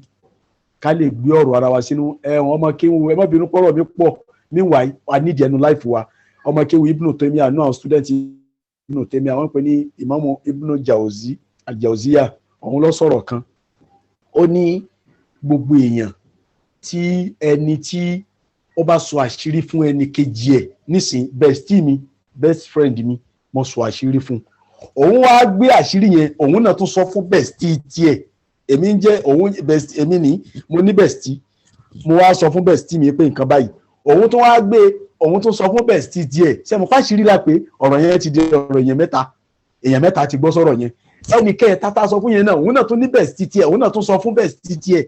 ká lè gbé ọ̀rọ̀ ara wa sínú ẹ̀wọ̀n ọmọ kéwu ẹ má bínú pọ̀rọ̀ mi pọ̀ meanwhile a nídìí ẹnu láìfù wa ọmọ kéwu Ibn Taymiyyah náà student Ibn Taymiyyah wọ́n pè ní Imamu Ibn Jawziya òun ló sọ̀rọ̀ kan ó ní gbogbo èèyàn tí ẹni tí ó bá sọ àṣírí fún ẹni kejì ẹ̀ nísìn bestie mi best friend mi mo sọ àṣírí fún òun wá gbé àṣírí yẹn òun náà tún sọ fún bestie tiẹ̀ èmi ń jẹ́ òun bestie èmi ní mo ní bestie mo wá sọ fún bestie mi pé nǹkan báyìí òun tún wá gbé òun tún sọ fún bestie tiẹ̀ ṣé mo fàṣírí la pé ọ̀rọ̀ yẹn ti di ọ̀rọ̀ èèyàn mẹ́ta ti gbọ́ sọ̀rọ̀ yẹn ẹnì kẹta tá sọ fún yẹn náà òun náà tún ní bestie tiẹ̀ òun náà tún sọ fún bestie tiẹ̀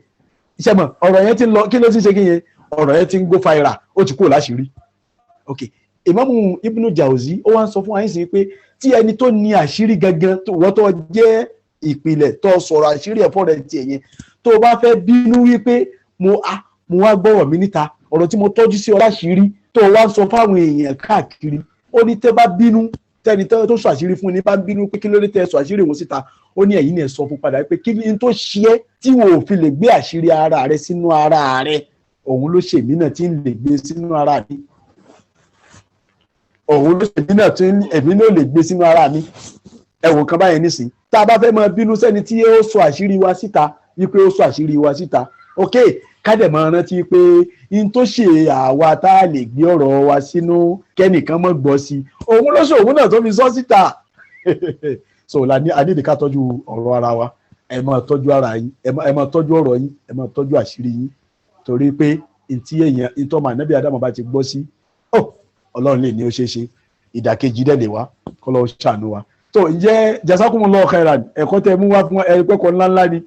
ṣé mo ọ̀rọ̀ yẹn ti lọ kí ló ti ṣe kí yẹn ọ̀rọ̀ yẹn ti ń go viral ó ti kúrò láṣìírí ok Imamu Ibn Jawzi ó wá ń sọ fún wa yín sí pé tí ẹni tó ní àṣírí gangan wọ́n tó jẹ́ ìpìlẹ̀ tó sọ̀rọ̀ àṣírí ẹ̀fọ́ rẹ̀ tiẹ̀ yẹn tó bá fẹ́ bínú wípé mo wá gbọ́rọ̀ mi níta ọ̀rọ̀ tí mo tọ́jú sí ọ láṣìírí tó wá ń sọ fáwọn èèyàn káàkiri ó ní tẹ́ bá bínú tẹ́ni tó sọ àṣírí fún ni bá bínú pé kí ló dé tẹ́ sọ àṣírí òun síta ó ní ẹ̀yin náà sọ fún padà pé kí ni tó ṣe é tí wò ó fi lè gbé àṣírí ara rẹ sínú ara rẹ òun ló ṣèmí náà tí ń lè gbé sínú ara mi òun ló ṣèmí náà tí èmi náà lè gbé sínú ara mi ẹ̀wọ̀n kan báyẹn nísìn tá a bá fẹ́ máa bínú sẹ́ni tí ó sọ àṣírí wa síta wípé ó sọ àṣírí wa síta ok kádẹ̀ máa rántí pé in tó ṣe àwa tá a lè gbé ọ̀rọ̀ wa sínú kẹ́nìkan mọ́ gbọ́ sí òun ló ṣe òun náà tó fi sọ síta so a nídìí ká tọ́jú ọ̀rọ̀ ara wa ẹ máa tọ́jú ara yín ẹ máa tọ́jú ọ̀rọ̀ yín ẹ máa tọ́jú àṣírí yín torí pé ntí èèyàn ìtọ́mọ ànábì Ádámù bá ti gbọ́ sí ọlọ́run lè ní ó ṣeé ṣe ìdàkejì dẹ̀ lè wá kọ́lọ́ ṣàánú wa tó ǹjẹ́ jazakumullahu khairan ẹ̀kọ́ tẹ mú wá fún ẹ̀pẹ́kọ̀ ńláńlá ni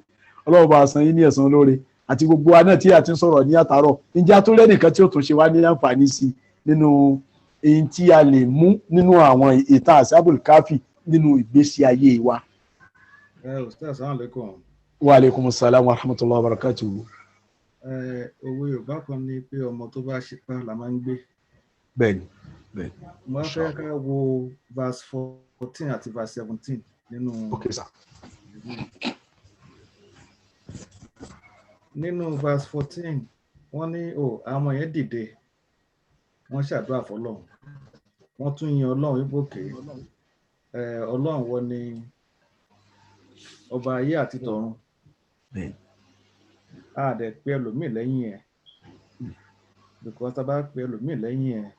ọlọ́run bá san yín ní ẹ̀san lóore àti gbogbo wa náà tí a ti ń sọ̀rọ̀ ní àtàárọ̀ ǹjẹ́ atúrẹ́ nìkan tí ó tún ṣe wá ní àǹfààní sí nínú èyí tí a lè mú nínú àwọn ìtàn Ashabul Kahfi nínú ìgbésí ayé wa. Ustaz, assalamu alaikum. Wa alaikumus salam wa rahmatullahi wa barakatuhu. Òwe Yorùbá kan ní pé ọmọ tó bá ṣipá la máa ń gbé. Bẹ́ẹ̀ni. Mo wá fẹ́ ká wo verse 14 àti verse 17 nínú. Okay, sir. Nínú verse 14 wọ́n ní àwọn ọmọ yẹn dìde wọ́n ṣàdúrà fọ́lọ́run wọ́n tún yin Ọlọ́run wípé òkè Ọlọ́run wọ́n ní ọba ayé àti tọ̀run a dẹ̀ pé ẹlòmíì lẹ́yìn ẹ̀ because tá a bá pé ẹlòmíì lẹ́yìn ẹ̀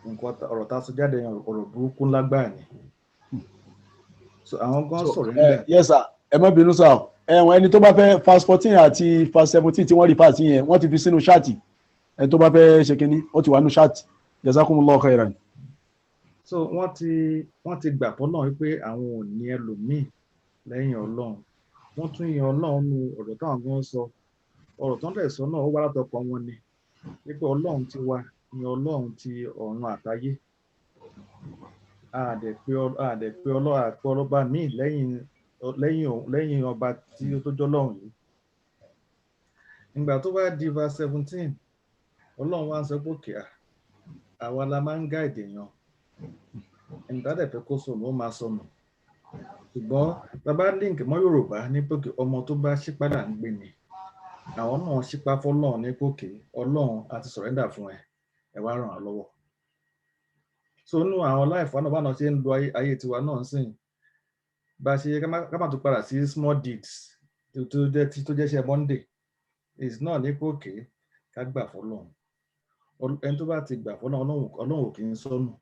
nǹkan ọ̀rọ̀ tá a sọ jáde ọ̀rọ̀ burúkú lágbáà ni so àwọn gan sọ̀rọ̀ níbẹ̀. Yes sir ẹ má bínú sá ẹ̀wọ̀n ẹni tó bá fẹ́ verse 14 àti verse 17 tí wọ́n rí fàásì yẹn wọ́n ti fi sínú ṣáàtì ẹni tó bá fẹ́ ṣe kínní ó ti wà nínú ṣáàtì jazakumullahu khairan. so wọ́n ti gbà fọ́lọ́run wípé àwọn ò ní ẹlòmíì lẹ́yìn Ọlọ́run wọ́n tún yan Ọlọ́run nu ọ̀rọ̀ táwọn gan sọ ọ̀rọ̀ tó ń dẹ̀ sọ náà ó wá látọkàn wọn ni wípé Ọlọ́run ti wà ní Ọlọ́run ti ọ̀run àtayé àdẹ̀pẹ́ ọlọ́ba míì lẹ́yìn ọba tí ó tó jọ́lọ́run yìí. Ìgbà tó bá di verse 17 ọlọ́run wá ń sọ pé òkè àwa la máa ń gáìdì èèyàn, ẹ̀ǹdá dẹ̀ fẹ́ kó sọnù ó máa sọnù. Ṣùgbọ́n bàbá link mọ́ Yorùbá ní pòkè ọmọ tó bá ṣípá là ń gbé ni, àwọn náà ṣípá fọ́lọ́run ní pòkè ọlọ́run àti sọ̀rẹ́ndà fún ẹ wá ràn án lọ́wọ́. So nínú àwọn láìfọ́ náà báwọn ṣe ń lo ayé tiwa náà sìn, bá a ṣe ká má tó padà sí small deeds tó jẹ́ ṣe Monday is náà ní pòkè ká gbà fọ́lọ́run. Ẹni tó bá ti gbà fọ́lọ́run ọlọ́run ò kì í sọnù.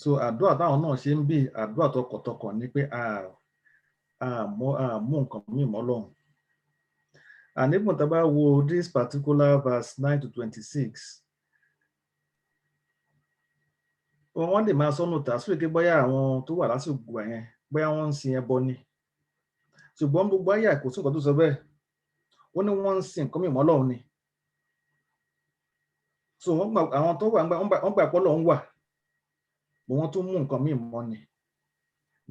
So àdúrà táwọn náà ṣe ń bí àdúrà tọkàntọkàn ni pé mú nǹkan míì mọ́ Ọlọ́run. And even tá bá wo this particular verse 9 to 26, wọ́n lè máa sọ́nù tà sí pé bóyá àwọn tó wà lásìkò yẹn bóyá wọ́n ń sin ẹbọ ni. Ṣùgbọ́n gbogbo ayé àkóso nǹkan tó sọ bẹ́ẹ̀, ó ní wọ́n ń sin nǹkan míì mọ́ Ọlọ́run ni. So àwọn tó wà wọ́n gbà pé Ọlọ́run wà, bó wọ́n tún mú nǹkan míì mọ́ ni.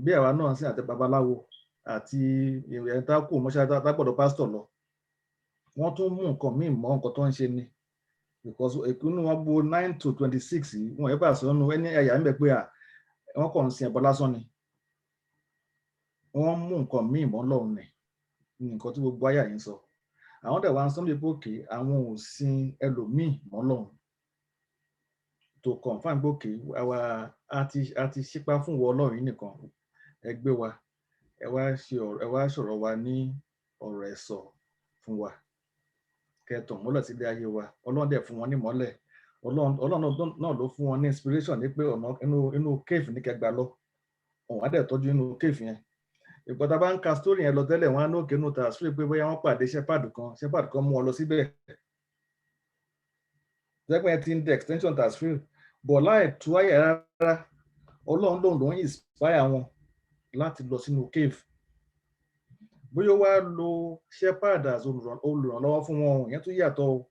Bí àwa náà sí àti babaláwo àti ìrẹ̀ntà kù mọ́ṣáláṣí àtàgbọ̀dọ̀ pásítọ̀ lọ, wọ́n tún mú nǹkan míì mọ́ nǹkan tó ń ṣe ni. Because ìkúnnú wọn gbó 9 to 26 yìí wọn bá sọnù ẹni ẹ̀yà ń bẹ̀ pé wọ́n kàn ń sin ẹbọ lásán ni. Wọ́n mú nǹkan míì mọ́ Ọlọ́run ni nǹkan tí gbogbo ayé yìí ń sọ. Àwọn dẹ̀ wá ń sọ́nù pé òkè àwọn ò sin ẹlòmíì mọ́ Ọlọ́run. To confirm gbòkè àti ṣípá fún wọ Ọlọ́run yìí nìkan, ẹ gbé wa ẹ wá sọ̀rọ̀ wa ní ọ̀rọ̀ ẹ̀sọ̀ fún wa, kẹtàn mọ́lẹ̀ sílé ayé wa. Ọlọ́run dẹ̀ fún wọn ní mọ́lẹ̀, Ọlọ́run náà ló fún wọn ní inspiration ní pé ọ̀nà inú cave ní kẹgbà lọ, ọ̀hún á dẹ̀ tọ́jú inú cave yẹn. Ìgbọ́ta bá ń ka story yẹn lọ tẹ́lẹ̀ wọn á ní òkè inú ta sí pé bóyá wọ́n pàdé shepherd kan mú wọn lọ síbẹ̀. Jẹ́pẹ́ ti ń dẹ̀ extension ta sí bọ̀ láì tú ayé rárá, Ọlọ́run lòun ló ń inspire wọn láti lọ sínú cave. Bóyá wá lo shepherd as olùrànlọ́wọ́ fún wọn yẹn tún yàtọ̀ o,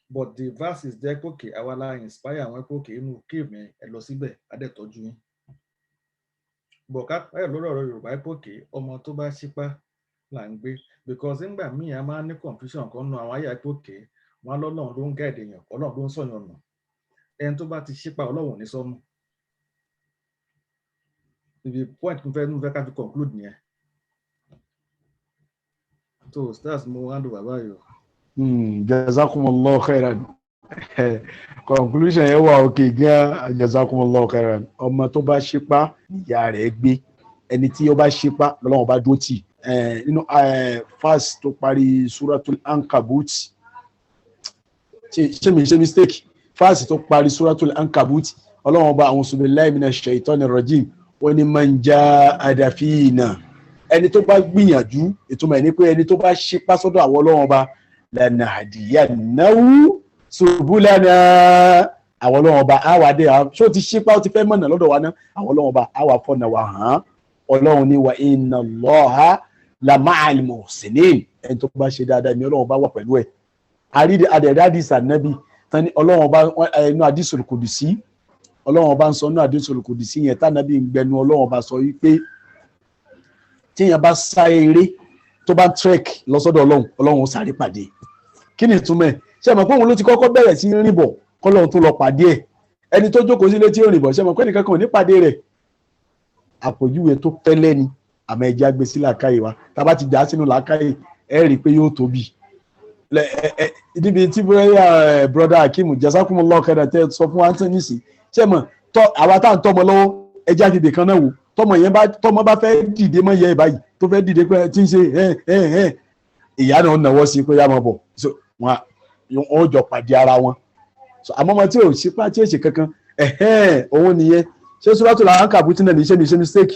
but the verse is there kókè àwa la inspire àwọn kókè inú cave yẹn ẹ lọ síbẹ̀ á dẹ̀ tọ́jú yín. Bọ̀ ká pẹ́ lórí ọ̀rọ̀ Yorùbá kókè ọmọ tó bá ṣípá là ń gbé, because nígbà míì a máa ní confusion kan nù àwọn ayé kókè wọn lọ́lọ́run ló ń guide èèyàn, Ọlọ́run ló ń sọ̀yàn nù. Ẹni tó bá ti ṣípá Ọlọ́run ní sọ́mù. Ibi point mo fẹ́ ká fi conclude nìyẹn. So stars mo hand over báyìí. Jazakumullahu khairan. Conclusion yẹn wà òkè gan. Jazakumullahu khairan. Ọmọ tó bá ṣípá ìyá rẹ̀ gbé, ẹni tí ó bá ṣípá lọ́wọ́ bá dúró tì. Nínú fast tó parí Suratul Ankabut. Ṣé mi ṣe mistake? Fáàsì tó parí Suratul Ankabut, Ọlọ́run bá a'udhu billahi minash shaitanir rajim, wọ́n ní man jahada fina. Ẹni tó bá gbìyànjú, ìtumọ̀ ẹ̀ ní pé ẹni tó bá ṣípá sọ́dọ̀ àwọn Ọlọ́run bá lanahdiyannahu subulana. Àwọn Ọlọ́run bá á wà dé ṣó ti ṣípá ó ti fẹ́ mọ̀nà lọ́dọ̀ wa náà, àwọn Ọlọ́run bá á wà fọ́nà wa hàn. Ọlọ́run ní wa inna Allaha lama'al muhsinin. Ẹni tó bá ṣe dáadáa ni Ọlọ́run bá wà pẹ̀lú ẹ̀. Àdẹ̀dádìs ànábì tani Ọlọ́run ọba inú àdìsùl kùdùsí, Ọlọ́run ọba ń sọ inú àdìsùl kùdùsí yẹn tánàbí ń gbẹnu Ọlọ́run ọba sọ wípé tíyẹn bá sá eré tó bá trek lọ sọ́dọ̀ Ọlọ́run ó sáré pàdé. Kí ni ìtumọ̀ ẹ̀? Ṣé mọ̀ pé òun ló ti kọ́kọ́ bẹ̀rẹ̀ sí rìn bọ̀ kọ́lọ́run tó lọ pàdé ẹ̀. Ẹni tó jókòó sílé tí ó rìn bọ̀, ṣé mọ̀ pé nìkan kan ò ní pàdé rẹ̀. Àpòjúwe tó pẹ́lẹ́ ni àmọ́ ẹja gbé sí làákàyè wa, tá bá ti dá sínú làákàyè ẹ rí i pé yóò tóbi. Níbi tí broda Hakeem Jazakumullahu khairan tẹ sọ fún Anthony sí, ṣé mọ̀ àwa tá à ń tọ́mọ lọ́wọ́ ẹja dìde kan náà wò, tọ́mọ bá fẹ́ dìde mọ́ yẹ báyìí tó fẹ́ dìde pé tí ń ṣe ìyá náà nàwọ́ sí pé yá máa bọ̀, wọn ò jọ pàdé ara wọn. Àmọ́ ọmọ tí ò ṣípá tí ò ṣe kankan òun nìyẹn. Ṣé Suratul Ankabut náà ní ṣe mistake?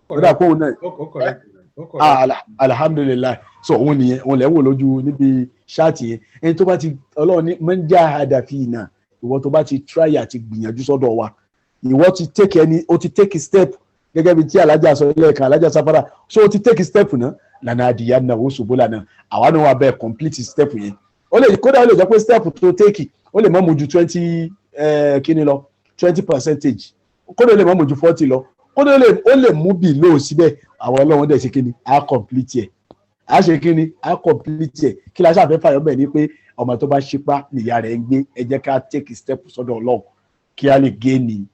Ó dà pé òun náà alhamdulillah. So òun nìyẹn, òun lẹ́wọ̀ lójú níbi ṣáàtì yẹn. Ẹni tó bá ti Ọlọ́run ní man jahada fina, ìwọ tó bá ti try àti gbìyànjú sọ́dọ̀ wa, ìwọ ti take step gẹ́gẹ́ bí tí alájà sọ lẹ́ẹ̀kan, alájà Safara, so o ti take step náà lanahdiyannahu subulana. Àwa náà wà bẹ́ẹ̀ complete step yẹn. Kódà ó lè jẹ́ pé step tó take ó lè mọ́ mu ju 20 kí ni lọ 20%, kódà lè mọ́ mọ̀ ju 40 lọ, kódà ó lè mú bí lóò síbẹ̀, àwọn ọlọ́run dẹ̀ ṣe kí ni á complete ẹ̀, á ṣe kí ni á complete ẹ̀. Kí la ṣàfẹ́ fàyọ́ bẹ̀ ni pé ọmọ tó bá ṣípá nìyá rẹ̀ ń gbé, ẹ jẹ́ ká take step sọ́dọ̀ ọlọ́run kí á lè gé ní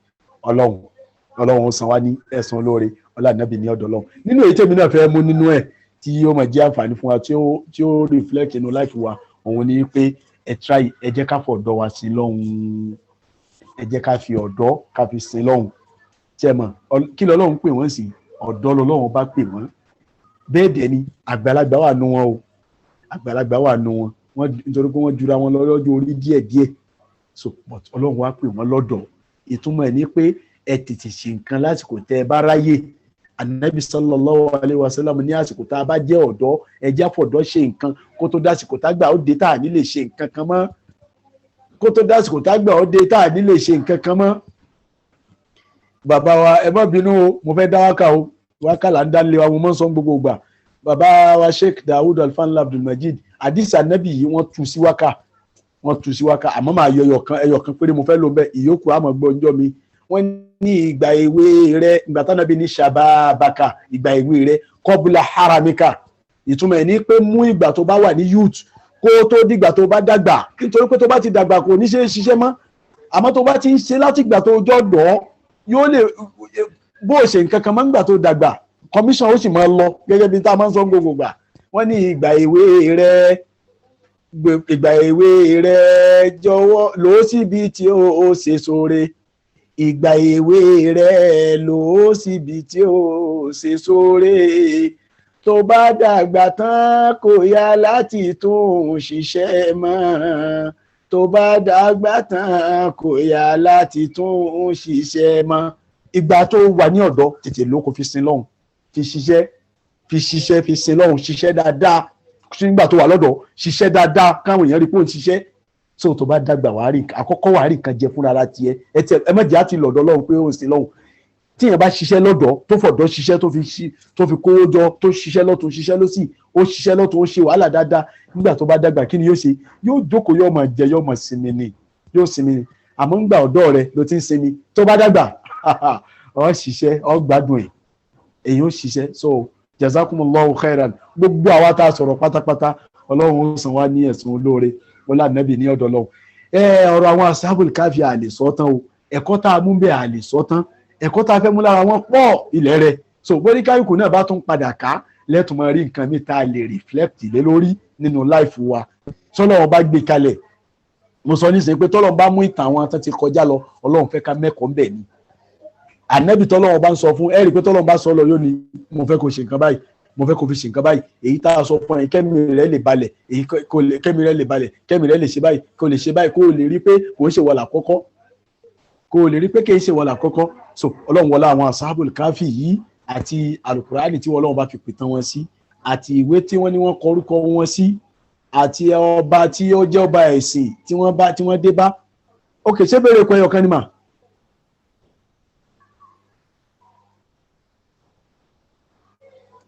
ọlọ́run ó san wá ní ẹ̀san olóore ọlànàbì ní ọ̀dọ̀ ọlọ́run. Nínú èyí tèmi náà fẹ́ mú nínú ẹ̀ tí ó máa jẹ́ àǹfààní fún wa tí ó reflect inú life wa, òun ni pé ẹ jẹ́ ká fọ̀dọ̀ wa sí lọ́hùn, ẹ jẹ́ ká fi ọ̀dọ́ ká fi sin lọ́hùn. Tí ẹ mọ̀ kí lọ́lọ́run pè wọ́n sí, ọ̀dọ́ lọ́lọ́run bá pè wọ́n. Bẹ́ẹ̀ dẹ̀ ni àgbàlagbà wà nù wọn o, àgbàlagbà wà nù wọn nítorí pé wọ́n jura wọn lọ́jọ́ orí díẹ̀díẹ̀, so but ọlọ́run wá pè wọ́n lọ́dọ̀. Ìtumọ̀ ẹ̀ ni pé ẹ tètè ṣe nǹkan lásìkò tẹ́ ẹ bá ráyè. Ànábì sallallahu alaihi wasallam ní àsìkò tá a bá jẹ́ ọ̀dọ́ ẹ jẹ́ àfọ̀dọ́ ṣe nǹkan kó tó dásìkò tá gbà ó dé tá à ní lè ṣe nǹkan kan mọ́, kó tó dásìkò tá gbà ó dé tá à ní lè ṣe nǹkan kan mọ́. Bàbá wa ẹ má bínú o, mo fẹ́ dá wákà o, wákà là ń dá lé wa, mo mọ́ sọ gbogbo ìgbà. Bàbá wa Sheikh Dawood Alfanla Abdulmajid àdìsí ànábì yìí wọ́n tú sí wákà, àmọ́ máa yọ ẹyọkan péré mo fẹ́ lò bẹ́ẹ̀, ìyókù àmọ́ gbọ́ ọjọ́ mi. Wọ́n ní ìgbà èwe rẹ, ìgbà tánàbí ní shababaka, ìgbà èwe rẹ kọ́bùlà haramika. Ìtumọ̀ ẹ̀ ní pé mú ìgbà tó bá wà ní youth kó tó dìgbà tó bá dàgbà, nítorí pé tó bá ti dàgbà kò ní ṣe é ṣiṣẹ́ mọ́. Àmọ́ tó bá ti ń ṣe láti ìgbà tó jọ̀dọ̀ yóò lè bó o ṣe nǹkan kan mọ́ nígbà tó dàgbà, commission ó sì máa lọ gẹ́gẹ́ bí tá a máa ń sọ gbogbo gbà. Wọ́n ní ìgbà èwe rẹ jọ̀wọ́ lò ó síbi tí ó ṣe sóore, ìgbà èwe rẹ lò ó síbi tí ó ṣe sóore, tó bá dàgbà tán kò yá láti tún ṣiṣẹ́ mọ́, tó bá dàgbà tán kò yá láti tún ṣiṣẹ́ mọ́. Ìgbà tó wà ní ọ̀dọ́ tètè ló kó fi sin lọ́hùn, fi sin lọ́hùn, ṣiṣẹ́ dáadáa. Nígbà tó wà lọ́dọ̀ ṣiṣẹ́ dáadáa káwọn èèyàn rí pé ó ń ṣiṣẹ́, so tó bá dàgbà àkọ́kọ́ wàá rí nǹkan jẹ fúnra ara tiẹ̀. Ẹ má jẹ́ àti lọ́dọ̀ lọ́hùn pé ó ń sin lọ́hùn. Tí èèyàn bá ṣiṣẹ́ lọ́dọ̀ tó fọ̀dọ̀ ṣiṣẹ́ tó fi kówó jọ, tó ṣiṣẹ́ lọ́tún ṣiṣẹ́ lọ́sì, ó ṣiṣẹ́ lọ́tún ó ṣe wàhálà dáadáa, nígbà tó bá dàgbà kí ni yóò ṣe? Yóò jókòó, yóò máa jẹ, yóò máa sinmi ni, yóò sinmi ni. Àmọ́ ńgbà ọ̀dọ́ rẹ ló ti ń sinmi, tó bá dàgbà ó ṣiṣẹ́, ó gbádùn ẹ̀, èyí ó ṣiṣẹ́. So jazakumullahu khairan. Gbogbo àwa tá a sọ̀rọ̀ pátápátá ọlọ́run ó san wá ní ẹ̀san olóore ọlá nàbì ní ọ̀dọ̀ Ọlọ́run. Ọ̀rọ̀ àwọn ashabul káfí àlè sọ́tán o, ẹ̀kọ́ tá a mú bẹ́ẹ̀ àlè sọ́tán, ẹ̀kọ́ tá a fẹ́ mú lára wọn pọ̀ ilẹ̀ rẹ̀. So bórí káyọ̀kù náà bá tún padà ká lẹ́tùn máa rí nǹkan mi tá a lè reflect lé lórí nínú láìfù wa. Tọ́lọ́run bá gbé kalẹ̀, mo sọ nísìnyí pé tọ́lọ́run bá mú ìtàn àwọn tó ti kọjá lọ, Ọlọ́run fẹ́ ká mẹ́kọ̀ọ́ ń bẹ̀ ni. Ànábì tọ́lọ́run bá ń sọ fún ẹ̀rí pé tọ́lọ́run bá sọ lọ yóò ní mo fẹ́ kó ṣe nǹkan báyìí, mo fẹ́ kó fi ṣe nǹkan báyìí, èyí tá a sọ fún ẹ kẹ́mi rẹ̀ lè balẹ̀, èyí kẹ́mi rẹ̀ lè balẹ̀, kẹ́mi rẹ̀ lè ṣe báyìí, kó lè ṣe báyìí, kó lè rí pé kò ń ṣe wàlà kọ́kọ́, kó lè rí pé kì í ṣe wàlà kọ́kọ́. So Ọlọ́run wọlá àwọn ashabul káfí yìí àti alukurani tí Ọlọ́run bá fi pìtàn wọn sí, àti ìwé tí wọ́n ní wọ́n kọ orúkọ wọn sí, àti ọba tí ó jẹ́ ọba ẹ̀sìn tí wọ́n dé bá. Ok, ṣé bèrè pé ọkàn ni mà?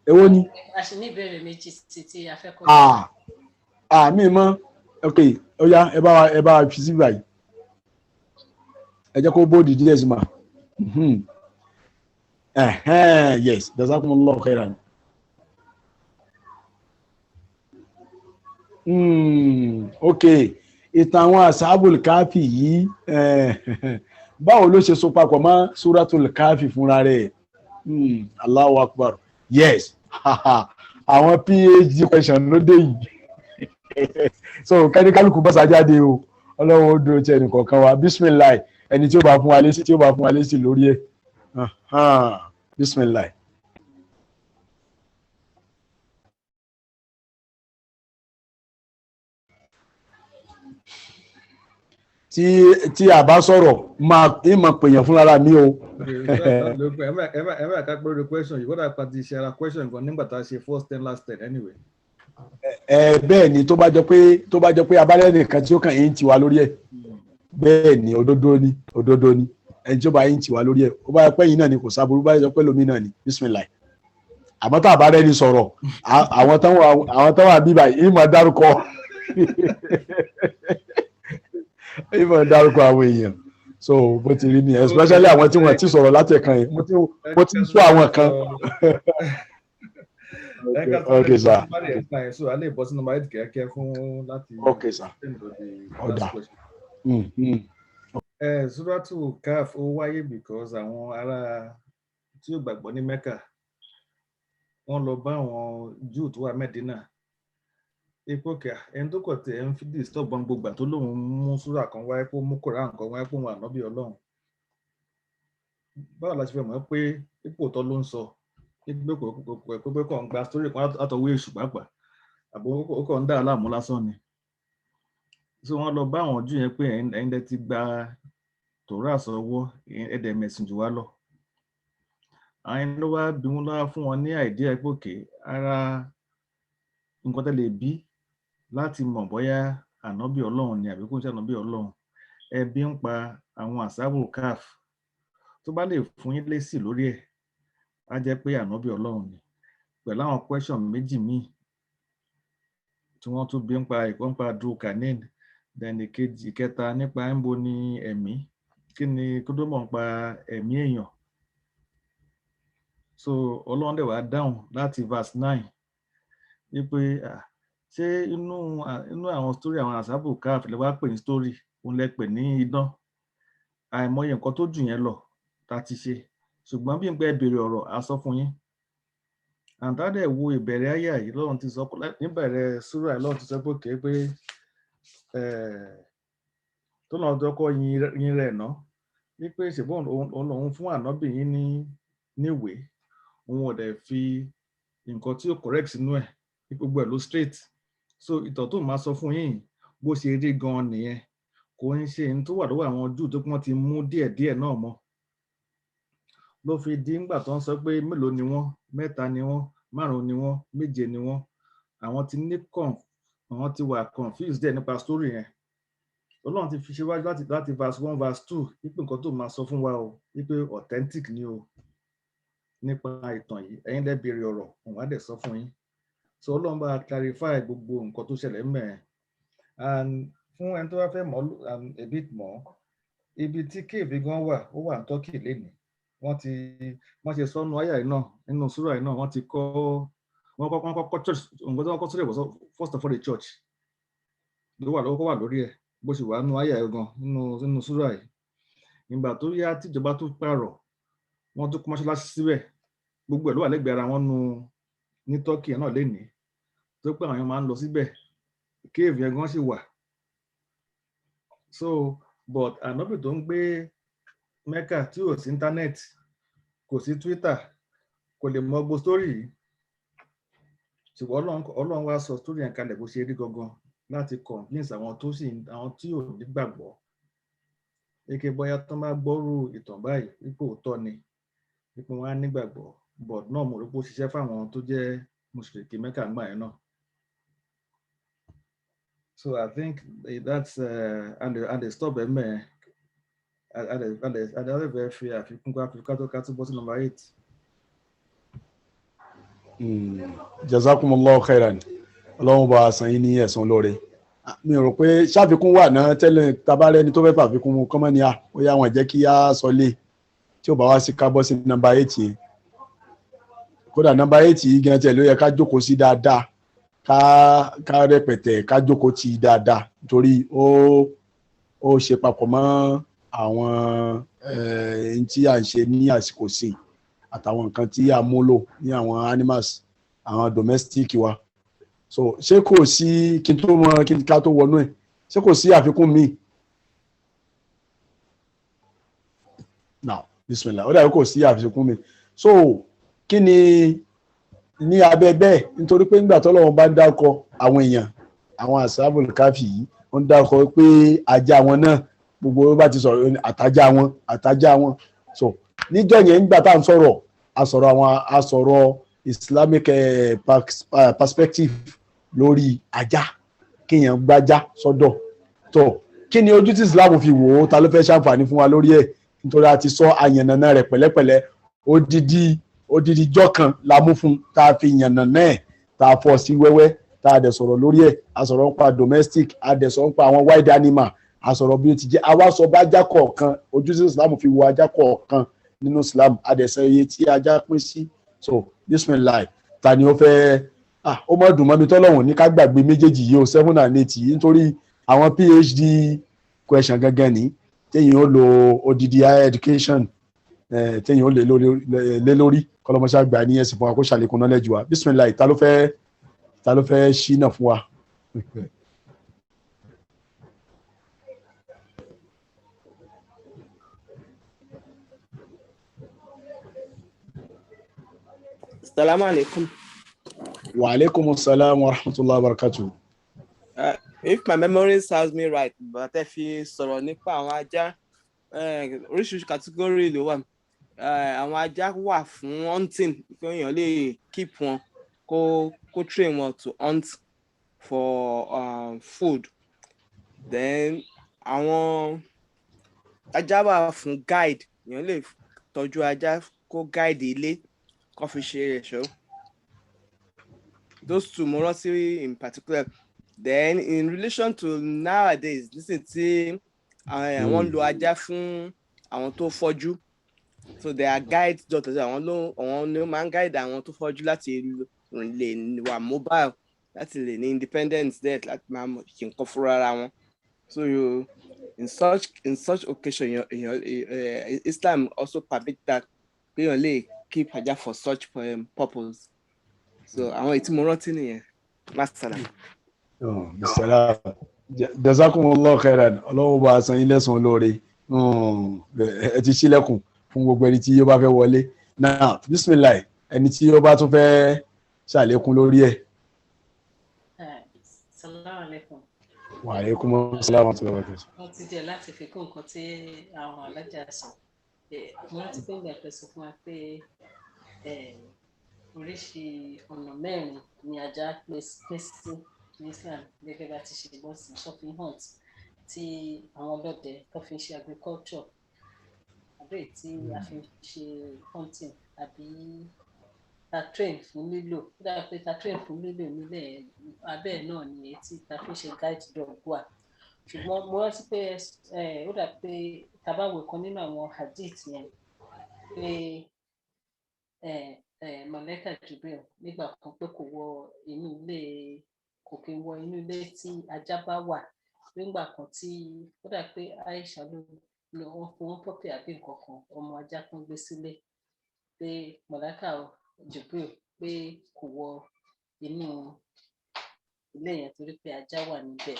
Èwo ni? A sì ní ìbéèrè méjì títí afẹ́kọ̀ọ́. Mi mọ̀. Ok, ó yá ẹ bá wa fi sí báyìí. Ẹ jẹ́ kó bóòdì díẹ̀ sí mà. Yes, jazakumullahu khairan. Ok, ìtàn àwọn ashabul káfí yìí báwo ló ṣe so papọ̀ mọ́ suratul káfí fúnra rẹ̀? Allahu akbar. Yes, àwọn PhD question ló dé yìí. So kẹ́ríkálùkù bọ́sà jáde o, Ọlọ́run ó dúró tí ẹnì kọ̀ọ̀kan wa. Bismillah, ẹni tí ó bá fún wa lésì lórí ẹ̀. Bismillah. tí a bá sọ̀rọ̀ máa pèèyàn fún ara mi o. ẹ má ká pé question yìí kódà pàtí ṣe ara question gan nígbà tá a ṣe first ten last ten anyway. Bẹ́ẹ̀ ni tó bá jọ pé abálẹ́ nìkan tí ó kàn yín tiwa lórí ẹ̀, bẹ́ẹ̀ ni òdodo ni ẹni tí ó bá yín tiwa lórí ẹ̀, ó bá yẹ pé yín náà ni kò sábúrú, bá yẹ pé lómi náà ni bismillah. Àmọ́ tá a bá rẹ́ni sọ̀rọ̀ àwọn táwọn àbíbà yìí máa dárúkọ ìmọ̀ dárúkọ àwọn èèyàn. so bó ti rí ni especially àwọn tí wọ́n ti sọ̀rọ̀ láti ẹ̀kan yìí mo ti ń sọ àwọn kan. Okay sir. So a lè bọ́ sí number 8 kíákíá fún láti. Okay sir. Ọ̀dà. Suratu Kaf ó wáyé because àwọn ará tí ó gbàgbọ́ ní Mecca wọ́n lọ bá àwọn Júù tó wà Mẹ́dínà ipò kíá ẹni tó kọ̀ tẹ̀ ń fi disturb gbogbo tó lóun mú súrà kan wáyé kó mú Kùránì kan wáyé kó wọn ànábì Ọlọ́run báwo la ṣe fẹ́ mọ̀ pé ipò tó ló ń sọ pé kò ń gba story kan àtọwé èṣù pàápàá àbò ó kàn ń dá aláàmú lásán ni so wọ́n lọ bá àwọn Júù yẹn pé ẹ̀yin dẹ̀ ti gba Tòrá sọ́wọ́ ẹ̀dẹ̀ mẹ̀sìn jù wá lọ àwọn ló wá bí wọn lọ́wọ́ fún wọn ní àìdíà pé òkè ara nǹkan tẹ́lẹ̀ bí láti mọ̀ bóyá ànábì Ọlọ́run ni àbí kò ń ṣe ànábì Ọlọ́run ẹbí ń pa àwọn àsábù káf tó bá lè fún yín lésì lórí ẹ̀ á jẹ́ pé ànábì Ọlọ́run ni pẹ̀lú àwọn question méjì míì tí wọ́n tún bí ń pa ìkọ́ ń pa drukanin dẹni kejì kẹta nípa ń bo ní ẹ̀mí kí ni kódómọ̀ ń pa ẹ̀mí èèyàn so Ọlọ́run dẹ̀ wá dáhùn láti verse 9 wípé ṣé inú àwọn story àwọn àsábù káf lè wá pè ní story òun lẹ pè ní idán àìmọye nǹkan tó jù yẹn lọ tá ti ṣe ṣùgbọ́n bí n pẹ́ béèrè ọ̀rọ̀ á sọ fún yín àǹtádẹ̀ wo ìbẹ̀rẹ̀ ayé yìí lọ́run ti sọ níbẹ̀rẹ̀ súrà lọ́run ti sọ pé kéé pé tó náà dọ́kọ́ yin rẹ̀ ná wípé ṣùgbọ́n òun fún ànábì yín níwèé òun ò dẹ̀ fi nǹkan tí ó correct sínú ẹ̀ gbogbo ẹ̀ ló straight so ìtọ̀ tó máa sọ fún yín bó ṣe rí gan-an nìyẹn kò ń ṣe ní tó wà lọ́wọ́ àwọn Júù tó pọ́n ti mú díẹ̀díẹ̀ náà mọ́ ló fi di ńgbà tó ń sọ pé mélòó ni wọ́n 3 ni wọ́n 5 ni wọ́n 7 ni wọ́n àwọn ti ní àwọn ti wà confused dẹ̀ nípa story yẹn Ọlọ́run ti fi ṣe wájú láti verse 1 verse 2 wípé nǹkan tó máa sọ fún wa o wípé authentic ni o nípa ìtàn yìí ẹ̀yin lẹ́ béèrè ọ̀rọ̀ òun á dẹ̀ sọ fún yín so Ọlọ́run bá clarify gbogbo nǹkan tó ṣẹlẹ̀ mẹ́ẹ̀ and fún ẹni tó bá fẹ́ mọ̀ a bit more ibi tí cave gan wà ó wà ní Turkey lénìí wọ́n ṣe sọ́nù àyà yìí náà nínú súrà yìí náà wọ́n kọ́ church nǹkan tó wọ́n kọ́ sílẹ̀ wọ́n first of all the church ló wà lórí ẹ̀ bó ṣe wà nínú àyà yìí gan nínú súrà yìí ìgbà tó yá tíjọba tó pààrọ̀ wọ́n tún kọ́ mọ́ṣáláṣí síbẹ̀ gbogbo ẹ̀ ló wà lẹ́gbẹ̀ẹ́ ara wọn ní Turkey náà lénìí tó pé àwọn èèyàn máa ń lọ síbẹ̀ cave yẹn gan ṣì wà so but ànábì tó ń gbé Mecca tí ò sí internet kò sí Twitter kò lè mọ gbogbo story yìí ṣùgbọ́n Ọlọ́run wá sọ story yẹn kalẹ̀ bó ṣe rí gangan láti convince àwọn tí ò nígbàgbọ́ eke bóyá tó máa gbọ́rù ìtàn báyìí wípé òótọ́ ni wípé wọ́n á nígbàgbọ́ but náà mo rí pé ó ṣiṣẹ́ fáwọn tó jẹ́ mùsùlùmí Mecca ńgbà yẹn náà. So I think that's and they stop them and the other fi àfikún ká tó bọ́ sí number 8. Jazakumullahu khairan Ọlọ́run bá san yín ní ẹ̀san lóore mi rò pé ṣàfikún wà náà tẹ́lẹ̀ tabarẹ́ ni tó fẹ́ fàfikún mu kọ́mọ́ ni ó yá wọn jẹ́ kí á sọ lé tí ó bá wá sí ká bọ́ sí number 8 yẹn kódà number 8 yìí gan tẹ̀ ló yẹ ká jókòó sí dáadáa ká rẹpẹtẹ ká jókòó tì dáadáa nítorí ó ṣe papọ̀ mọ́ àwọn ẹni tí à ń ṣe ní àsìkò sí àtàwọn nǹkan tí a múlò ní àwọn animals àwọn domestic wa so ṣé kò sí kí n tó mọ kí n ká tó wọnú ẹ̀ ṣé kò sí àfikún mi now bismillah ó dàbí kò sí àfikún mi so kí ni ní abẹ́ bẹ́ẹ̀ nítorí pé nígbà tọ́lọ́run bá dákọ àwọn èèyàn àwọn àsábùl káfì yìí ó ń dákọ pé ajá wọn náà gbogbo bá ti sọ̀rọ̀ àtajá wọn so níjọ́ yẹn nígbà tá à ń sọ̀rọ̀ àsọ̀rọ̀ Islamic perspective lórí ajá kéèyàn gbájá sọ́dọ̀ tó kí ni ojú tí Islam fi wò ó ta ló fẹ́ ṣàǹfààní fún wa lórí ẹ̀ nítorí a ti sọ àyànnàná rẹ̀ pẹ̀lẹ́pẹ̀lẹ́ odidi jọ́ kan la mú fún tá a fi yànnà náà tá a fọ́ sí wẹ́wẹ́ tá a dẹ̀ sọ̀rọ̀ lórí ẹ̀ a sọ̀rọ̀ nípa domestic a dẹ̀ sọ̀rọ̀ nípa àwọn wild animal a sọ̀rọ̀ bí ó ti jẹ́ àwa sọ bá ajá kọ̀ọ̀kan ojúṣe Islam fi wo ajá kọ̀ọ̀kan nínú Islam adẹ̀sẹ̀ iye tí ajá pín sí so bismillah ta ni ó fẹ́ ó mọ̀ dùn mọ́ mi tọ́lọ́hùn ní ká gbàgbé méjèèjì yìí o 7 and 8 yìí nítorí àwọn PhD question gangan ní téèyàn ó lo odidi higher education téèyàn ó lé lórí kọlọmọṣẹ́ àgbà ní ẹ̀sìn fún wa kó ṣàlékún knowledge wa bismillah ta ló fẹ́ ṣínà fún wa. Assalamu alaikum. Wa alaikum assalam wa rahmatullahi wa barakatuh. If my memory serves me right, but ẹ fi sọ̀rọ̀ nípa àwọn ajá oríṣiríṣi category ló wà. Àwọn ajá wà fún hunting, kí èèyàn lè keep wọn kó train wọn to hunt for food. Then àwọn ajá wà fún guide, èèyàn lè tọ́jú ajá kó guide ilé kó fi ṣe ẹ̀ṣọ́. Those two mo rántí in particular. Then in relation to nowadays, listen tí àwọn lo ajá fún àwọn tó fọ́jú. So they are guide doctors, àwọn ló máa ń guide àwọn tó fọ́jú láti lè wà mobile, láti lè ní independence there, láti máa ṣe nǹkan fúnra ara wọn. So in such occasion, Islam also permit that pé èèyàn lè keep ajá for such purpose. So àwọn ètí mo rántí nìyẹn. Masalam. Bismillah. Jazakumullahu khairan. Ọlọ́run bá san yín lẹ́san olóore. Ẹ ti ṣílẹ̀kùn fún gbogbo ẹni tí ó bá fẹ́ wọlé. Now, bismillah, ẹni tí ó bá tún fẹ́ ṣàlékún lórí ẹ̀. Assalamu alaikum. Wa alaikum assalam wa rahmatullahi wa barakatuh. Wọ́n ti jẹ́ láti fi kún nǹkan tí àwọn alájà sọ. Mo rántí pé ìgbà pẹ̀sùn fún wa pé oríṣi ọ̀nà mẹ́rin ni ajá pín sí ní Islam gẹ́gẹ́ bá ti ṣe gbọ́ sí shopping hunt tí àwọn ọlọ́dẹ tó fi ń ṣe agriculture àbí tí a fi ń ṣe hunting àbí ta train fún lílò ó dára pé ta train fún lílò nílẹ̀ abẹ́ náà ni èyí tí ta fi ń ṣe guide dog wà ṣùgbọ́n mo rántí pé ó dà pé tabawo kan nínú àwọn hadith yẹn pé Màláíkà Jibril nígbà kan pé kò wọ inú ilé kò kí n wọ inú ilé tí ajá bá wà nígbà kan tí ó dà pé Aisha ló wọn fún wọn pọpẹ àbí nǹkan kan ọmọ ajá kan gbé sílé pé Màláíkà Jibril pé kò wọ inú ilé yẹn torí pé ajá wà níbẹ̀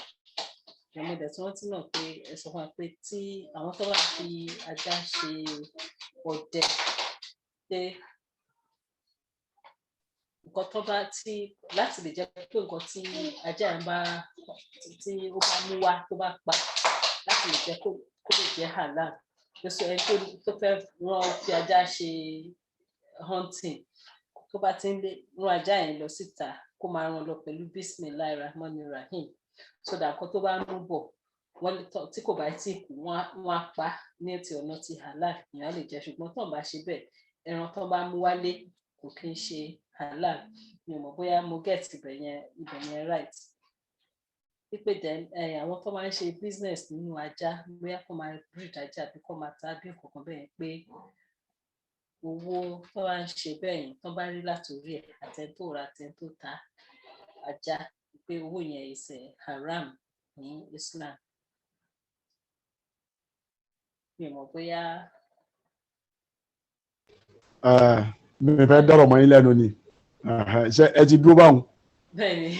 ìyàmọdé tí wọn ti náà pé ẹ sọ fún wa pé tí àwọn tó bá fi ajá ṣe ọdẹ pé nǹkan tó bá tí láti lè jẹ́ pé nǹkan tí ajá yẹn bá tí ó bá mú wá tó bá pa láti lè jẹ́ kó lè jẹ́ halal lóṣù ẹni tó fẹ́ rán fi ajá ṣe hunting tó bá ti ń lé rán ajá yẹn lọ síta kó máa rán lọ pẹ̀lú bismillahir rahmanir rahim so that nǹkan tó bá mú bọ̀ wọ́n tí kò bá tí kú wọ́n á pa ní ti ọ̀nà ti halal ìyẹn á lè jẹ ṣùgbọ́n tó ń bá ṣe bẹ́ẹ̀ ẹran tó bá mú wálé kò kí ń ṣe halal mi ò mọ̀ bóyá mo get ibẹ̀ yẹn right pípé then àwọn tó máa ń ṣe business nínú ajá bóyá kó máa breed ajá àbí kó máa ta bí nǹkan bẹ́ẹ̀ pé owó tó bá ń ṣe bẹ́ẹ̀ yẹn tó bá rí látòrí ẹ̀ àtẹ̀ntò ra àtẹ̀ntò ta ajá pé owó yẹn is haram ní Islam mi ò mọ̀ bóyá. Mi fẹ́ dọ̀rọ̀ mọ́ yín lẹ́nu ni ṣé ẹ ti dúró báwọn. Bẹ́ẹ̀ni.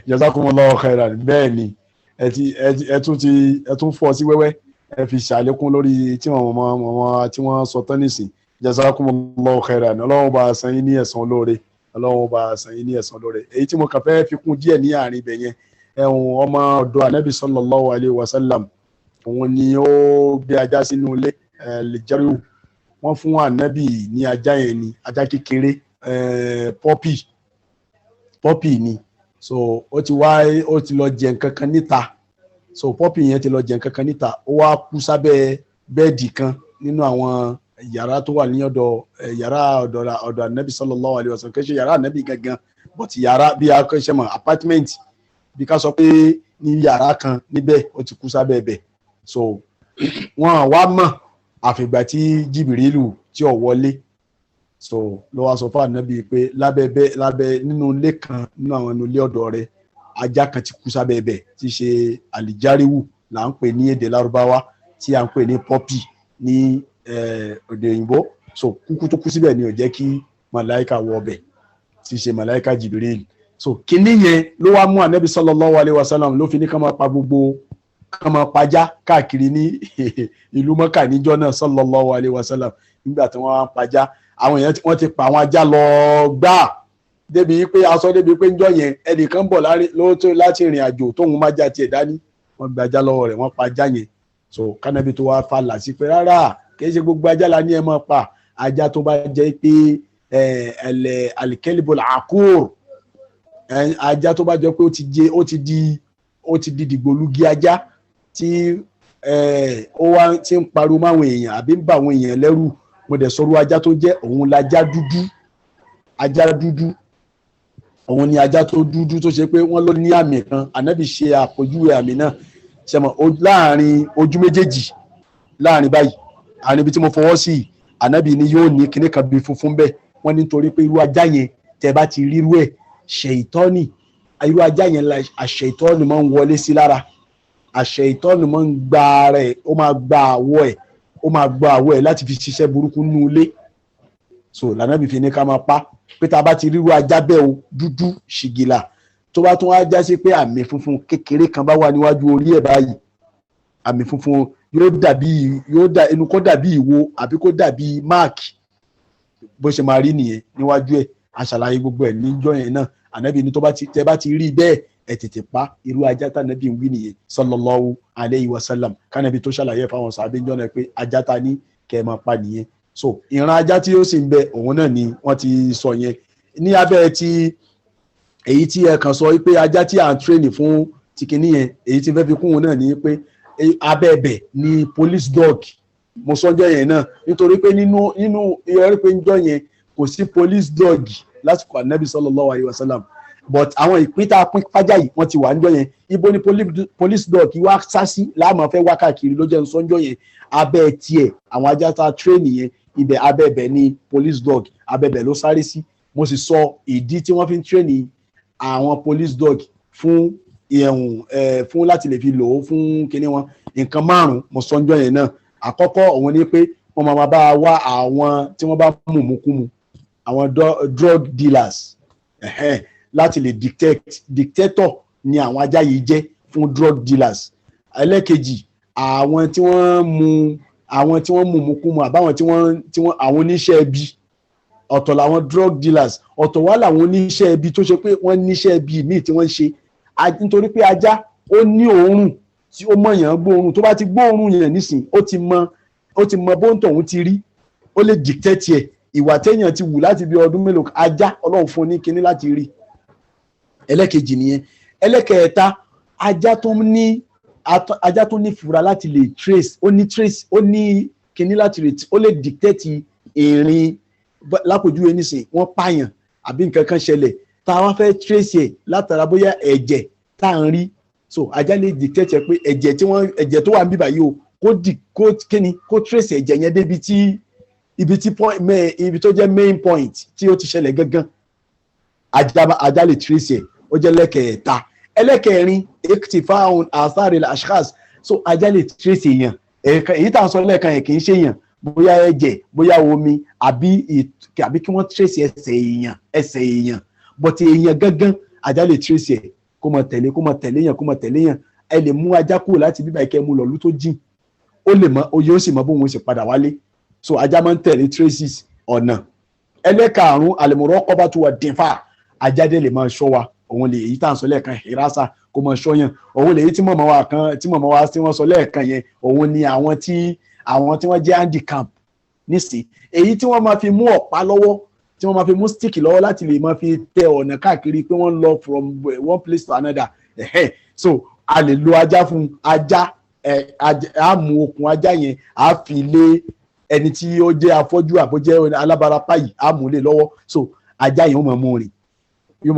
Jazakumullahu khairan bẹ́ẹ̀ni ẹ tún fọ́ sí wẹ́wẹ́ ẹ fi ṣàlékún lórí tí wọ́n sọ tán nísìn Jazakumullahu khairan Ọlọ́run bá san yín ní ẹ̀san olóore Ọlọ́run bá san yín ní ẹ̀san olóore èyí tí mo kàn fẹ́ fi kún díẹ̀ ní àárín ibẹ̀ yẹn ọmọ ọ̀dọ̀ Ànábì sallallahu alayhi wa sallam òun ni ó gbé ajá sínú ilé lẹ́jọ́rìwò wọ́n fún Ànábì ní ajá yẹn ni ajá kékeré pọ́pì ni so ó ti lọ jẹ nǹkan kan níta so pọ́pì yẹn ti lọ jẹ nǹkan kan níta ó wá kú sábẹ́ bẹ́ẹ̀dì kan nínú àwọn yàrá tó wà ní ọ̀dọ̀ Ànábì sallallahu alaihi wasallam kì í ṣe yàrá Ànábì gangan but yàrá bí akọ́ṣẹ́mọ̀ apartment bí ká sọ pé ní yàrá kan níbẹ̀ ó ti kú sábẹ́ ẹ̀bẹ̀. So wọ́n wá mọ̀ àfìgbà tí Jìbìrìlù tí ò wọlé. So ló wá sọ fún ànábì pé lábẹ́ nínú ilé kan nínú àwọn ilé ọ̀dọ̀ rẹ̀ ajá kan ti kú sábẹ́ ẹ̀bẹ̀ tí í ṣe àlìjáríwù là ń pè ní èdè lárúbáwá tí à ń pè ní pọ́pì ní òde òyìnbó. So kúkú tó kú síbẹ̀ ni ò jẹ́ kí màláìka wọ ọbẹ̀ tí í ṣe màláìka Jìbìrìlù. So kíní yẹn ló wá mú ànábì sallallahu alaihi wasallam ló fi ní ká máa pa gbogbo ká máa pajá káàkiri ní ìlú Mọ́kà níjọ́ náà sallallahu alaihi wasallam. Nígbà tí wọ́n wá pajá àwọn èèyàn wọ́n ti pa àwọn ajá lọ gbáà débi pé aṣọ débi pé níjọ́ yẹn ẹnìkan bọ̀ láti ìrìn àjò tóun má já tiẹ̀ dání wọ́n gba ajá lọ́wọ́ rẹ̀ wọ́n pa ajá yẹn. So kánábì tó wá falà sí pé rárá kì í ṣe gbogbo ajá la ní ẹ máa pa ajá tó bá jẹ́ pé alikẹ́lìbọ̀ àkúr ajá tó bá jẹ́ pé ó ti di dìgbòlugi ajá tí ó wá ti ń pariwo máwọn èèyàn àbí ń bà àwọn èèyàn lẹ́rù. Mo dẹ̀ sọ̀rọ̀ ajá tó jẹ́ òun lajá dúdú. Ajá dúdú òun ni ajá tó dúdú tó ṣe pé wọ́n ló ní àmì kan ànábì ṣe àpèjúwe àmì náà ṣẹmọ̀ láàrin ojú méjèèjì láàrin báyìí àárín ibi tí mo fọwọ́ sí ànábì ni yóò ní kinní kan bí funfun bẹ́ẹ̀ wọ́n ní nítorí pé irú ajá yẹn tẹ́ bá ti rírú ẹ̀ ṣèitọ́nì irú ajá yẹn la àṣẹìtọ́nì máa ń wọlé sí lára àṣẹìtọ́nì máa ń gba rẹ̀ ó máa gba àwọ̀ ẹ̀ láti fi ṣiṣẹ́ burúkú nínú ilé. So lànàbì fi ní ká máa pa pé tá a bá ti ríru ajá bẹ́ẹ̀ o dúdú ṣìgìlà tó bá tún wá já sí pé àmì funfun kékeré kan bá wà níwájú orí ẹ̀ báyìí àmì funfun inú kó dàbí ìwo àbí kó dàbí máàkì bó ṣe máa rí nìyẹn níwájú ẹ̀ aṣàlàyé gbogbo ẹ̀ níjọ́ yẹn náà ànábì ní tẹ́ bá ti rí bẹ́ẹ̀ ẹ tètè pa irú ajá tànábì ń wí nìyẹn sallallahu alayhi wa sallam kánábì tó ṣàlàyé fáwọn sàbẹ̀ níjọ́ náà pé ajá ta ní kẹ́ ẹ máa pa nìyẹn. So ìran ajá tí ó sì ń bẹ òun náà ni wọ́n ti sọ yẹn ní abẹ́ ti èyí tí ẹ kàn sọ pé ajá tí à ń tírèènì fún tìkíní yẹn èyí tí fẹ́ fi kún òun náà ni pé abẹ́ ẹ̀bẹ̀ ni police dog mo sọ́jọ́ yẹn náà nítorí pé nínú ìyọrí pé níjọ́ yẹn kò sí police dog lásìkò ànábì sallallahu alaihi wasallam but àwọn ìpín tá a pín fájà yìí wọ́n ti wà níjọ́ yẹn ibo ni police dog wá sá sí láàmú fẹ́ wá káàkiri ló jẹ́ sọ́jọ́ yẹn abẹ́ tiẹ̀ àwọn ajá tá a tírèènì yẹn ibẹ̀ abẹ́bẹ̀ ni police dog abẹ́bẹ̀ ló sáré sí. Mo sì sọ ìdí tí wọ́n fi ń tírèènì àwọn police dog fún fún láti lè fi lò ó fún kinní wọn nǹkan 5 mo sọ ọjọ́ yẹn náà. Àkọ́kọ́ òun ni pé wọ́n máa bá wá àwọn tí wọ́n bá mùmúkúmu àwọn drug dealers láti lè dictator ni àwọn ajá yìí jẹ́ fún drug dealers. Ẹlẹ́kejì àwọn tí wọ́n mùmúkúmu àbáwọn tí wọ́n àwọn oníṣẹ́ ẹbí ọ̀tọ̀ làwọn drug dealers ọ̀tọ̀ wá làwọn oníṣẹ́ ẹbí tó ṣe pé wọ́n níṣẹ́ ẹbí míì tí wọ́n ń ṣe nítorí pé ajá ó ní òórùn tí ó mọ̀yàn gbóòórùn tó bá ti gbóòórùn yẹn nísìn ó ti mọ bóńtọ̀ òun ti rí ó lè dictate ẹ̀ ìwà téèyàn ti wù láti bí ọdún mélòó ajá ọlọ́run fún ní kinní láti rí. Ẹlẹ́kejì nìyẹn. Ẹlẹ́kẹ̀ẹ́ta ajá tó ní fura láti lè trace ó ní kinní láti lè ó lè dictate ìrìn lápòjúwe nísìn wọ́n pààyàn àbí nǹkan kan ṣẹlẹ̀ tá a wá fẹ́ trace ẹ̀ látara bóyá ẹ̀jẹ̀ tá à ń rí so ajá lè dictate pé ẹ̀jẹ̀ tó wà níbí báyìí o kó trace ẹ̀jẹ̀ yẹn débi tí ibi tó jẹ́ main point tí ó ti ṣẹlẹ̀ gangan ajá lè trace ẹ̀ ó jẹ́ lẹ́kẹ̀ẹ́ta. Ẹlẹ́kẹ̀ẹ́rin iktifaun athari al-ashkhas so ajá lè trace èèyàn èyí tá à ń sọ lẹ́ẹ̀kan yẹn kì í ṣe èèyàn bóyá ẹ̀jẹ̀ bóyá omi àbí kí wọ́n trace ẹsẹ̀ èèyàn but èèyàn gangan ajá lè trace ẹ̀ kó mọ tẹ̀lé yàn ẹ lè mú ajá kúrò láti bíbá ìkẹ́ mu lọ́lú tó jìn ó lè mọ oyè ó sì mọ bóun ó sì padà wálé so ajá máa ń tẹ̀lé traces ọ̀nà. Ẹlẹ́karùn-ún al-muraqabatu wad-difa ajá dé lè máa ṣọ́ wa òun lè èyí tá à ń sọ lẹ́ẹ̀kan ìrásà kó mọ ṣọ́yàn òun lè èyí tí mọ̀mọ́ wa tí wọ́n sọ lẹ́ẹ̀kan yẹn òun ni àwọn tí wọ́n jẹ́ handicap nísìn èyí tí wọ́n máa fi mú ọ̀pá lọ́wọ́ tí wọ́n máa fi mú stick lọ́wọ́ láti lè máa fi tẹ ọ̀nà káàkiri pé wọ́n lọ from one place to another so a lè lo ajá fún ajá a mú okùn ajá yẹn a fi lé ẹni tí ó jẹ́ afọ́jú àbójẹ́ alábarapá yìí a mú lé lọ́wọ́ so ajá yẹn yóò máa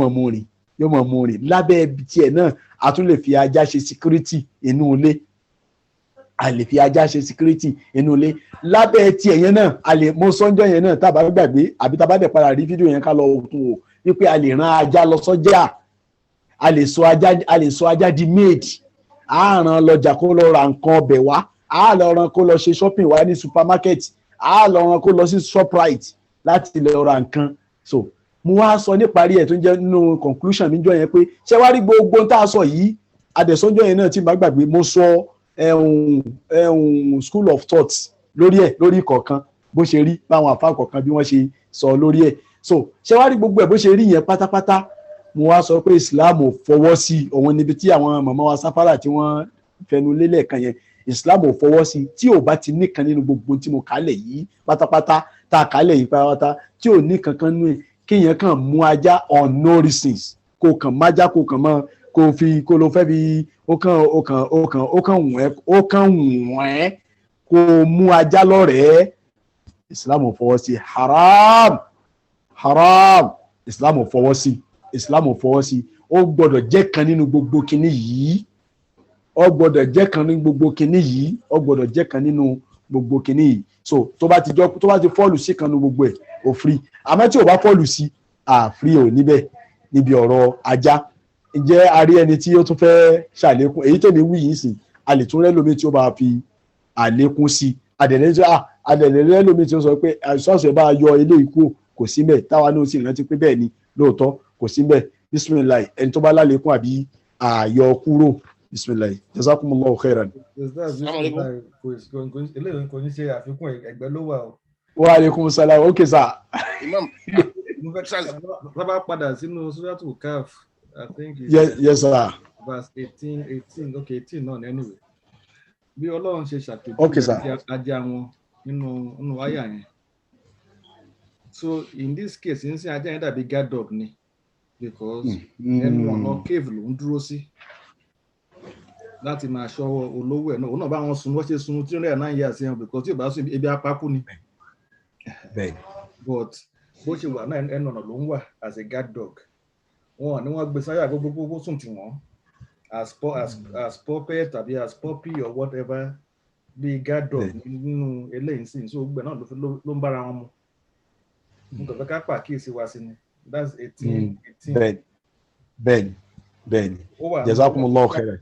mú rìn yóò máa mú rìn lábẹ́ tiẹ̀ náà. A tún lè fi ajá ṣe security inú ilé, a lè fi ajá ṣe security inú ilé lábẹ́ tiẹ̀ yẹn náà. A lè mú sọ́njọ́ yẹn náà tá a bá gbàgbé àbí tá a bá dẹ̀ padà rí fídíò yẹn ká lọ tún wò wípé a lè rán ajá lọ sọ́jà, a lè sọ ajá di maid, a rán lọ́jà kó lọ ra nǹkan ọbẹ̀ wá, a lọ rán kó lọ ṣe shopping wá ní supermarket, a lọ rán kó lọ sí Shoprite láti lọ ra nǹkan. So mo wá sọ níparí ẹ̀ tó ń jẹ́ nínú conclusion mi jọ yẹn pé ṣé wá rí gbogbo tá a sọ yìí adẹ̀sọ́njọ́ yẹn náà tí n bá gbàgbé mo sọ school of thoughts lórí ẹ̀ lórí kọ̀ọ̀kan bó ṣe rí báwọn àfa kọ̀ọ̀kan bí wọ́n ṣe sọ lórí ẹ̀. So ṣé wá rí gbogbo ẹ̀ bó ṣe rí yẹn pátápátá mo wá sọ pé Islam ò fọwọ́ sí òun níbi tí àwọn màmá wa sáfárà tí wọ́n fẹnu lélẹ̀ kan yẹn, Islam ò fọwọ́ sí tí ò bá ti nìkan nínú gbogbo tí mo kálẹ̀ yìí pátápátá tá a kálẹ̀ yìí pátápátá tí ò ní kankan nínú ẹ̀ kéèyàn kàn mú ajá on no reasons kó kàn májá kó kàn mọ́ kó ló fẹ́ fi ó kàn wọ̀n ẹ́ kó mú ajá lọ́rẹ̀ẹ́. Islam ò fọwọ́ sí, haram Islam ò fọwọ́ sí, Islam ò fọwọ́ sí. Ó gbọ́dọ̀ jẹ́ kan nínú gbogbo kinní yìí, ó gbọ́dọ̀ jẹ́ kan nínú gbogbo kinní yìí, ó gbọ́dọ̀ jẹ́ kan nínú gbogbo kinní yìí. So tó bá ti fọ́ọ̀lù sí kan nínú gbogbo ẹ̀ ò free, àmọ́ tí ò bá fọ́ọ̀lù sí free ò níbẹ̀ níbi ọ̀rọ̀ ajá. Ǹjẹ́ a rí ẹni tí ó tún fẹ́ ṣàlékún èyí tèmi wí yìí sí, a lè tún rẹ́ lómi tí ó bá fi àlékún sí, adẹ̀lẹ̀ lómi tí ó sọ pé ṣọ́ọ̀ṣì bá yọ ilé ikú kò sí mbẹ̀, táwa náà sì rántí pé bẹ́ẹ̀ ni lóòótọ́ kò sí mbẹ̀. Bismillah, ẹni tó bá lálékún àbí àyọ kúrò, bismillah, jazakumullahu khairan. eléyìí kò ní ṣe àfikún ẹgbẹ́ ló wà o. Wa alaikum salam. Okay sir. Imam, bá padà sínú Suratul Kahf, I think yes sir. Verse 18, okay, 18 náà anyway. Bí Ọlọ́run ṣe Okay, sir. ajá wọn nínú àyà yẹn. So in this case, ń sin ajá yẹn dàbí guard dog ni, because ẹnu ọ̀nà cave ló ń dúró sí láti máa ṣọ́ olówó ẹ̀ náà. Òun náà bá wọn sun, wọ́n ṣe sun 309 years yẹn, because tí ò bá sún ebi apákú ni. But bó ṣe wà náà ẹnu ọ̀nà ló ń wà as a guard dog. Wọn ni wọ́n gbé sáyà gbogbo sùn tí wọ́n as puppet tàbí as puppy or whatever, bí guard dog nínú eléyìí sí. So gbẹ náà ló ń bára wọn mu. Nǹkan fẹ́ ká pàkíyèsí wa sí ni. That's 18. Bẹ́ẹ̀ni jazakumullahu khairan.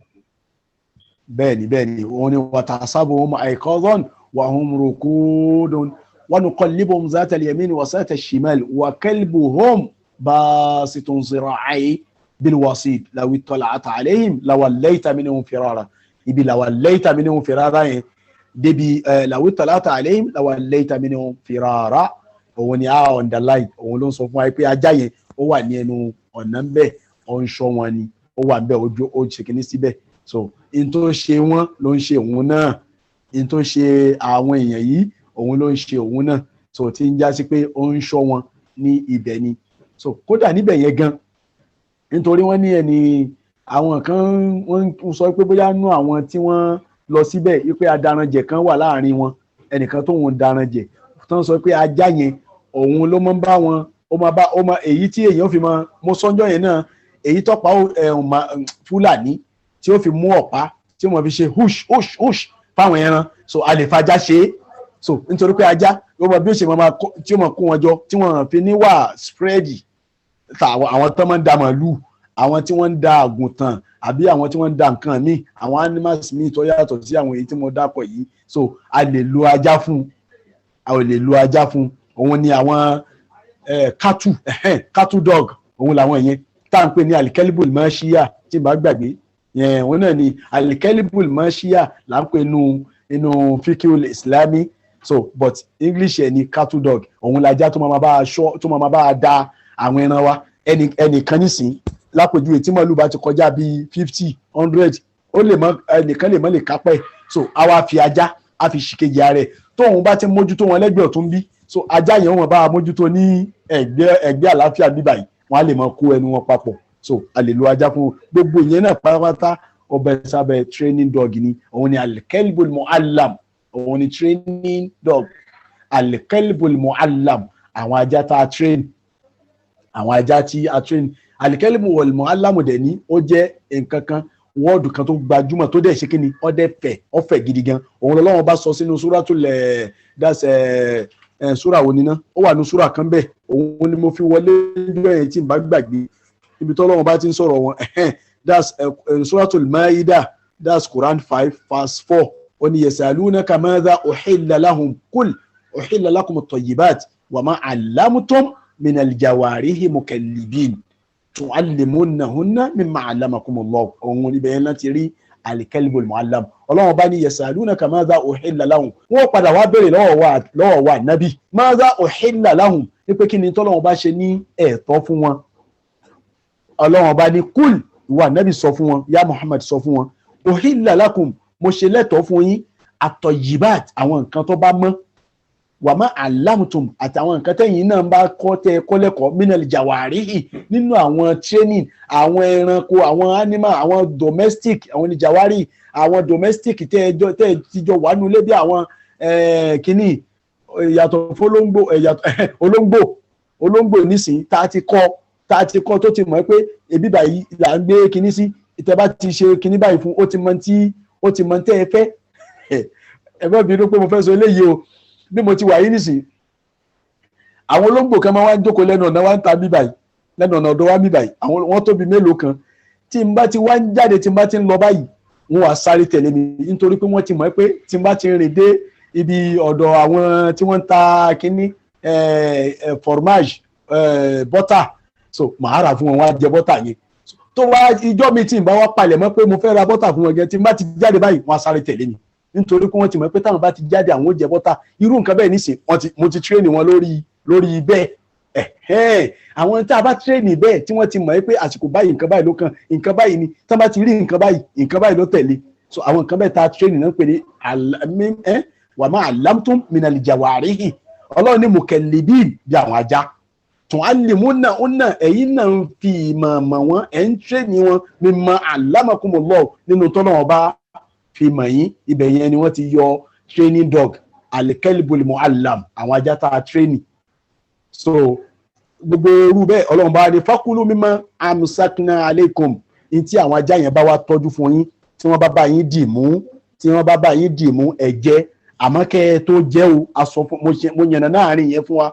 Bẹ́ẹ̀ni òun ni watasabuhum ayqadhan wa hum ruqudun wa nuqallibuhum zata al-yamin wa zata al-shimal wa kalbuhum basitun zira'ayhi bilwasid law ittala'ta alayhim lawallaita minhum firara. Ibi lawallaita minhum firara yẹn débi law ittala'ta alayhim lawallaita minhum firara. Òun ni a underline, òun ló ń sọ fún wa pé ajá yẹn ó wà ní ẹnu ọ̀nà ń bẹ̀, ó ń ṣọ́ wọn ni, ó wà ń bẹ̀ ó ṣe kìíní síbẹ̀. So in tó ṣe wọ́n ló ń ṣe òun náà, in tó ṣe àwọn èèyàn yìí òun ló ń ṣe òun náà. So tí ń já sí pé ó ń ṣọ́ wọn ní ibẹ̀ ni. So kódà níbẹ̀ yẹn gan, nítorí wọ́n ní ẹni àwọn kan wọ́n sọ pé bóyá nú àwọn tí wọ́n lọ síbẹ̀ wípé adaranjẹ kan wà láàrin wọn, ẹnìkan tó ń daranjẹ tó ń sọ pé ajá yẹn òun ló máa ń bá wọn, ó máa èyí tí èèyàn fi máa mo sọ́njọ́ yẹn náà, èyí tọ́pa Fúlàní tí ó fi mú ọ̀pá tí wọ́n fi ṣe hush fáwọn ẹran. So a lè fajá ṣe é. So nítorí pé ajá yóò mọ bí ó ṣe tí ó mọ kó wọn jọ tí wọ́n fi ní wà spread àwọn tó máa ń da màálù, àwọn tí wọ́n ń da àgùntàn àbí àwọn tí wọ́n ń da nǹkan míì, àwọn animals míì tó yàtọ̀ sí àwọn èyí tí mo dákọ̀ yìí. So a lè lo ajá fún òun ni àwọn cattle dog, òun làwọn yẹn tá à ń pè ní alikelibul mashiya tí bá gbàgbé yẹn, òun náà ni alikelibul mashiya là ń pè inú fikihul islami. So but English ẹ̀ ni cattle dog, òun lajá tó máa bá a ṣọ́, tó máa bá a da àwọn ẹran wa. Ẹnìkan nísìn lápèjúwe tí màálù bá ti kọjá bíi 50, 100, ó lè mọ ẹnìkan lè kápẹ́. So a wá fi ajá a fi ṣìkejì ààrẹ tóun bá ti mójútó wọn lẹ́gbẹ̀ẹ́ ọ̀tún bí. So ajá yẹn wọn bá a mójútó ní ẹgbẹ́ àlàáfíà bíbá yìí, wọn á lè máa kó ẹnu wọn papọ̀. So a lè lo ajá fún gbogbo ìyẹn náà pátápátá. Ọbẹ̀ sábẹ̀ training dog ni, òun ni alikelibul mu'allam, òun ni training dog, alikelibul mu'allam. Àwọn ajá tá a train, àwọn ajá tí a train, alikẹ́lìmù wal mu'allamu dẹ̀ ní ó jẹ́ nǹkan kan wọ́ọ̀dù kan tó gbajúmọ̀ tó dẹ̀ ṣe kí ni ó dẹ̀ fẹ̀ ó fẹ̀ gidi gan òun lọ́wọ́ bá sọ sínú súratul súra wo níná ó wà ní súra kan bẹ́ẹ̀ òun ni mo fi wọlé bẹ́ẹ̀ tí n bá gbàgbé ibi tó lọ́wọ́ bá ti ń sọ̀rọ̀ wọn that's suratul Maida, that's Quran 5 verse 4 ó ní yasalunaka madha uhilla lahum qul uhilla lakum at-tayyibat wa ma 'allamtum min al-jawarihi mukallibin tu'allimunahunna mimma 'allamakumullah òun ni bẹ́ẹ̀ láti rí al-kalbul mu'allam ọlọ́wọ́ bá ní yasalunaka madha uhilla lahum wọ́n padà wá béèrè lọ́wọ́ wa nabi madha uhilla lahum ní pé kí ni tọ́lọ́wọ́ bá ṣe ní ẹ̀tọ́ fún wọn ọlọ́wọ́ bá ní kúl ìwà nabi sọ fún wọn ya Muhammad sọ fún wọn uhilla lakum mo ṣe lẹ́tọ̀ọ́ fún yín at-tayyibat àwọn nǹkan tó bá mọ́ wa ma 'allamtum àtàwọn nǹkan tẹ́yìn náà bá kọ́ tẹ́ kọ́lẹ́kọ̀ọ́ minal jawarihi nínú àwọn training àwọn ẹranko àwọn animal àwọn domestic àwọn ní jawari àwọn domestic tẹ́ tíjọ wà nínú ilé bí àwọn kìíní yàtọ̀ fólóńgbò olóńgbò nísìnyí tá a ti kọ́ tó ti mọ̀ pé ebi báyìí là ń gbé kìíní sí ìtẹ́ bá ti ṣe kìíní báyìí fún ó ti mọ̀ tẹ́ ẹ fẹ́ ẹ bá bínú pé mo fẹ́ sọ eléyìí o bí mo ti wà yìí nísìnyí àwọn olóńgbò kan máa wá ń jókòó lẹ́nu ọ̀nà wa ń ta mí báyìí lẹ́nu ọ̀nà ọ̀dọ̀ wa mí báyìí àwọn wọ́n tóbi mélòó kan tí n bá ti wá ń jáde tí n bá ti ń lọ báyìí wọ́n wá sáré tẹ̀lé mi nítorí pé wọ́n ti mọ̀ pé tí n bá ti rìn dé ibi ọ̀dọ̀ àwọn tí wọ́n ń ta kínní fromage bọ́tà so màá rà fún wọn wá jẹ bọ́tà yẹn tó wá ìjọ́ mi tí n bá wá palẹ̀ mọ́ pé mo fẹ́ ra bọ́tà fún wọn gẹ́ tí n bá ti jáde báyìí wọ́n á sáré tẹ̀lé mi nítorí pé wọ́n ti mọ̀ pé táwọn bá ti jáde àwọn ó jẹ bọ́tà irú nǹkan bẹ́ẹ̀ nísìn mo ti tírẹ́nì wọn lórí bẹ́ẹ̀ àwọn tá a bá tírẹ́nì bẹ́ẹ̀ tí wọ́n ti mọ̀ pé àsìkò báyìí nǹkan báyìí ló kàn nǹkan báyìí ni tí wọ́n bá ti rí nǹkan báyìí ló tẹ̀lé so àwọn nǹkan bẹ́ẹ̀ tá a tírẹ́nì náà pè ní wa ma 'allamtum minal jawarihi ọlọ́run ní mukallibin bí àwọn ajá tu'allimunahunna ẹ̀yin náà ń fi ìmọ̀ mọ̀ wọ́n ẹ̀ ń tírẹ́nì wọn mimma 'allamakumullah nínú tọ́nà ọba fi mọ̀ yín ibẹ̀ yẹn ni wọ́n ti yọ training dog al-kalbul mu'allam àwọn ajá tá a training so gbogbo irú bẹ́ẹ̀ ọlọ́run bá ní fakulu mimma amsakna alaykum ní tí àwọn ajá yẹn bá wá tọ́jú fún yín tí wọ́n bá bá yín dì mú ẹ̀jẹ̀ àmọ́ kẹ́ ẹ tó jẹ́ o aṣọ mo yànnà láàrin yẹn fún wa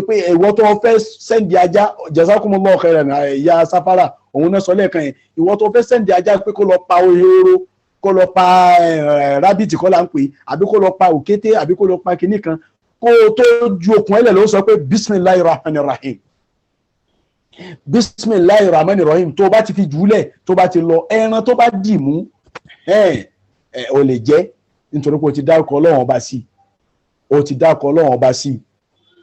pé ìwọ tó fẹ́ sẹ́ndì ajá jazakumullahu khairan ya sáfárà òun náà sọ lẹ́ẹ̀kan yẹn ìwọ tó fẹ́ sẹ́ndì ajá pé kó lọ pa ehoro kó lọ pa rábìtì kọ́ là ń pè àbí kó lọ pa òkété àbí kó lọ pa kinní kan kó tó ju okùn ẹlẹ̀ ló sọ pé bismillahir rahmanir rahim bismillahir rahmanir rahim tó bá ti fi jùúlẹ̀ tó bá ti lọ ẹran tó bá dì mú o lè jẹ́ nítorí pé o ti dárúkọ Ọlọ́run ọba sí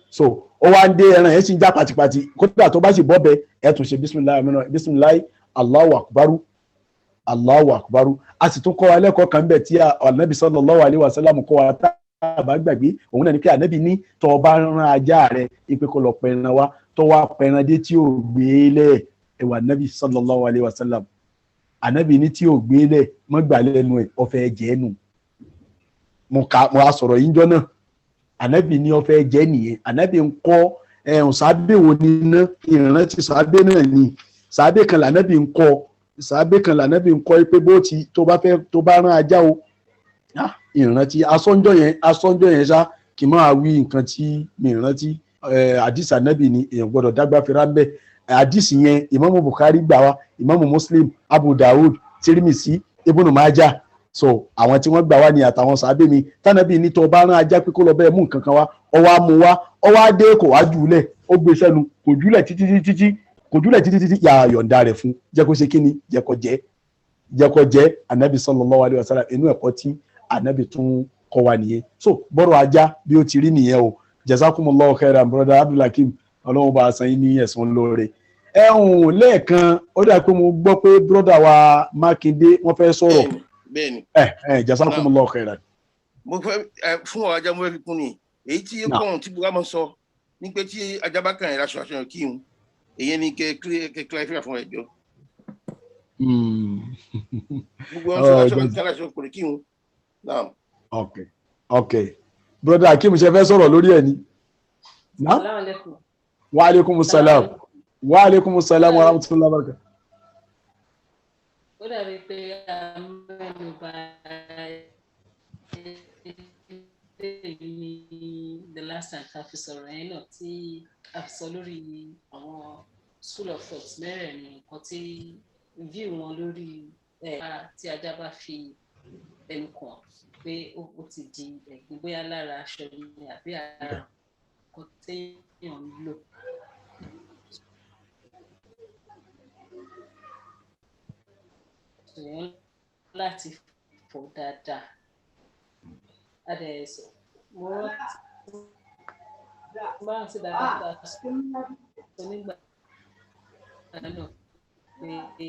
so ó wá ń dé ẹran yẹn sì ń já pàtìpàtì kódà tó bá sì bọ́ bẹ ẹ tún ṣe bisimilahi Allahu akbaru a sì tún kọ́ wa lẹ́kọ̀ọ́ kan bẹ̀ tí Ànábì sallallahu alaihi wasallam kọ́ wa tá a bá gbàgbé òun náà ni pé Ànábì ní tó bá rán ajá rẹ̀ ipe kó lọ pẹran wá tó wá pẹran dé tí ò gbé lẹ̀ ẹ̀wà Ànábì sallallahu alaihi wasallam Ànábì ní tí ò gbé lẹ̀ mọ́ gbà lẹ́nu ẹ̀ ọ̀fẹ́ jẹ́ nù mo a sọ̀rọ̀ yín jọ náà Ànábì ní ọ̀fẹ́ jẹ́ nìyẹn Ànábì ń kọ́ sàábé wo ni iná ìrántí sàábé náà ni sàábé kan l'Ànábì ń kọ́ pé bó ti tó bá rán ajá o ìrántí asọ́njọ́ yẹn ṣá kì máa wí nǹkan tí mi rántí àdìsí Ànábì ni èèyàn gbọ́dọ̀ dágbà fira ń bẹ́ àdìsí yẹn Ìmáàmù Bukhari gbà wá Ìmáàmù Muslim Abu Dawud Tirmidhi Ibn Majah so àwọn tí wọ́n gbà wá ní àtàwọn sàábé mi tánàbí ní tó bá rán ajá pé kó lọ bẹ́ẹ̀ mú nǹkan kan wá ọwọ́ á mú wá ọwọ́ á dé kò wá jùlẹ̀ ó gbé sẹ́nu kò jùlẹ̀ títí yà yọ̀ǹda rẹ̀ fún jẹ́ kó ṣe kí ni jẹ́ kó jẹ́ Ànábì sallallahu alaihi wasallam inú ẹ̀kọ́ tí Ànábì tún kọ́ wa nìyẹn so bọ́rọ̀ ajá bí ó ti rí nìyẹn o jazakumullahu khairan brother Abdulhakeem ọlọ́run bá a san yín ní ẹ̀sùn lóore lẹ́ẹ̀kan ó dà pé mo gbọ́ pé brother wa Mákindé wọ́n fẹ́ sọ̀rọ̀ bẹ́ẹ̀ni jazakumullahu khairan. mo fẹ́ fún ọ ajá mo fẹ́ fi kún ni èyí tí kọ́hún tí buhari sọ ní pé tí ajá bá kàn yín aṣọ àṣeyàn kí n èyí ni kẹ kíláfíà fún ẹjọ́. gbogbo ọ̀hún sọ aṣọ àṣeyàn kò ní kí n náà. ok brother Hakeem ṣe fẹ́ sọ̀rọ̀ lórí ẹ̀ ni. wa alaikum salam Wa alaikumus salam wa rahmatullahi wa barakatuh. Ó dàbí pé a mẹ́nu bà the last time tá a fi sọ̀rọ̀ yẹn náà tí a fi sọ lórí àwọn school of thought mẹ́rẹ̀ẹ̀rin nǹkan tí view wọn lórí tí ajá bá fi ẹnu kàn pé ó ti di ẹ̀gbin bóyá lára aṣọ ni àbí ara nǹkan téèyàn ń lò. Èèyàn láti fọ̀ dáadáa. Adẹ̀sọ mo rántí dáadáa sọ nígbà náà pé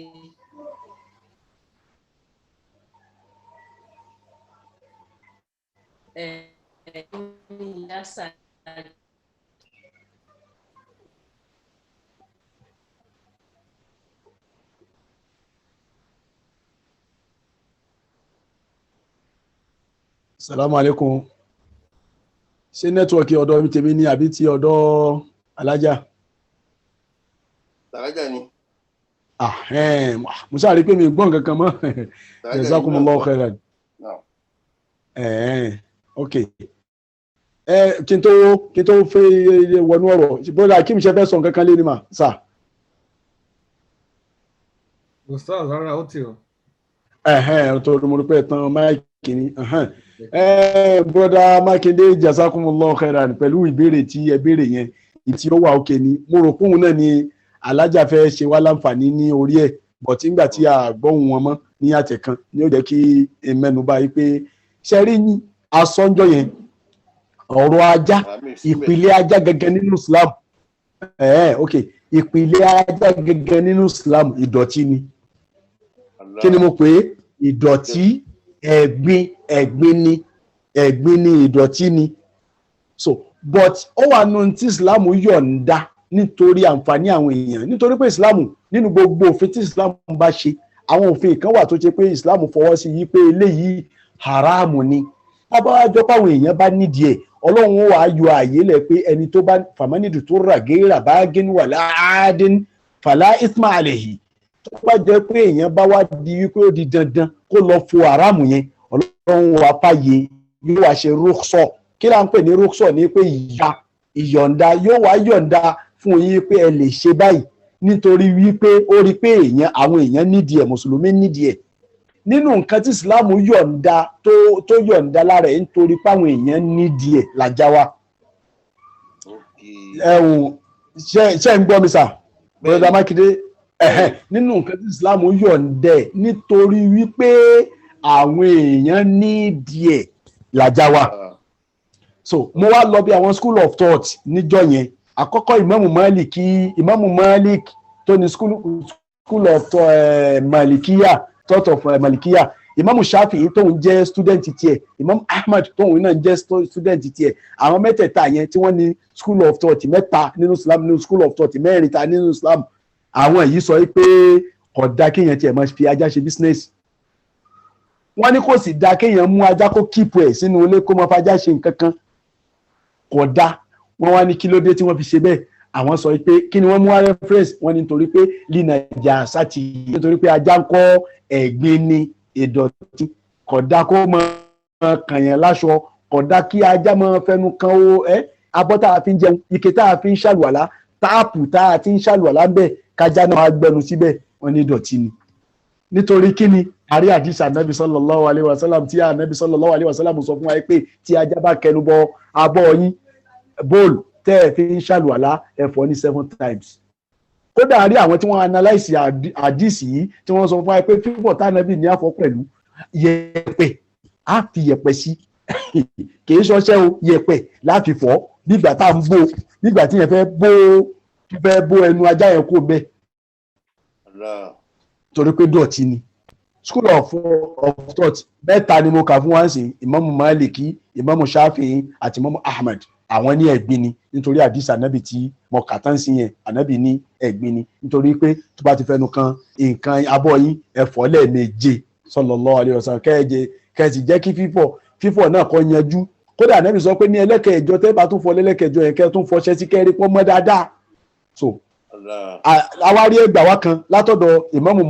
ní yásà Salamu alaikum. Ṣé nẹ́tíwọ̀kì ọ̀dọ̀ mi tèmi ní àbí ti ọ̀dọ̀ alájà? Alájà ni. Mo ṣáà rí pé mi gbọ́n kankan mọ́. Jazakumullahu khairan. Ok. Kí n tó fẹ́ wọnú ọ̀rọ̀, bóyá kí mi ṣe fẹ́ sọ nǹkan kan lé ní mà sà. Ustaz rárá ó tì ọ́. Tó mo rí pé tán máìkì ni. Broda Mákindé Jazakumullahu khairan pẹ̀lú ìbéèrè tí ẹ béèrè yẹn tí ó wà òkè ni mo rò póun náà ni alájà fẹ́ ṣe wá láǹfààní ní orí ẹ̀ bọ̀tí ńgbà tí a gbọ́hùn wọn mọ́ ní àtẹ̀kan ni ó jẹ́ kí mẹ́nu bá yí pé ṣe rí asọ́njọ́ yẹn ọ̀rọ̀ ajá ìpìlẹ̀ ajá gẹ́gẹ́ nínú Islam ok ìpìlẹ̀ ajá gẹ́gẹ́ nínú Islam ìdọ̀tí ni kí ni mo pè é ìdọ̀tí ẹ̀gbin ni ìdọ̀tí ni so but ó wà nù tí Islam yọ̀ǹda nítorí àǹfààní àwọn èèyàn nítorí pé Islam nínú gbogbo òfin tí Islam bá ṣe àwọn òfin kan wà tó ṣe pé Islam fọwọ́ sí yí pé eléyìí haramu ni abáwájọ́ páwọn èèyàn bá nídìí ẹ̀ Ọlọ́run ó wàá yọ àyè lẹ̀ pé ẹni tó bá fàmánìdù tó rà géèrà bá gẹ́nu wà láàádín fàlà isma àlẹ́yìí tó bá jẹ́ pé èèyàn bá wá di wípé ó di dandan kó lọ fo haramu yẹn Ọlọ́run wàá fàyè yóò wá ṣe rúksọ kí là ń pè ní rúksọ ní pé ìyọ̀ǹda yóò wá yọ̀ǹda fún yín pé ẹ lè ṣe báyìí nítorí wípé ó rí pé àwọn èèyàn nídìí ẹ̀ mùsùlùmí nídìí ẹ̀ nínú nǹkan tí ìsìláàmù yọ̀ǹda tó yọ̀ǹda lára ẹ̀ nítorí páwọn èèyàn nídìí ẹ̀ làjá wa. ṣé ń gbọ́ mi sà bọ́dà Mákindé nínú nǹkan tí ìsìláàmù yọ̀ǹda ẹ̀ nítorí wípé àwọn èèyàn nídìí ẹ̀ làjá wa. so mo wá lọ bí àwọn school of thought níjọ́ yẹn àkọ́kọ́ Ìmámù Malik tó ní school of Malikiya thought of Malikiya Ìmámù Shafi'i tóun jẹ́ student tiẹ̀ Ìmámù Ahmad tóun náà jẹ́ student tiẹ̀ àwọn mẹ́tẹ̀ẹ̀ta yẹn tí wọ́n ní school of thought mẹ́ta nínú Islam nínú school of thought mẹ́rin ta nínú Islam àwọn èyí sọ pé kò dá kéèyàn tiẹ̀ máa fi ajá ṣe business wọ́n ní kò sì dá kéèyàn mú ajá kó keep ẹ̀ sínú ilé kó máa fajá ṣe nǹkan kan kò dá wọ́n wá ní kí ló dé tí wọ́n fi ṣe bẹ́ẹ̀ àwọn sọ pé kí ni wọ́n mú wá reference wọ́n ní nítorí pé linaja sátì nítorí pé ajá ń kọ́ ẹ̀gbin ní ìdọ̀tí kódà kó máa kànyàn láṣọ kódà kí ajá máa fẹnu kan abọ́ tá a fi ń jẹun ike tá a fi ń ṣàlùwàlá táàpù tá a ti ń ṣàlùwàlá ń bẹ̀ kájá náà máa gbẹnu síbẹ̀ wọ́n ní ìdọ̀tí ni nítorí kí ni àrí àdìsí ànábì sallallahu alaihi wasallam tí ànábì sallallahu alaihi wasallam sọ fún wa pé tí ajá bá kẹnu bọ abọ́ yín bóòlù tẹ́ ẹ fi ń ṣàlùwàlá ẹ fọ̀ ní 7 times kódà rí àwọn tí wọ́n analyse àdìsí yìí tí wọ́n sọ fún wa pé fífọ̀ tánàbì ní àfọ̀ pẹ̀lú yẹ̀pẹ̀ á fi yẹ̀pẹ̀ sí kìí ṣọṣẹ́ o yẹ̀pẹ̀ láti fọ̀ nígbà tá à ń bò nígbà tí yẹn fẹ́ bó ẹnu ajá yẹn kó bẹ́ẹ̀ torí pé dọ̀tí ni school of thought mẹ́ta ni mo kà fún wa sí Ìmámù Málíkì Ìmámù Ṣáfi'í àti Ìmámù Ahmad àwọn ní ẹ̀gbin ni nítorí àdìsí ànábì tí mo kà tán sí yẹn ànábì ní ẹ̀gbin ni nítorí pé tó bá ti fẹnu kan nǹkan abọ́ yín ẹ fọ̀ lẹ́ẹ̀méje sallallahu alaihi wasallam kẹ́ẹ̀sì jẹ́ kí fífọ̀ náà kó yanjú kódà ànábì sọ pé ní ẹlẹ́kẹ̀ẹ́jọ tẹ́ bá tún fọ̀ lẹ́lẹ́kẹ̀ẹ́jọ yẹn kẹ́ẹ̀ tún fọṣẹ́ sí kẹ́ẹ̀rí pọ́ mọ́ dáadáa so àwárí ẹgbà wa kan látọ̀dọ̀ ìmáàmù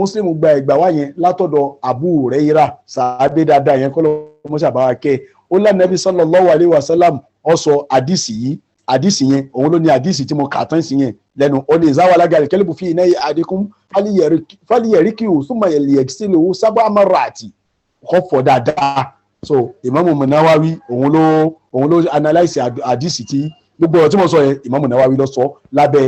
Muslim gba ẹgbà wa yẹn látọ̀dọ̀ Abu Hurairah sàábé dáadáa yẹn kọ́ lọ́mọ́sà bá wa kẹ́ ó lánàbí sallallahu alaihi wasallam ó sọ àdìsí yẹn òun ló ní àdìsí tí mo kà tán sí yẹn lẹ́nu ó ní záwàlágà kẹ́lẹ́bù fi iná àdínkùn fáliyẹ̀ríkì ò súnmọ́ ẹ̀lẹ́yẹ̀sílẹ̀ ò sábà marati kọ́ fọ̀ dáadáa so Ìmáàmù Nawawi òun ló analyse àdìsí tí gbogbo ọ̀rọ̀ tí mo sọ yẹn Ìmáàmù Nawawi ló sọ lábẹ́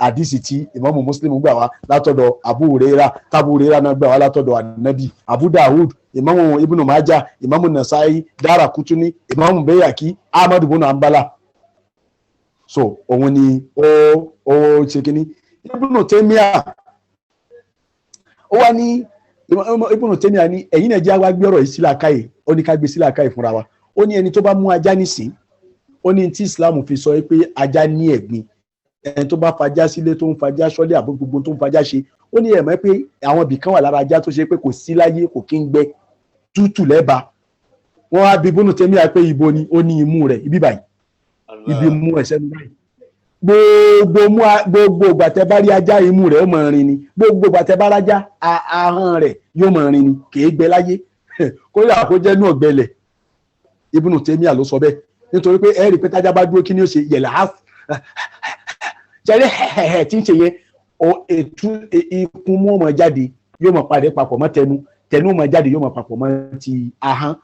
àdìsí tí Ìmáàmù Muslim gbà wá látọ̀dọ̀ Abu Hurairah tábù Hurairah náà gbà wá látọ̀dọ̀ Ànábì Abu Dawud Ìmáàmù Ibn Majah Ìmáàmù Nasai Darakutuni Ìmáàmù Bayhaqi Ahmad ibn Hanbala so òun ni ó ṣe kínní Ibn Taymiyyah ó wá ní Ibn Taymiyyah ní ẹ̀yin náà jẹ́ àwa gbé ọ̀rọ̀ yìí sí làákàyè ó ní ká gbé sí làákàyè fúnra wa ó ní ẹni tó bá mú ajá nísìn ó ní tí Islam fi sọ pé ajá ní ẹ̀gbin ẹni tó bá fajá sílé tó ń fajá sọ́lé àbó gbogbo tó ń fajá ṣe ó ní ẹ̀mọ́ pé àwọn ibì kan wà lára ajá tó ṣe pé kò sí láyé kò kí ń gbẹ tútù lẹ́ba wọ́n á bi Ibn Taymiyyah pé ibo ni ó ní imú rẹ̀ ibi báyìí ibi mú ẹ̀sẹ̀ mi báyìí gbogbo gbàtẹ́ bá rí ajá imú rẹ̀ ó mọ̀ rin ni gbogbo gbàtẹ́ bá rájá ahọ́n rẹ̀ yóò mọ̀ rin ni kìí gbẹ láyé kó yà kó jẹ́ inú ọ̀gbẹ́lẹ̀ Ibn Taymiyyah ló sọ bẹ́ẹ̀ nítorí pé ẹ̀rí pé tájá bá dúró kí ni ó ṣe yẹ̀lẹ̀ á ṣẹlẹ̀ hẹ̀hẹ̀ tí ń ṣe yẹn ikun mú ọmọ jáde yóò mọ̀ padà papọ̀ mọ́ tẹnu ọmọ jáde yóò mọ̀ papọ̀ mọ́ ti ahọ́n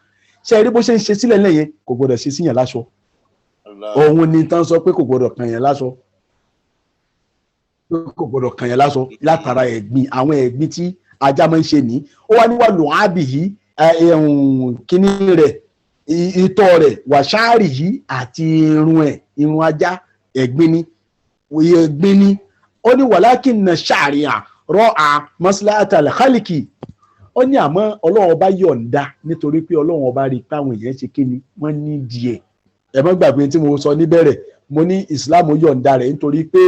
ṣẹlẹ̀ bó ṣe ń ṣe sílẹ̀ lẹ́yìn kò gbọdọ̀ ṣe síyàn láṣọ òun ni tán sọ pé kò gbọdọ̀ kàn yẹn láṣọ látara ẹ̀gbin àwọn ẹ̀gbin tí ajá máa ń ṣe ní ó wá níwà lòun ábì yìí kíní rẹ̀ ìtọ̀ rẹ̀ wàṣáàrì yìí àti irun ajá ẹ̀gbin ni ó ní walakinna shari'a ra'a maslahatal khalqi ó ní àmọ́ Ọlọ́run ọba yọ̀ǹda nítorí pé Ọlọ́run ọba rí táwọn èèyàn ṣe kíni wọ́n ní díẹ̀ ẹ má gbàgbé tí mo sọ níbẹ̀rẹ̀ mo ní Islam yọ̀ǹda rẹ̀ nítorí pé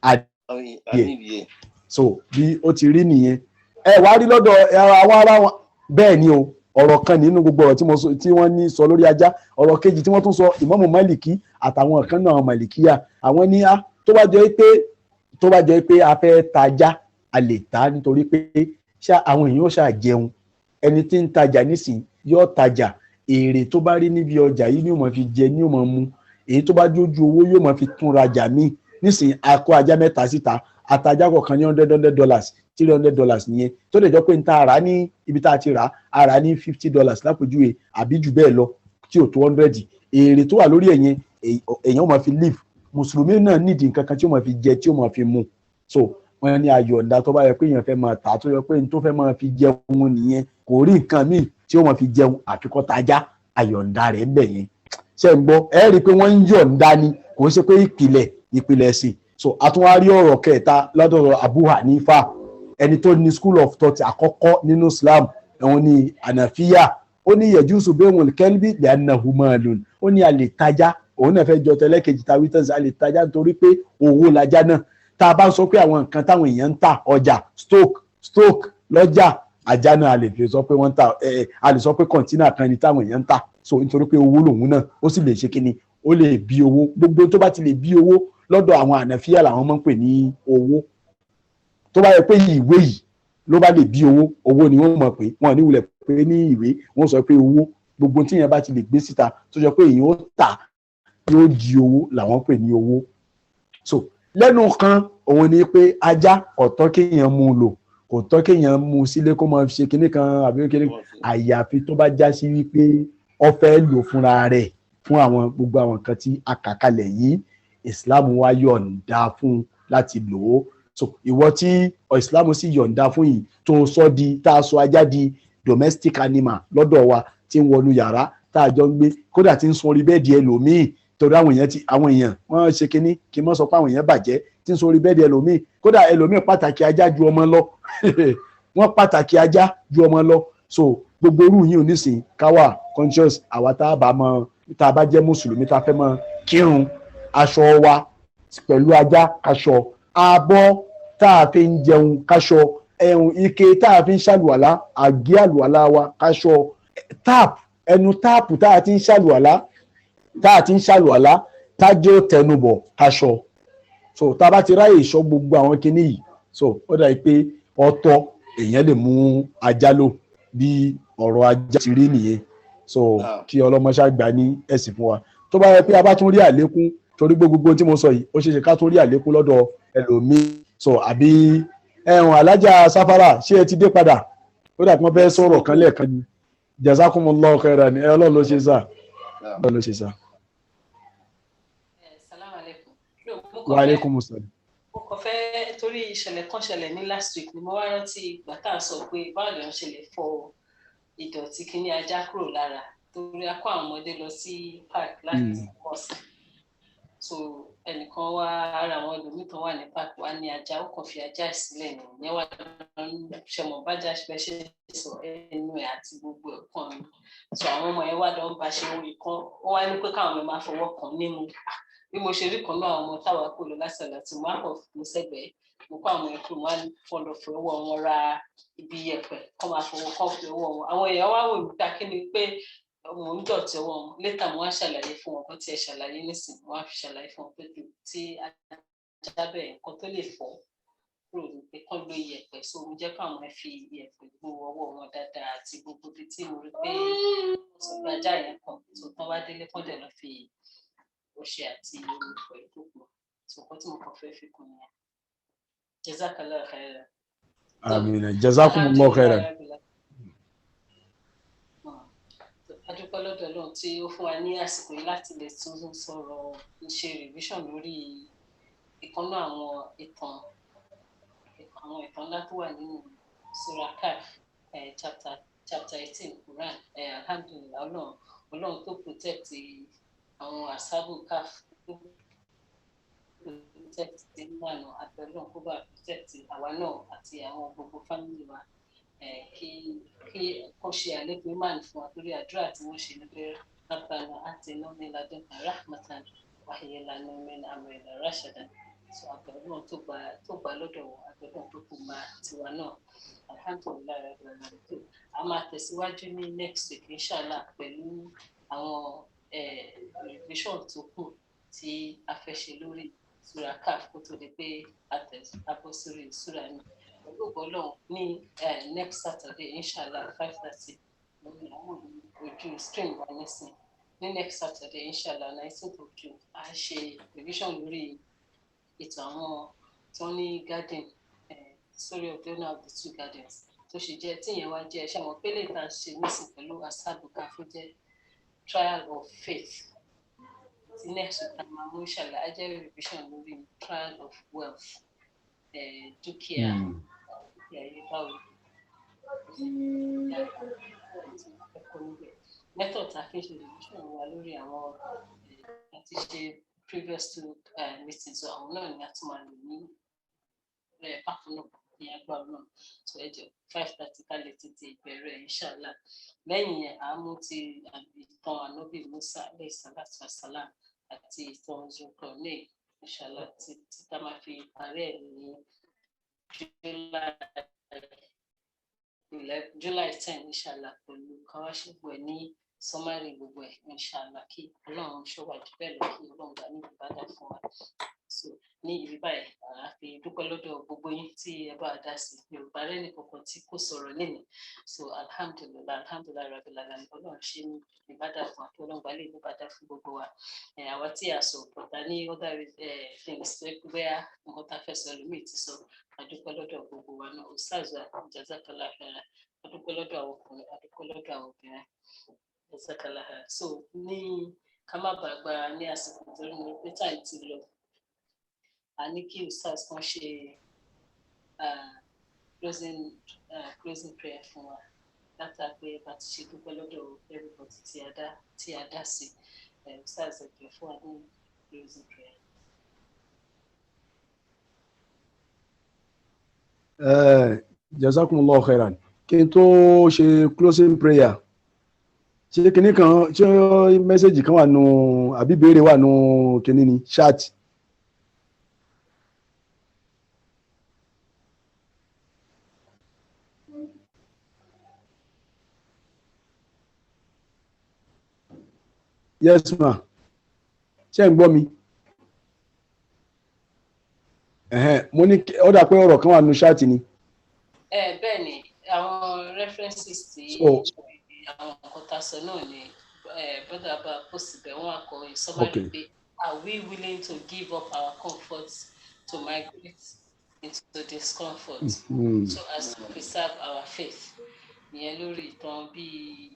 àdìyẹ so bí ó ti rí nìyẹn ẹ wá rí lọ́dọ̀ àwọn ará wọn bẹ́ẹ̀ ni o ọ̀rọ̀ kan nínú gbogbo ọ̀rọ̀ tí wọ́n ní sọ lórí ajá ọ̀rọ̀ kejì tí wọ́n tún sọ Ìmámù Málìkì àtàwọn kan náà Màlìkíyà àwọn ní tó bá jẹ́ pé a fẹ́ tajà a lè ta nítorí pé àwọn èèyàn ó ṣáà jẹun ẹni tí ń tajà nísìn yóò tajà èrè tó bá rí níbi ọjà yìí ni yóò máa fi jẹ ni yóò máa mu èyí tó bá jójú owó yóò máa fi tún rajà míì nísìn akọ ajá mẹ́ta síta àtajà kọ̀ọ̀kan ní $100 $300 nìyẹn tó lè jọ pé n ta rà ní ibi tá a ti rà á rà ní $50 lápèjúwe àbí jù bẹ́ẹ̀ lọ tí ò tó 100 èrè tó wà lórí ẹ̀yẹn èèyàn máa fi live mùsùlùmí náà nídìí nǹkan kan tí ó máa fi jẹ tí ó máa fi mu so wọ́n ní ayọ̀ǹda tó bá yẹ pé èèyàn fẹ́ máa tà tó yẹ pé n tó fẹ́ máa fi jẹun nìyẹn kò rí nǹkan míì tí ó máa fi jẹun àfikọ́ tajá ayọ̀ǹda rẹ̀ bẹ̀ yẹn ṣe ń gbọ́ ẹ rí i pé wọ́n ń yọ̀ǹda ni kò ṣe pé ìpìlẹ̀ sí so àtúnwárí ọ̀rọ̀ kẹta lọ́dọ̀ Abu Hanifa ẹni tó ní school of thought àkọ́kọ́ nínú Islam ẹ̀wọ̀n ní Hanafiya ó ní yajuzu bay'ul kalbi li'annahu malun ó ní a lè tajá òun náà fẹ́ jọ tẹ́lẹ̀ kejì ta wítẹ́nsì a lè tajá nítorí pé owó lajá náà tá a bá sọ pé àwọn nǹkan táwọn èèyàn ń tà ọjà stock lọ́jà ajá náà a lè fi sọ pé wọ́n ń tà a lè sọ pé kọ̀ǹtínà kan ni táwọn èèyàn ń tà so nítorí pé owó lòun náà ó sì lè ṣe kíni ó lè bí owó gbogbo tó bá ti lè bí owó lọ́dọ̀ àwọn Hanafiya làwọn máa ń pè ní owó tó bá yẹ pé ìwé yìí ló bá lè bí owó ni wọ́n mọ̀ pé wọ́n ní wulẹ̀ pé ní ìwé wọ́n sọ pé owó gbogbo tí yẹn bá ti lè gbé síta tó jọ pé èèyàn ó tà yóò di owó làwọn pè ní owó so lẹ́nu kan òun ni pé ajá ọ̀tọ̀ kéèyàn mú un lò kò tọ́ kéèyàn mú un sílé kó máa ṣe kinní kan àbí kinní àyàfi tó bá já sí wípé ó fẹ́ lò fúnra rẹ̀ fún àwọn gbogbo àwọn nǹkan tí a kà kalẹ̀ yìí Islam wá yọ̀ǹda fún láti lò ó so ìwọ tí Islam sì yọ̀ǹda fún yìí tó sọ di tá a sọ ajá di domestic animal lọ́dọ̀ wa tí ń wọnú yàrá tá a jọ ń gbé kódà tí ń sun orí bẹ́ẹ̀dì ẹlòmíì torí àwọn èèyàn wọ́n ṣe kinní kí n mọ́ sọ pé àwọn èèyàn bàjẹ́ tí ń sun orí bẹ́ẹ̀dì ẹlòmíì kódà ẹlòmíì pàtàkì ajá ju ọmọ lọ wọ́n pàtàkì ajá ju ọmọ lọ so gbogbo orú yìí ò ní sìn káwà conscious àwa tá a bá jẹ́ mùsùlùmí tá a fẹ́ mọ kírun aṣọ wa pẹ̀lú ajá kaṣọ abọ́ tá a fi ń jẹun kaṣọ ike tá a fi ń ṣàlùwàlá àgé àlùwàlá wa kaṣọ ẹnu táàpù tá a ti ń ṣàlùwàlá tájọ́ tẹnubọ̀ kaṣọ so tá a bá ti ráyè ìṣọ́ gbogbo àwọn kinní yìí so ó dàbí pé ọ̀tọ̀ èèyàn lè mú ajá lò bí ọ̀rọ̀ ajá ti rí nìyẹn so kí ọlọ́mọṣá gbà ní ẹ̀sìn fún wa tó bá yẹ pé a bá tún rí àlékún torí gbogbo tí mo sọ yìí ó ṣeé ṣe ká tún rí àlékún lọ́dọ̀ ẹlòmíì so àbí ẹ̀hún alájà sáfárà ṣé ẹ ti dé padà ó dà kí wọ́n fẹ́ sọ̀rọ̀ kan lẹ́ẹ̀kan ni jazakumullahu khairan ni ọlọ́run ló ṣe sá ọlọ́run ló ṣe sá. Salaam alaikum. Wa alaikum salam. Mo kàn fẹ́ torí ìṣẹ̀lẹ̀ kan ṣẹlẹ̀ ní last week ni mo wá rántí ìgbà tá a sọ pé báwo lèèyàn ṣe lè fọ ìdọ̀tí kíní ajá kúrò lára torí a kó àwọn ọmọdé lọ sí park láti ọ̀sán so ẹnìkan wá ara àwọn ẹlòmíì kan wà ní park wá ní ajá ó kàn fi ajá sílẹ̀ ní ìyẹn wà ṣẹmọ bájá ṣe sọ ẹnu ẹ̀ àti gbogbo ẹ̀kan mi so àwọn ọmọ yẹn wá lọ ń bá ṣe orí kan ó wá ní pé káwọn ọmọ máa fọwọ́ kan nímú bí mo ṣe rí kan náà àwọn ọmọ táwa kò lọ lásàlá tí mo á kàn fún sẹ́gbẹ̀ẹ́ mo kó àwọn ẹ̀kọ́ mo á fọlọ́ fún ọwọ́ wọn ra ibi yẹ̀pẹ̀ kọ́ máa fọwọ́ kọ́ fi ọwọ́ wọn àwọn èèyàn wá wò mí ká kí ni pé mo ń dọ̀tí ọwọ́ wọn létà mo wá ṣàlàyé fún wọn kó tiẹ̀ ṣàlàyé nísìnyí mo wá fi ṣàlàyé fún wọn pé tí ajá bẹ́ẹ̀ nǹkan tó lè fọ́ kúrò ní pé kán ló yẹ̀pẹ̀ so mo jẹ́ káwọn fi yẹ̀pẹ̀ gbó ọwọ́ wọn dáadáa àti gbogbo ibi tí mo rí pé wọ́n sọ pé ajá yẹn kàn tó tán wá délé kán dẹ̀ lọ fi ọṣẹ àti orúkọ ìdókòwò ṣùgbọ́n tí mo kàn fẹ́ fi kún yẹn jazakallahu khairan. àmín jazakumullahu khairan. adúpẹ́ lọ́dọ̀ Ọlọ́run tí ó fún wa ní àsìkò yìí láti lè tún sọ̀rọ̀ ṣe revision lórí ìkànnà àwọn ìtàn ńlá tó wà nínú Surah Kahf chapter 18 Quran alhamdulillah Ọlọ́run tó protect àwọn asabu Kahf tó protect níwànà àtọlọ́run kó bá protect àwa náà àti àwọn gbogbo family wa kí kàn ṣe àlékún ìmáà fún wa lórí àdúrà tí wọ́n ṣe ní pé rabbana atina min ladunka rahmatan wa hayyi lana min amrina rashadan so àtọlọ́run tó gbà lọ́dọ̀ wọn àtọlọ́run tó kù máa tiwa náà alhamdulillah rabbil alamin a máa tẹ̀síwájú ní next week inshallah pẹ̀lú àwọn revision tó kù tí a fẹ́ ṣe lórí Surah Kahf kó tó di pé a bọ́ sórí Surah ní ọlọ́gbọ́lọ́ ní next Saturday inshallah 5:30 lórí àwọn ojú stream wa nísìn ní next Saturday inshallah 19th of June a ṣe revision lórí ètò àwọn tó ní garden story of the owner of the two gardens tó ṣe jẹ́ tíyẹn wá jẹ́ ṣé àwọn pélé tá a ṣe nísìn pẹ̀lú asabu Kahf jẹ́ trial of faith the next time I'm inshallah ajẹ́ revision lórí trial of wealth dúkìá yìí báwo method tá a fi ń ṣe revision wa lórí àwọn àti ṣe previous two meetings àwọn náà ni a tún máa lò ní bákan náà ní agbára náà tó ẹjọ 5:30 ká lè tètè bẹ̀rẹ̀ inshallah lẹ́yìn yẹn a mú ti ìtàn ànábì Musa alayhi salatu wassalam àti ìtàn Zulkarnain inshallah tí tá máa fi parí ẹ̀ ní July 10 inshallah pẹ̀lú káwáṣẹ́gbọ̀ ẹ̀ ní sọmárì gbogbo ẹ̀ inshallah kí Ọlọ́run ṣọ́wájú bẹ́ẹ̀ lọ kí Ọlọ́run gbà ní ìbádà fún wa so ní ibi báyìí a fi dúpẹ́ lọ́dọ̀ gbogbo yín tí ẹ bá dá sí Yorùbá rẹ̀ nìkankan tí kò sọ̀rọ̀ lẹ́nu so alhamdulillah rabbil alamin Ọlọ́run ṣe ní ìbádà fún àti Ọlọ́run gbà lè ní ìbádà fún gbogbo wa àwa tí a sọ pọ̀tà ní other things tó ẹ bóyá nǹkan tá a fẹ́ sọ lómìn ti sọ adúpẹ́ lọ́dọ̀ gbogbo wa náà ustaz jazakallahu khairan adúpẹ́ lọ́dọ̀ àwọn ọkùnrin adúpẹ́ lọ́dọ̀ àwọn obìnrin jazakallahu khairan so ní ká má bàa gba ní àsìkò tó ní pé táì ti lọ a ní kí ustaz kan ṣe closing prayer fún wa látà pé bá ti ṣe dúpẹ́ lọ́dọ̀ everybody tí a dá sí ustaz ẹ̀jẹ̀ fún wa ní closing prayer. Jazakumullahu khairan kí n tó ṣe closing prayer ṣe kinní kan ṣe mẹ́sẹ̀gì kan wà nù àbí ìbéèrè wà nù kinní ni chat. Yes ma ṣé ń gbọ́ mi. mo ní ó dà pé ọ̀rọ̀ kan wà nínú ṣáàtì ni. Bẹ́ẹ̀ ni àwọn references tí So- àwọn nǹkan tá a sọ náà ni brother bá post bẹ̀ wọ́n akọ ìsọmọlú pé are we willing to give up our comfort to migrate into discomfort so as to preserve our faith? Ìyẹn lórí ìtàn bíi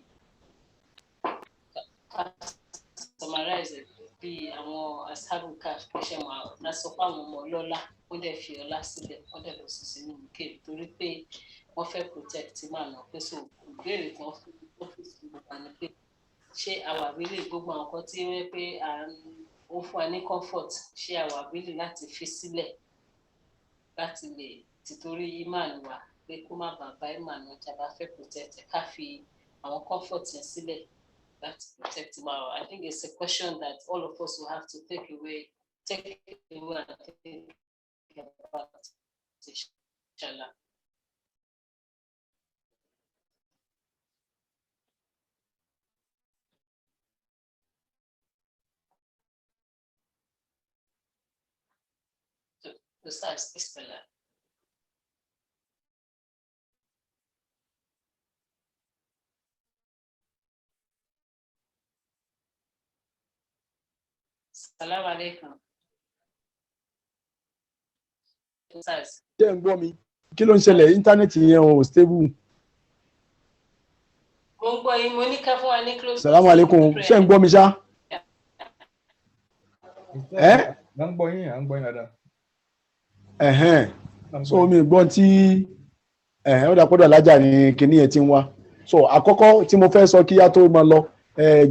summarize bí àwọn asabu cash ṣe máa lásọ fún àwọn ọmọ ọlọ́lá wọ́n dẹ̀ fi ọlá sílẹ̀ wọ́n dẹ̀ lọ sí sínú kéèké torí pé wọ́n fẹ́ protect màánà pé so ìbéèrè kan fún ọ́fíìsì gbogbo àná pé ṣé àwa àbílẹ̀ gbogbo àwọn nǹkan tí wọ́n pé ó fún wa ní comfort ṣé àwa àbílẹ̀ láti fi sílẹ̀ láti lè tìtorí ìmáàlú wa pé kó má bàa bá ìmáàlú ọjà bá fẹ́ protect ká fi àwọn comfort yẹn sílẹ̀ láti protect ìmáàlú. I think it's a question that all of us will have to take away and think about, inshallah. Besides Bismillah. Assalamu alaikum. Besides. ṣé ń gbọ́ mi kí ló ń ṣẹlẹ̀ íńtánẹ́ẹ̀tì yẹn ò stable. Mo ń gbọ́ yín, mo ní ká fún wa ní close. Salamu alaikum ṣé ń gbọ́ mi ṣá. à ń gbọ́ yín dáadáa. So mi gbọ́ tí ó dàpọ̀dọ̀ alájà ní kinní yẹn ti ń wá. So àkọ́kọ́ tí mo fẹ́ sọ kí á tó máa lọ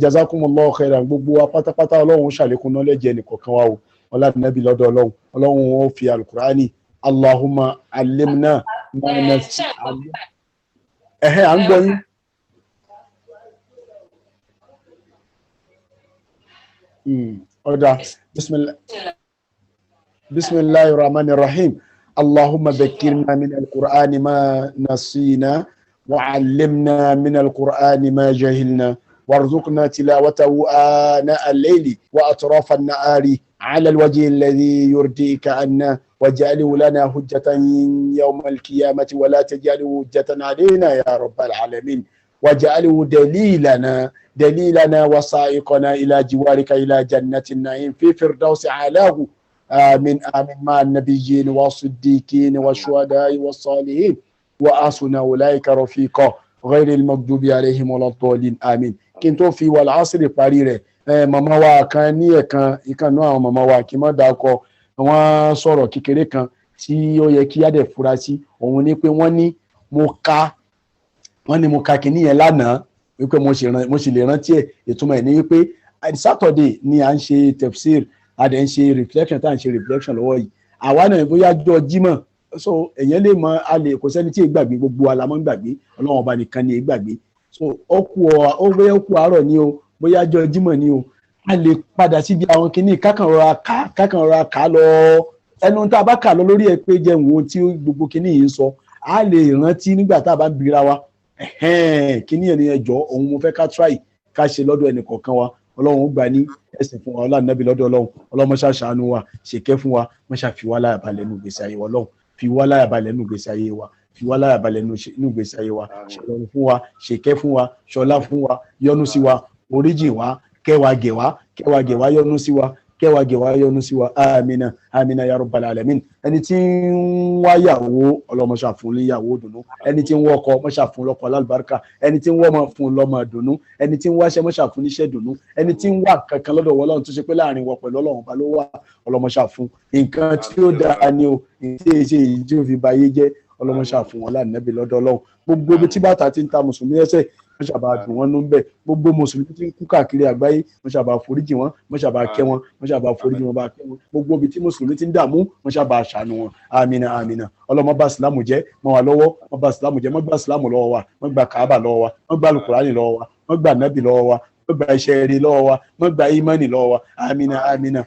jazakumullahu khairan gbogbo wa pátápátá ọlọ́run ṣàlékún knowledge ẹnìkọ̀ọ̀kan wa o ọlọ́dúnẹ́bí lọ́dọ̀ ọlọ́run ó fi alukurani Allahumma alimna manasi à ń gbọ́ yín. ọ̀dà bismillahir rahmanir rahim Allahumma dhakkirna min al-Qur'ani ma nasina وعلمنا من القرآن ما جهلنا وارزقنا تلاوته آناء الليل وأطراف النهار على الوجه الذي يرضيك عنا واجعله لنا حجة يوم القيامة ولا تجعله حجة علينا يا رب العالمين واجعله دليلنا وسائقنا إلى جوارك إلى جنة النعيم في فردوس أعلاه آمين آمين مع النبيين والصديقين والشهداء والصالحين وآسنا أولئك رفيقا غير المغضوب عليهم ولا الضالين آمين kí n tó fi wal asri parí rẹ̀ màmá wa kan ní ìkànnú àwọn màmá wa kí n má dákọ wọ́n sọ̀rọ̀ kékeré kan tí ó yẹ kí á dẹ̀ fura sí òun ni pé wọ́n ní mo ka kìíní yẹn lánàá wípé mo sì lè rántí ẹ̀ ìtumọ̀ ẹ̀ ní wípé Saturday ni à ń ṣe tefsir a dẹ̀ ń ṣe reflection tá à ń ṣe reflection lọ́wọ́ yìí àwa náà bóyá jọ Jímọ̀ so èyàn lè mọ alẹ kò sẹ́ni tí ì gbàgbé gbogbo alamọ gbàgbé Ọlọ́run ọba nìkan ni ì gbàgbé so ó bóyá ó kú àárọ̀ ni o bóyá jọ Jímọ̀ ni o a lè padà síbi àwọn kinní kákan rọra ká lọ ẹnu tá a bá kà lọ lórí ẹ pé jẹun ohun tí gbogbo kinní yìí ń sọ a lè rántí nígbà tá a bá ń bira wa kinní yẹn ni ẹjọ́ òun mo fẹ́ ká try ká ṣe lọ́dọ̀ ẹnì kọ̀ọ̀kan wa Ọlọ́run ó gbà ní ẹsìn fún wa Ọlọ́run nàbí lọ́dọ̀ Ọlọ́run mọṣá ṣàánú wa ṣèkẹ́ fún wa mọṣá fi wá láyà balẹ̀ nínú ìgbésí ayé wa Ọlọ́run fi wá láyà balẹ̀ nínú ìgbésí ayé wa fi wá láyà balẹ̀ nínú ìgbésí ayé wa ṣọlọ́run fún wa ṣèkẹ́ fún wa ṣọlá fún wa yọ́nú sí wa oríjì wa kẹwàá gẹ̀ wá yọ́nú sí wa kẹwàá gẹ̀ wá yọ́nú sí wa amina amina ya rabbal alamin ẹni tí ń wá yàwó ọlọ́mọṣà fún níyàwó dùnú ẹni tí ń wọ́ ọkọ mọ́ṣà fún lọ́kọ alálùbáríkà ẹni tí ń wọ́ ọmọ fún lọ́mọ dùnú ẹni tí ń wáṣẹ́ mọ́ṣà fún níṣẹ́ dùnú ẹni tí ń wá kankan lọ́dọ̀ Ọlọ́run tó ṣe pé láàrin wọ pẹ̀lú Ọlọ́run bá ló wà ọlọ́mọṣà fún nǹkan tí ó dáa ni o ìdí èyí èyí tí ó fi bayé jẹ́ ọlọ́mọṣà fún wọn láàrin lọ́dọ̀ Ọlọ́run gbogbo ibi tí bàtà ti ń ta mùsùlùmí ẹsẹ̀ mọ́ṣàbà dùn wọ́n nú ń bẹ̀ gbogbo mùsùlùmí tí ń kú káàkiri àgbáyé mọ́ṣàbà foríjì wọn mọ́ṣàbà kẹ́ wọn mọ́ṣàbà foríjì wọn bá kẹ́ wọn gbogbo ibi tí mùsùlùmí ti ń dààmú mọ́ṣàbà ṣàánú wọn amina amina ọlọ́mọ bá ìsìlámù jẹ́ mọ́ wa lọ́wọ́ mọ́ bá ìsìlámù jẹ́ mọ́ gba ìsìlámù lọ́wọ́ wa mọ́ gba kàábà lọ́wọ́ wa mọ́ gba alukurani lọ́wọ́ wa mọ́ gba nábì lọ́wọ́ wa mọ́ gba iṣẹ́ rí lọ́wọ́ wa mọ́ gba imani lọ́wọ́ wa amina amina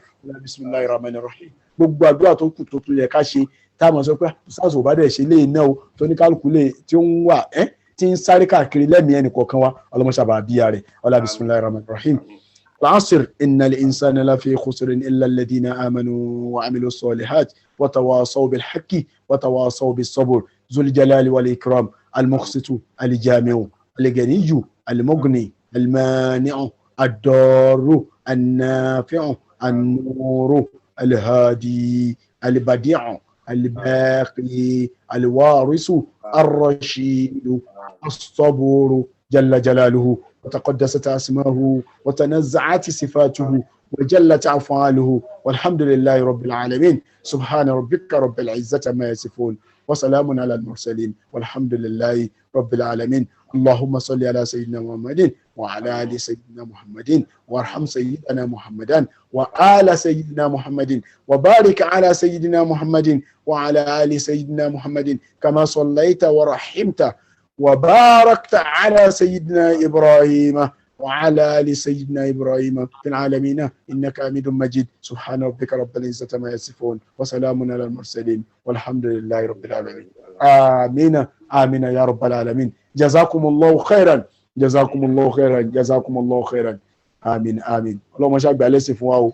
bismillahir rahmanir rahim gbogbo àdúrà tó kù tó tún yẹ ká ṣe táwọn sọ pé sars ò bá dẹ̀ ṣe léè náà o tó ní kálukú lè tí ó ń wà tí ń sáré káàkiri lẹ́mìí ẹnì kọ̀ọ̀kan wa ọlọ́mọṣàbà bíyà rẹ̀ ọlá bismillahir rahmanir rahim العصر إن الإنسان لفي خسر إلا الذين آمنوا وعملوا الصالحات وتواصوا بالحق وتواصوا بالصبر ذو الجلال والإكرام المقسط الجامع الغني المغني المانع الضار النافع النور الهادي البديع الباقي الوارث الرشيد الصبور جل جلاله وتقدست أسماؤه وتنزعت صفاته وجلت أفعاله والحمد لله رب العالمين سبحان ربك رب العزة ما يصفون وسلام على المرسلين والحمد لله رب العالمين اللهم صل على سيدنا محمد وعلى آل سيدنا محمد وارحم سيدنا محمدا وآل سيدنا محمد وبارك على سيدنا محمد وعلى آل سيدنا محمد كما صليت ورحمت وباركت على سيدنا إبراهيم وعلى آل سيدنا إبراهيم في العالمين إنك حميد مجيد سبحان ربك رب العزة ما يصفون وسلام على المرسلين والحمد لله رب العالمين آمين آمين يا رب العالمين جزاكم الله خيرا جزاكم الله خيرا جزاكم الله خيرا آمين آمين اللهم شاء الله سيفواه